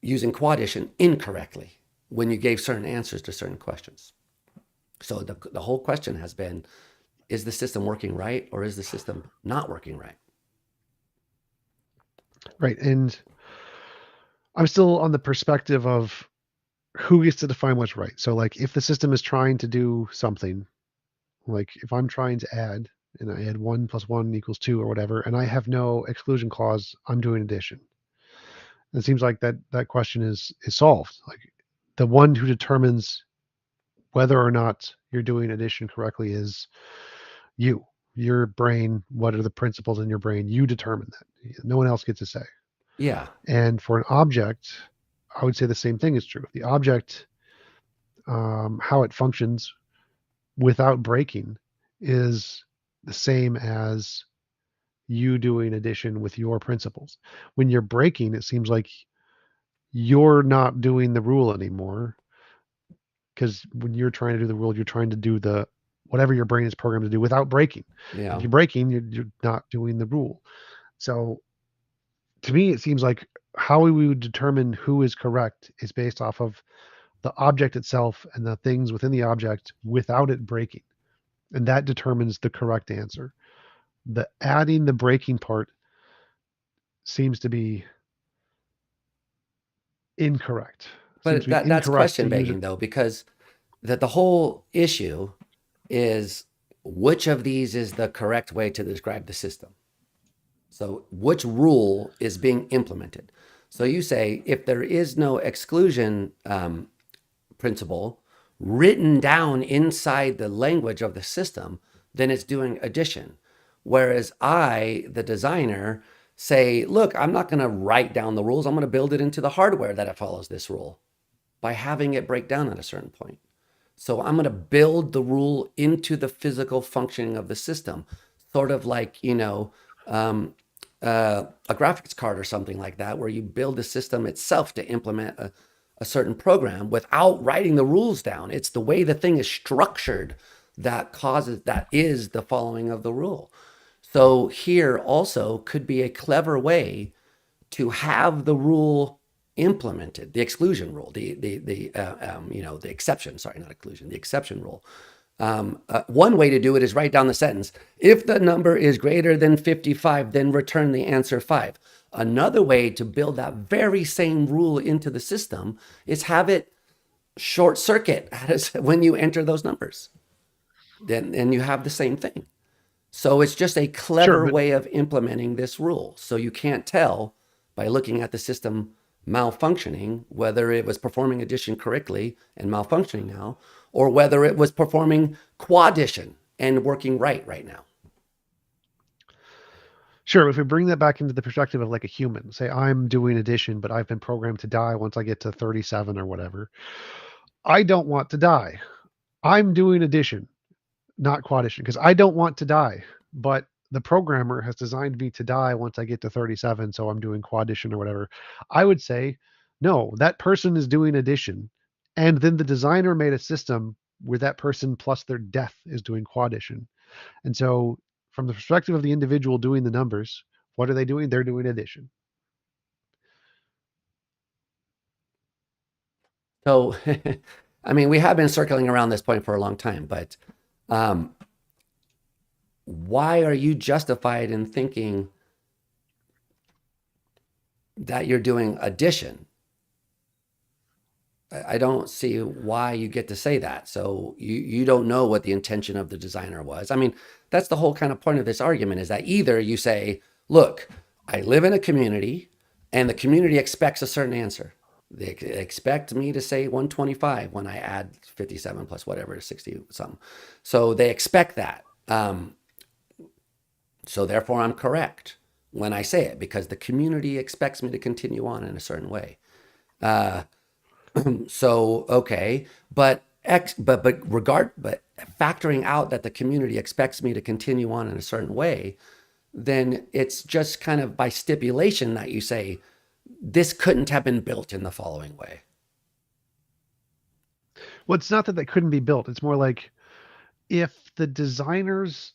using quaddition incorrectly when you gave certain answers to certain questions? So the whole question has been, is the system working right or is the system not working right?
Right. And I'm still on the perspective of who gets to define what's right. So like if the system is trying to do something, like if I'm trying to add and I add 1 + 1 = 2 or whatever, and I have no exclusion clause, I'm doing addition. It seems like that question is solved. Like the one who determines whether or not you're doing addition correctly is you. Your brain, what are the principles in your brain? You determine that. No one else gets to say.
Yeah.
And for an object, I would say the same thing is true. The object, how it functions without breaking, is the same as you doing addition with your principles. When you're breaking, it seems like you're not doing the rule anymore because when you're trying to do the rule, you're trying to do the whatever your brain is programmed to do without breaking. If
Yeah.
you're breaking, you're not doing the rule. So to me, it seems like how we would determine who is correct is based off of the object itself and the things within the object without it breaking. And that determines the correct answer. The adding the breaking part seems to be incorrect. Seems
But
to be
that's
incorrect
question
to use it.
begging though, because the whole issue is which of these is the correct way to describe the system. So which rule is being implemented? So you say if there is no exclusion principle written down inside the language of the system, then it's doing addition. Whereas I, the designer, say, look, I'm not going to write down the rules. I'm going to build it into the hardware that it follows this rule by having it break down at a certain point. So I'm going to build the rule into the physical functioning of the system, sort of like, a graphics card or something like that, where you build the system itself to implement a certain program without writing the rules down. It's the way the thing is structured that is the following of the rule. So here also could be a clever way to have the rule implemented, the exclusion rule, the exception. Sorry, not exclusion, the exception rule. One way to do it is write down the sentence. If the number is greater than 55, then return the answer 5. Another way to build that very same rule into the system is have it short circuit when you enter those numbers. Then you have the same thing. So it's just a
Sure,
clever
but
way of implementing this rule. So you can't tell by looking at the system malfunctioning whether it was performing addition correctly and malfunctioning now, or whether it was performing quaddition and working right now.
sure, if we bring that back into the perspective of like a human, say I'm doing addition, but I've been programmed to die once I get to 37 or whatever. I don't want to die. I'm doing addition, not quaddition, because I don't want to die. But the programmer has designed me to die once I get to 37, so I'm doing quaddition or whatever. I would say, no, that person is doing addition. And then the designer made a system where that person plus their death is doing quaddition. And so, from the perspective of the individual doing the numbers, what are they doing? They're doing addition.
So, I mean, we have been circling around this point for a long time, but um, why are you justified in thinking that you're doing addition? I don't see why you get to say that. So you don't know what the intention of the designer was. I mean, that's the whole kind of point of this argument is that either you say, look, I live in a community and the community expects a certain answer. They expect me to say 125 when I add 57 plus whatever, 60 something. So they expect that. So therefore I'm correct when I say it because the community expects me to continue on in a certain way. Uh, so okay, but factoring out that the community expects me to continue on in a certain way, then it's just kind of by stipulation that you say this couldn't have been built in the following way.
Well, it's not that they couldn't be built. It's more like if the designer's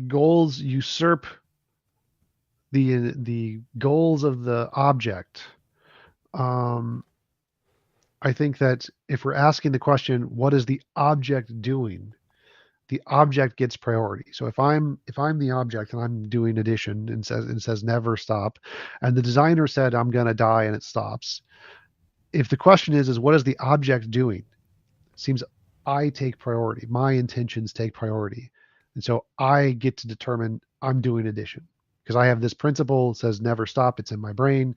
goals usurp the goals of the object, um, I think that if we're asking the question, what is the object doing? The object gets priority. So if I'm the object and I'm doing addition and says never stop, and the designer said I'm gonna die and it stops. If the question is what is the object doing? It seems I take priority. My intentions take priority. And so I get to determine I'm doing addition because I have this principle that says never stop. It's in my brain.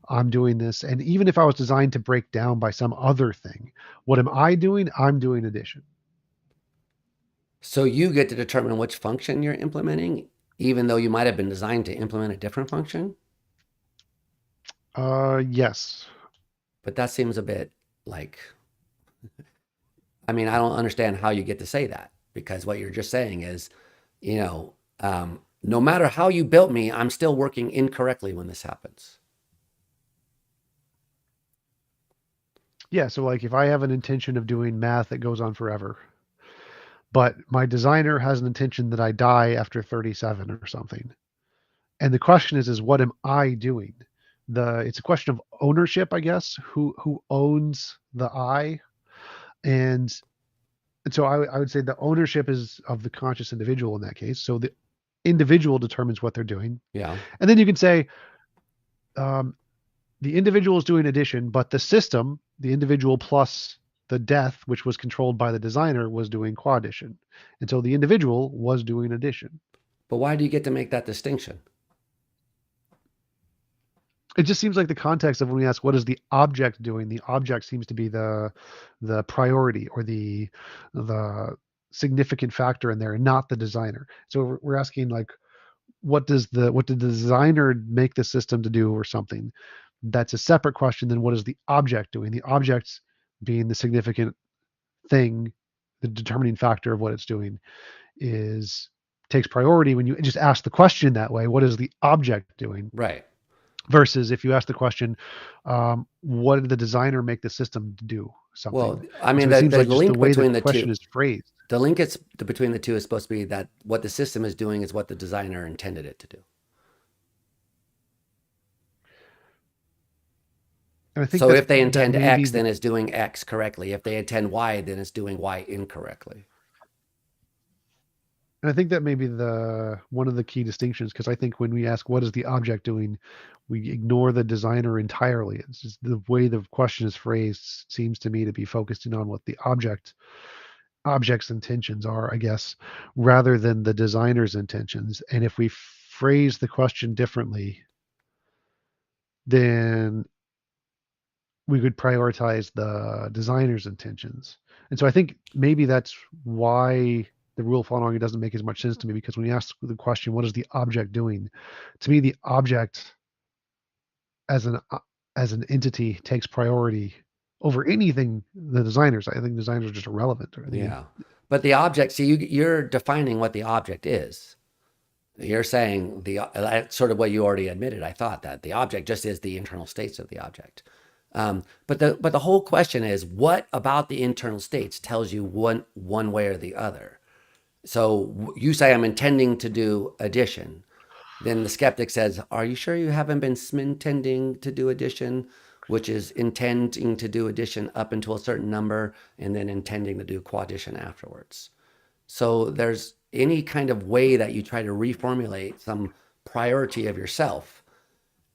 I'm doing this. And even if I was designed to break down by some other thing, what am I doing? I'm doing addition.
So you get to determine which function you're implementing, even though you might have been designed to implement a different function.
Yes.
But that seems a bit like, I mean, I don't understand how you get to say that because what you're just saying is, no matter how you built me, I'm still working incorrectly when this happens.
Yeah, so like if I have an intention of doing math that goes on forever, but my designer has an intention that I die after 37 or something. And the question is what am I doing? It's a question of ownership, I guess. Who owns the I? And so I would say the ownership is of the conscious individual in that case. So the individual determines what they're doing.
Yeah.
And then you can say um, the individual is doing addition, but the system, the individual plus the death, which was controlled by the designer, was doing quaddition. And so the individual was doing addition.
But why do you get to make that distinction?
It just seems like the context of when we ask what is the object doing, the object seems to be the priority or the significant factor in there, and not the designer. So we're asking like what did the designer make the system to do or something? That's a separate question than what is the object doing. The object being the significant thing, the determining factor of what it's doing is takes priority when you just ask the question that way. What is the object doing?
Right.
Versus if you ask the question, what did the designer make the system to do
Well,
something?
I
And
mean,
so it seems
the
like just the
link
way the
between the
question
two,
is phrased.
the link is between the two is supposed to be that what the system is doing is what the designer intended it to do.
And I think
So
that's
if they
that
intend
may be
X,
the
then it's doing X correctly. If they intend Y, then it's doing Y incorrectly.
and I think that may be the one of the key distinctions because I think when we ask what is the object doing, we ignore the designer entirely. It's just the way the question is phrased seems to me to be focusing on what the object's intentions are, I guess, rather than the designer's intentions. And if we phrase the question differently, then we could prioritize the designer's intentions. And so I think maybe that's why the rule of following doesn't make as much sense to me because when you ask the question, what is the object doing? To me, the object as an entity takes priority over anything the designers. I think designers are just irrelevant. I think
Yeah. But the object, see, you're defining what the object is. You're saying that's sort of what you already admitted. I thought that the object just is the internal states of the object. But the whole question is what about the internal states tells you one way or the other. So you say I'm intending to do addition. Then the skeptic says, "Are you sure you haven't been intending to do addition, which is intending to do addition up until a certain number and then intending to do quaddition afterwards?" So there's any kind of way that you try to reformulate some priority of yourself,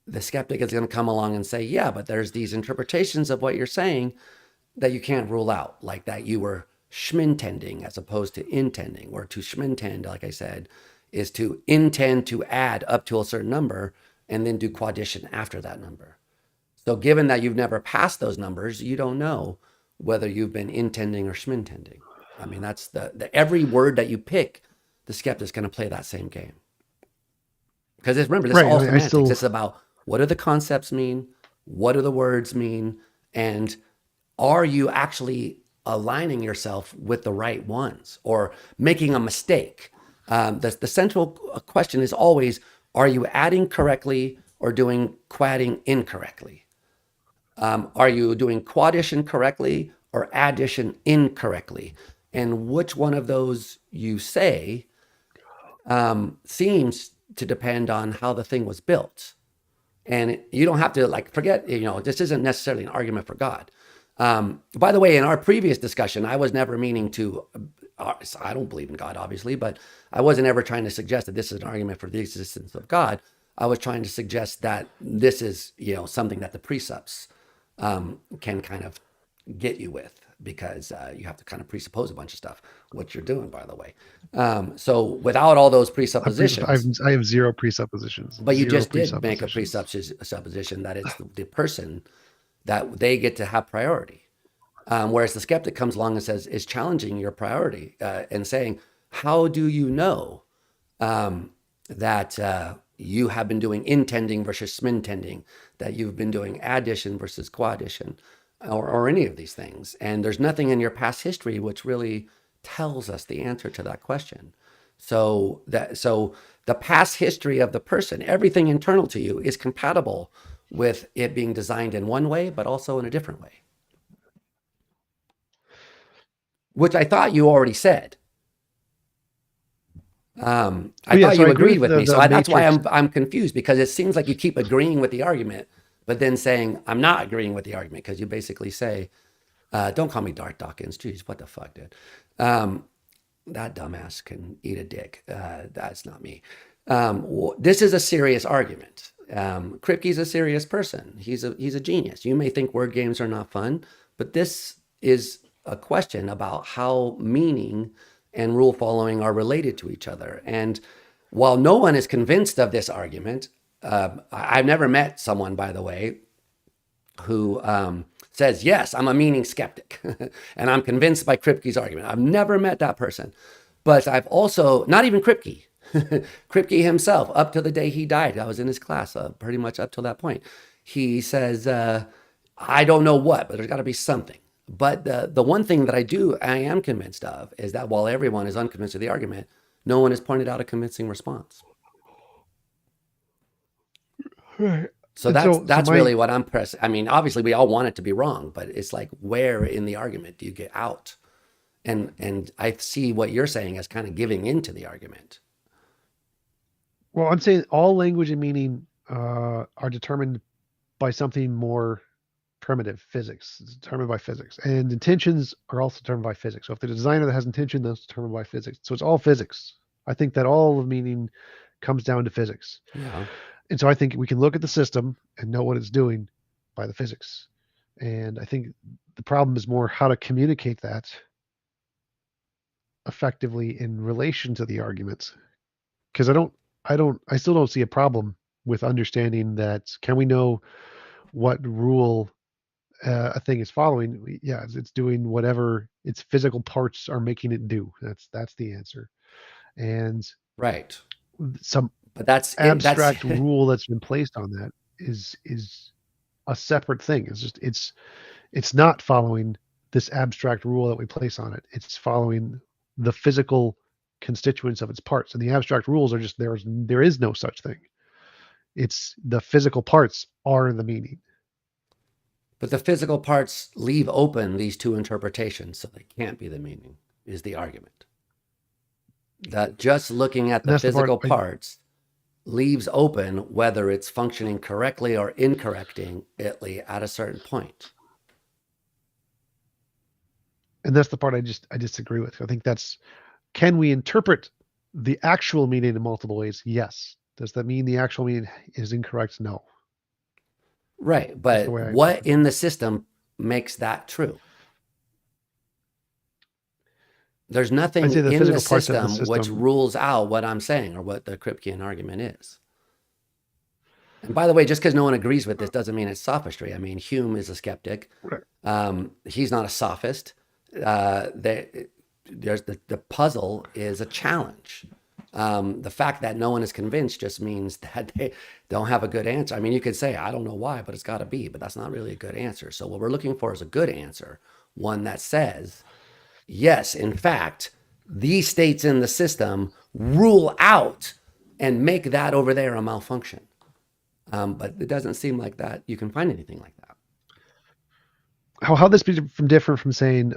the skeptic is going to come along and say, yeah, but there's these interpretations of what you're saying that you can't rule out, like that you were schmintending as opposed to intending, or to schmintend, like I said, is to intend to add up to a certain number and then do quaddition after that number. So given that you've never passed those numbers, you don't know whether you've been intending or schmintending. I mean, that's the every word that you pick, the skeptic's going to play that same game. Because remember, this is
right.
all
I
semantics.
still
This is about what do the concepts mean? What do the words mean? And are you actually aligning yourself with the right ones or making a mistake? The central question is always, are you adding correctly or doing quadding incorrectly? Are you doing quaddition correctly or addition incorrectly? And which one of those you say seems to depend on how the thing was built. And you don't have to like forget, this isn't necessarily an argument for God. By the way, in our previous discussion, I was never meaning to, I don't believe in God, obviously, but I wasn't ever trying to suggest that this is an argument for the existence of God. I was trying to suggest that this is, something that the precepts can kind of get you with because you have to kind of presuppose a bunch of stuff, what you're doing, by the way. So without all those presuppositions,
I have zero presuppositions.
but you
Zero
just did make a
presuppositions.
presupposition that it's the person that they get to have priority. Whereas the skeptic comes along and is challenging your priority and saying, how do you know that you have been doing intending versus smintending, that you've been doing addition versus quaddition, or any of these things? And there's nothing in your past history which really tells us the answer to that question. So the past history of the person, everything internal to you is compatible with it being designed in one way, but also in a different way. which I thought you already said. I
Oh yeah,
thought
so
you
I agree
agreed
with
with me, so
the
that's why
matrix.
I'm confused, because it seems like you keep agreeing with the argument, but then saying I'm not agreeing with the argument, because you basically say, "Don't call me Darth Dawkins." Jeez, what the fuck, dude? Um, that dumbass can eat a dick. That's not me. This is a serious argument. Kripke's a serious person. He's a genius. You may think word games are not fun, but this is a question about how meaning and rule following are related to each other. And while no one is convinced of this argument, I've never met someone, by the way, who says, yes, I'm a meaning skeptic and I'm convinced by Kripke's argument. I've never met that person. But I've also, not even Kripke, Kripke himself, up to the day he died, I was in his class pretty much up till that point. He says, I don't know what, but there's got to be something. But the one thing that I am convinced of is that while everyone is unconvinced of the argument, no one has pointed out a convincing response.
Right.
So
And
that's
so
that's
my
really what I'm pressing. I mean, obviously we all want it to be wrong, but it's like, where in the argument do you get out? And I see what you're saying as kind of giving into the argument.
well, I'm saying all language and meaning are determined by something more primitive, physics. It's determined by physics, and intentions are also determined by physics. So if the designer that has intention, that's determined by physics. So it's all physics. I think that all of meaning comes down to physics.
Yeah.
And so I think we can look at the system and know what it's doing by the physics. And I think the problem is more how to communicate that effectively in relation to the arguments. Because I still don't see a problem with understanding that. Can we know what rule a thing is following? Yeah, it's doing whatever its physical parts are making it do. That's the answer. And
Right.
some
But that's it. That's
abstract rule that's been placed on that is a separate thing. It's not following this abstract rule that we place on it. It's following the physical constituents of its parts. And the abstract rules are just there is no such thing. It's the physical parts are the meaning.
but the physical parts leave open these two interpretations, so they can't be the meaning, is the argument. That just looking at
And
the
that's the part
physical parts leaves open whether it's functioning correctly or incorrectly at a certain point.
I disagree with. I think that's, can we interpret the actual meaning in multiple ways? Yes. Does that mean the actual meaning is incorrect? No.
Right.
That's the
But
way I
what
interpret it.
in the system makes that true? There's
I'd say
nothing
the
in the
physical parts of the
system which
system.
rules out what I'm saying or what the Kripkean argument is. And by the way, just because no one agrees with this doesn't mean it's sophistry. I mean, Hume is a skeptic.
Right.
He's not a sophist. There's the puzzle is a challenge. The fact that no one is convinced just means that they don't have a good answer. I mean, you could say, I don't know why, but it's got to be, but that's not really a good answer. So what we're looking for is a good answer, one that says, yes, in fact, these states in the system rule out and make that over there a malfunction. But it doesn't seem like that you can find anything like that.
How this be from different from saying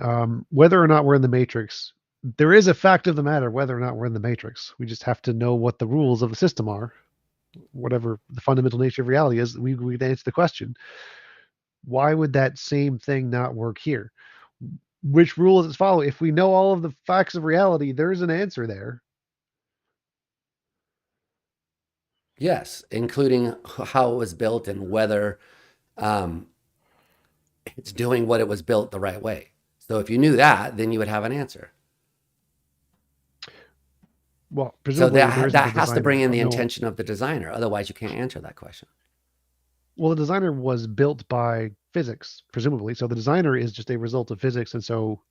whether or not we're in the matrix? There is a fact of the matter whether or not we're in the matrix. We just have to know what the rules of the system are. Whatever the fundamental nature of reality is, we answer the question. Why would that same thing not work here? Which rule does it follow? If we know all of the facts of reality, there's an answer there.
Yes, including how it was built and whether um, it's doing what it was built the right way. So if you knew that, then you would have an answer.
Well,
So
presumably there
that
isn't a
that has to
designer.
bring
I
in
don't
the
know.
intention of the designer. Otherwise, you can't answer that question.
Well, the designer was built by physics, presumably. So the designer is just a result of physics, and so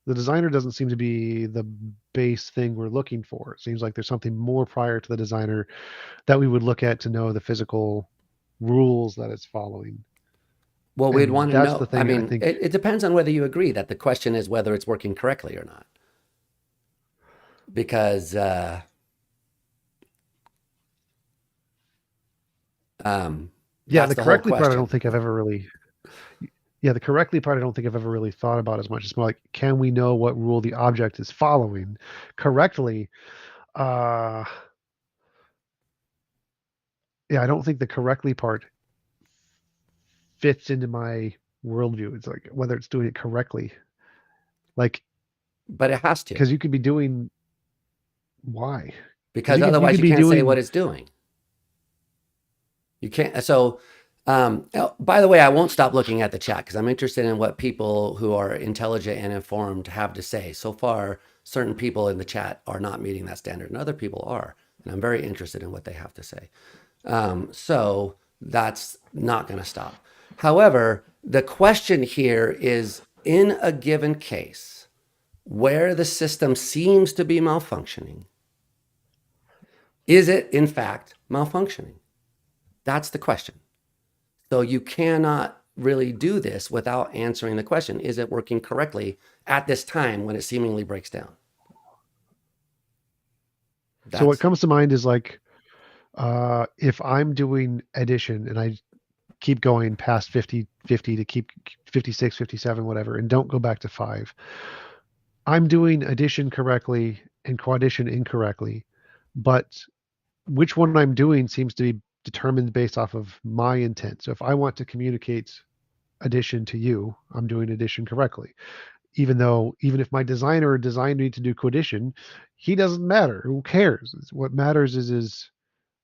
the designer doesn't seem to be the base thing we're looking for. It seems like there's something more prior to the designer that we would look at to know the physical rules that it's following.
Well, we'd
And
want to
that's the
know. I
thing I
mean,
think.
it depends on whether you agree that the question is whether it's working correctly or not. Because
Yeah,
that's
the
the whole
correctly part, I don't
question.
think I've ever really. Yeah, the correctly part I don't think I've ever really thought about as much. It's more like, can we know what rule the object is following correctly? Uh, yeah, I don't think the correctly part fits into my worldview. It's like whether it's doing it correctly, like
But it has to,
because you could be doing why? Because
because
you
otherwise
could
you
be
can't say
doing
what it's doing. You can't. So, by the way, I won't stop looking at the chat because I'm interested in what people who are intelligent and informed have to say. So far, certain people in the chat are not meeting that standard, and other people are. And I'm very interested in what they have to say. So that's not going to stop. However, the question here is in a given case where the system seems to be malfunctioning, is it in fact malfunctioning? That's the question. So you cannot really do this without answering the question, is it working correctly at this time when it seemingly breaks down?
so what
That's,
comes to mind is like if I'm doing addition and I keep going past 50, 50 to keep 56, 57, whatever, and don't go back to 5. I'm doing addition correctly and quaddition incorrectly, but which one I'm doing seems to be determined based off of my intent. So if I want to communicate addition to you, I'm doing addition correctly. Even if my designer designed me to do quaddition, he doesn't matter. Who cares? What matters is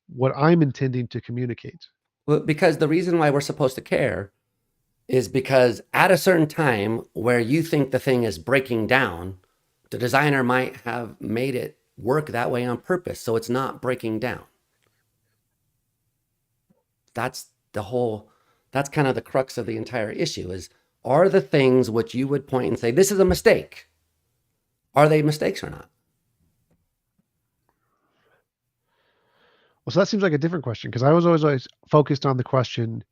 what I'm intending to communicate.
well, because the reason why we're supposed to care is because at a certain time where you think the thing is breaking down, the designer might have made it work that way on purpose. So it's not breaking down. That's the whole, that's kind of the crux of the entire issue is, are the things which you would point and say, this is a mistake, are they mistakes or not?
Well, so that seems like a different question because I was always focused on the question,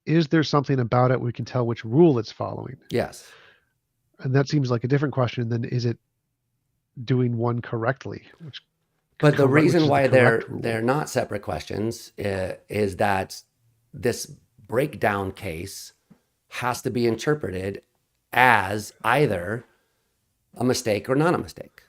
is there something about it we can tell which rule it's following?
Yes.
And that seems like a different question than is it doing one correctly,
But the
which
reason
is the
why
correct
they're
rule.
not separate questions is that this breakdown case has to be interpreted as either a mistake or not a mistake.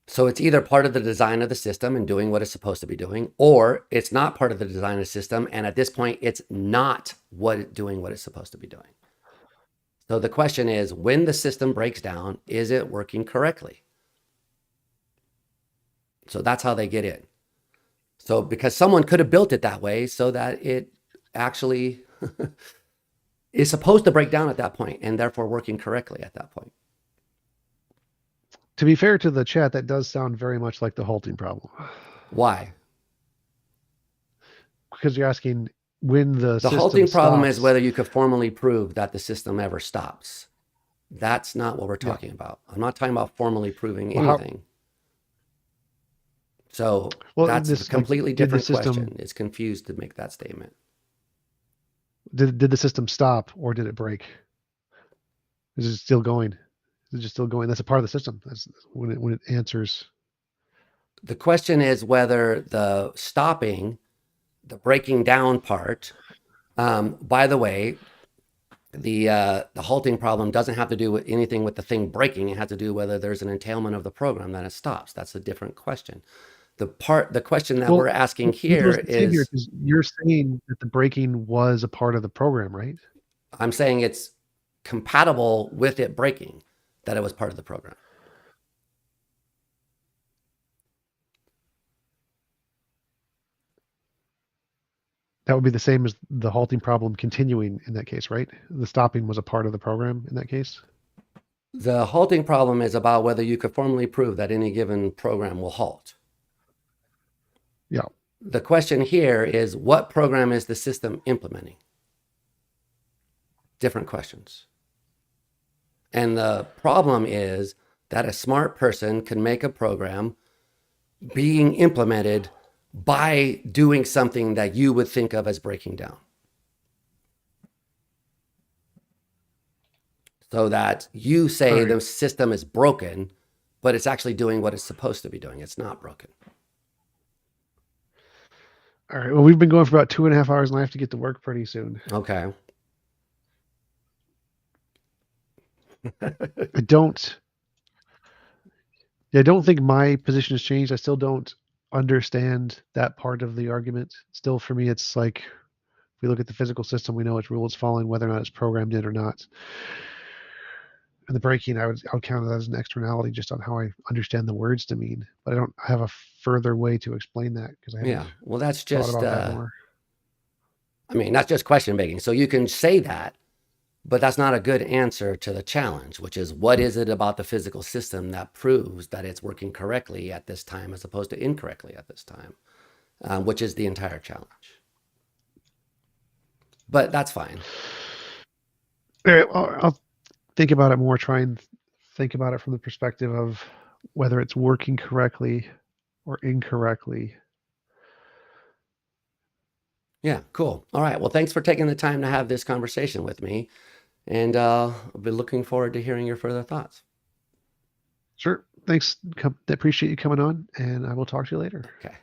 So it's either part of the design of the system and doing what it's supposed to be doing, or it's not part of the design of the system. And at this point, it's not doing what it's supposed to be doing. So the question is, when the system breaks down, is it working correctly? So that's how they get in. So because someone could have built it that way so that it actually is supposed to break down at that point and therefore working correctly at that point.
To be fair to the chat, that does sound very much like the halting problem
Why?
because you're asking when the
The
system
halting problem is
stops.
whether you could formally prove that the system ever stops. That's not what we're
Yeah.
talking about. I'm not talking about formally proving
Well, how?
anything. So
Well,
that's a
this like
completely
did the
different
system
question. It's confused to make that statement.
did the system stop or did it break? Is it still going? Is it just still going? That's a part of the system. That's when it answers.
The question is whether the stopping, the breaking down part, by the way, the halting problem doesn't have to do with anything with the thing breaking. It has to do whether there's an entailment of the program that it stops. That's a different question. The question that we're
Well,
asking
what
here
was the same here?
is,
Because you're saying that the breaking was a part of the program, right?
I'm saying it's compatible with it breaking, that it was part of the program.
That would be the same as the halting problem continuing in that case, right? The stopping was a part of the program in that case.
The halting problem is about whether you could formally prove that any given program will halt.
Yeah.
The question here is, what program is the system implementing? Different questions. And the problem is that a smart person can make a program being implemented by doing something that you would think of as breaking down. So that you say
Right.
the system is broken, but it's actually doing what it's supposed to be doing. It's not broken.
All right. Well, we've been going for about 2.5 hours, and I have to get to work pretty soon.
Okay.
I don't. Yeah, I don't think my position has changed. I still don't understand that part of the argument. Still, for me, it's like if we look at the physical system, we know its rule is following, whether or not it's programmed in or not. And the breaking, I would count it as an externality just on how I understand the words to mean. But I don't have a further way to explain that because I haven't
Yeah. Well, that's
thought
just,
about that more.
I mean, that's just question making. So you can say that, but that's not a good answer to the challenge, which is what is it about the physical system that proves that it's working correctly at this time as opposed to incorrectly at this time, which is the entire challenge. But that's fine.
All right, well, I'll think about it more. Try and think about it from the perspective of whether it's working correctly or incorrectly.
Yeah, cool. All right. Well, thanks for taking the time to have this conversation with me. And I'll be looking forward to hearing your further thoughts.
Sure. Thanks. Appreciate you coming on, and I will talk to you later.
Okay.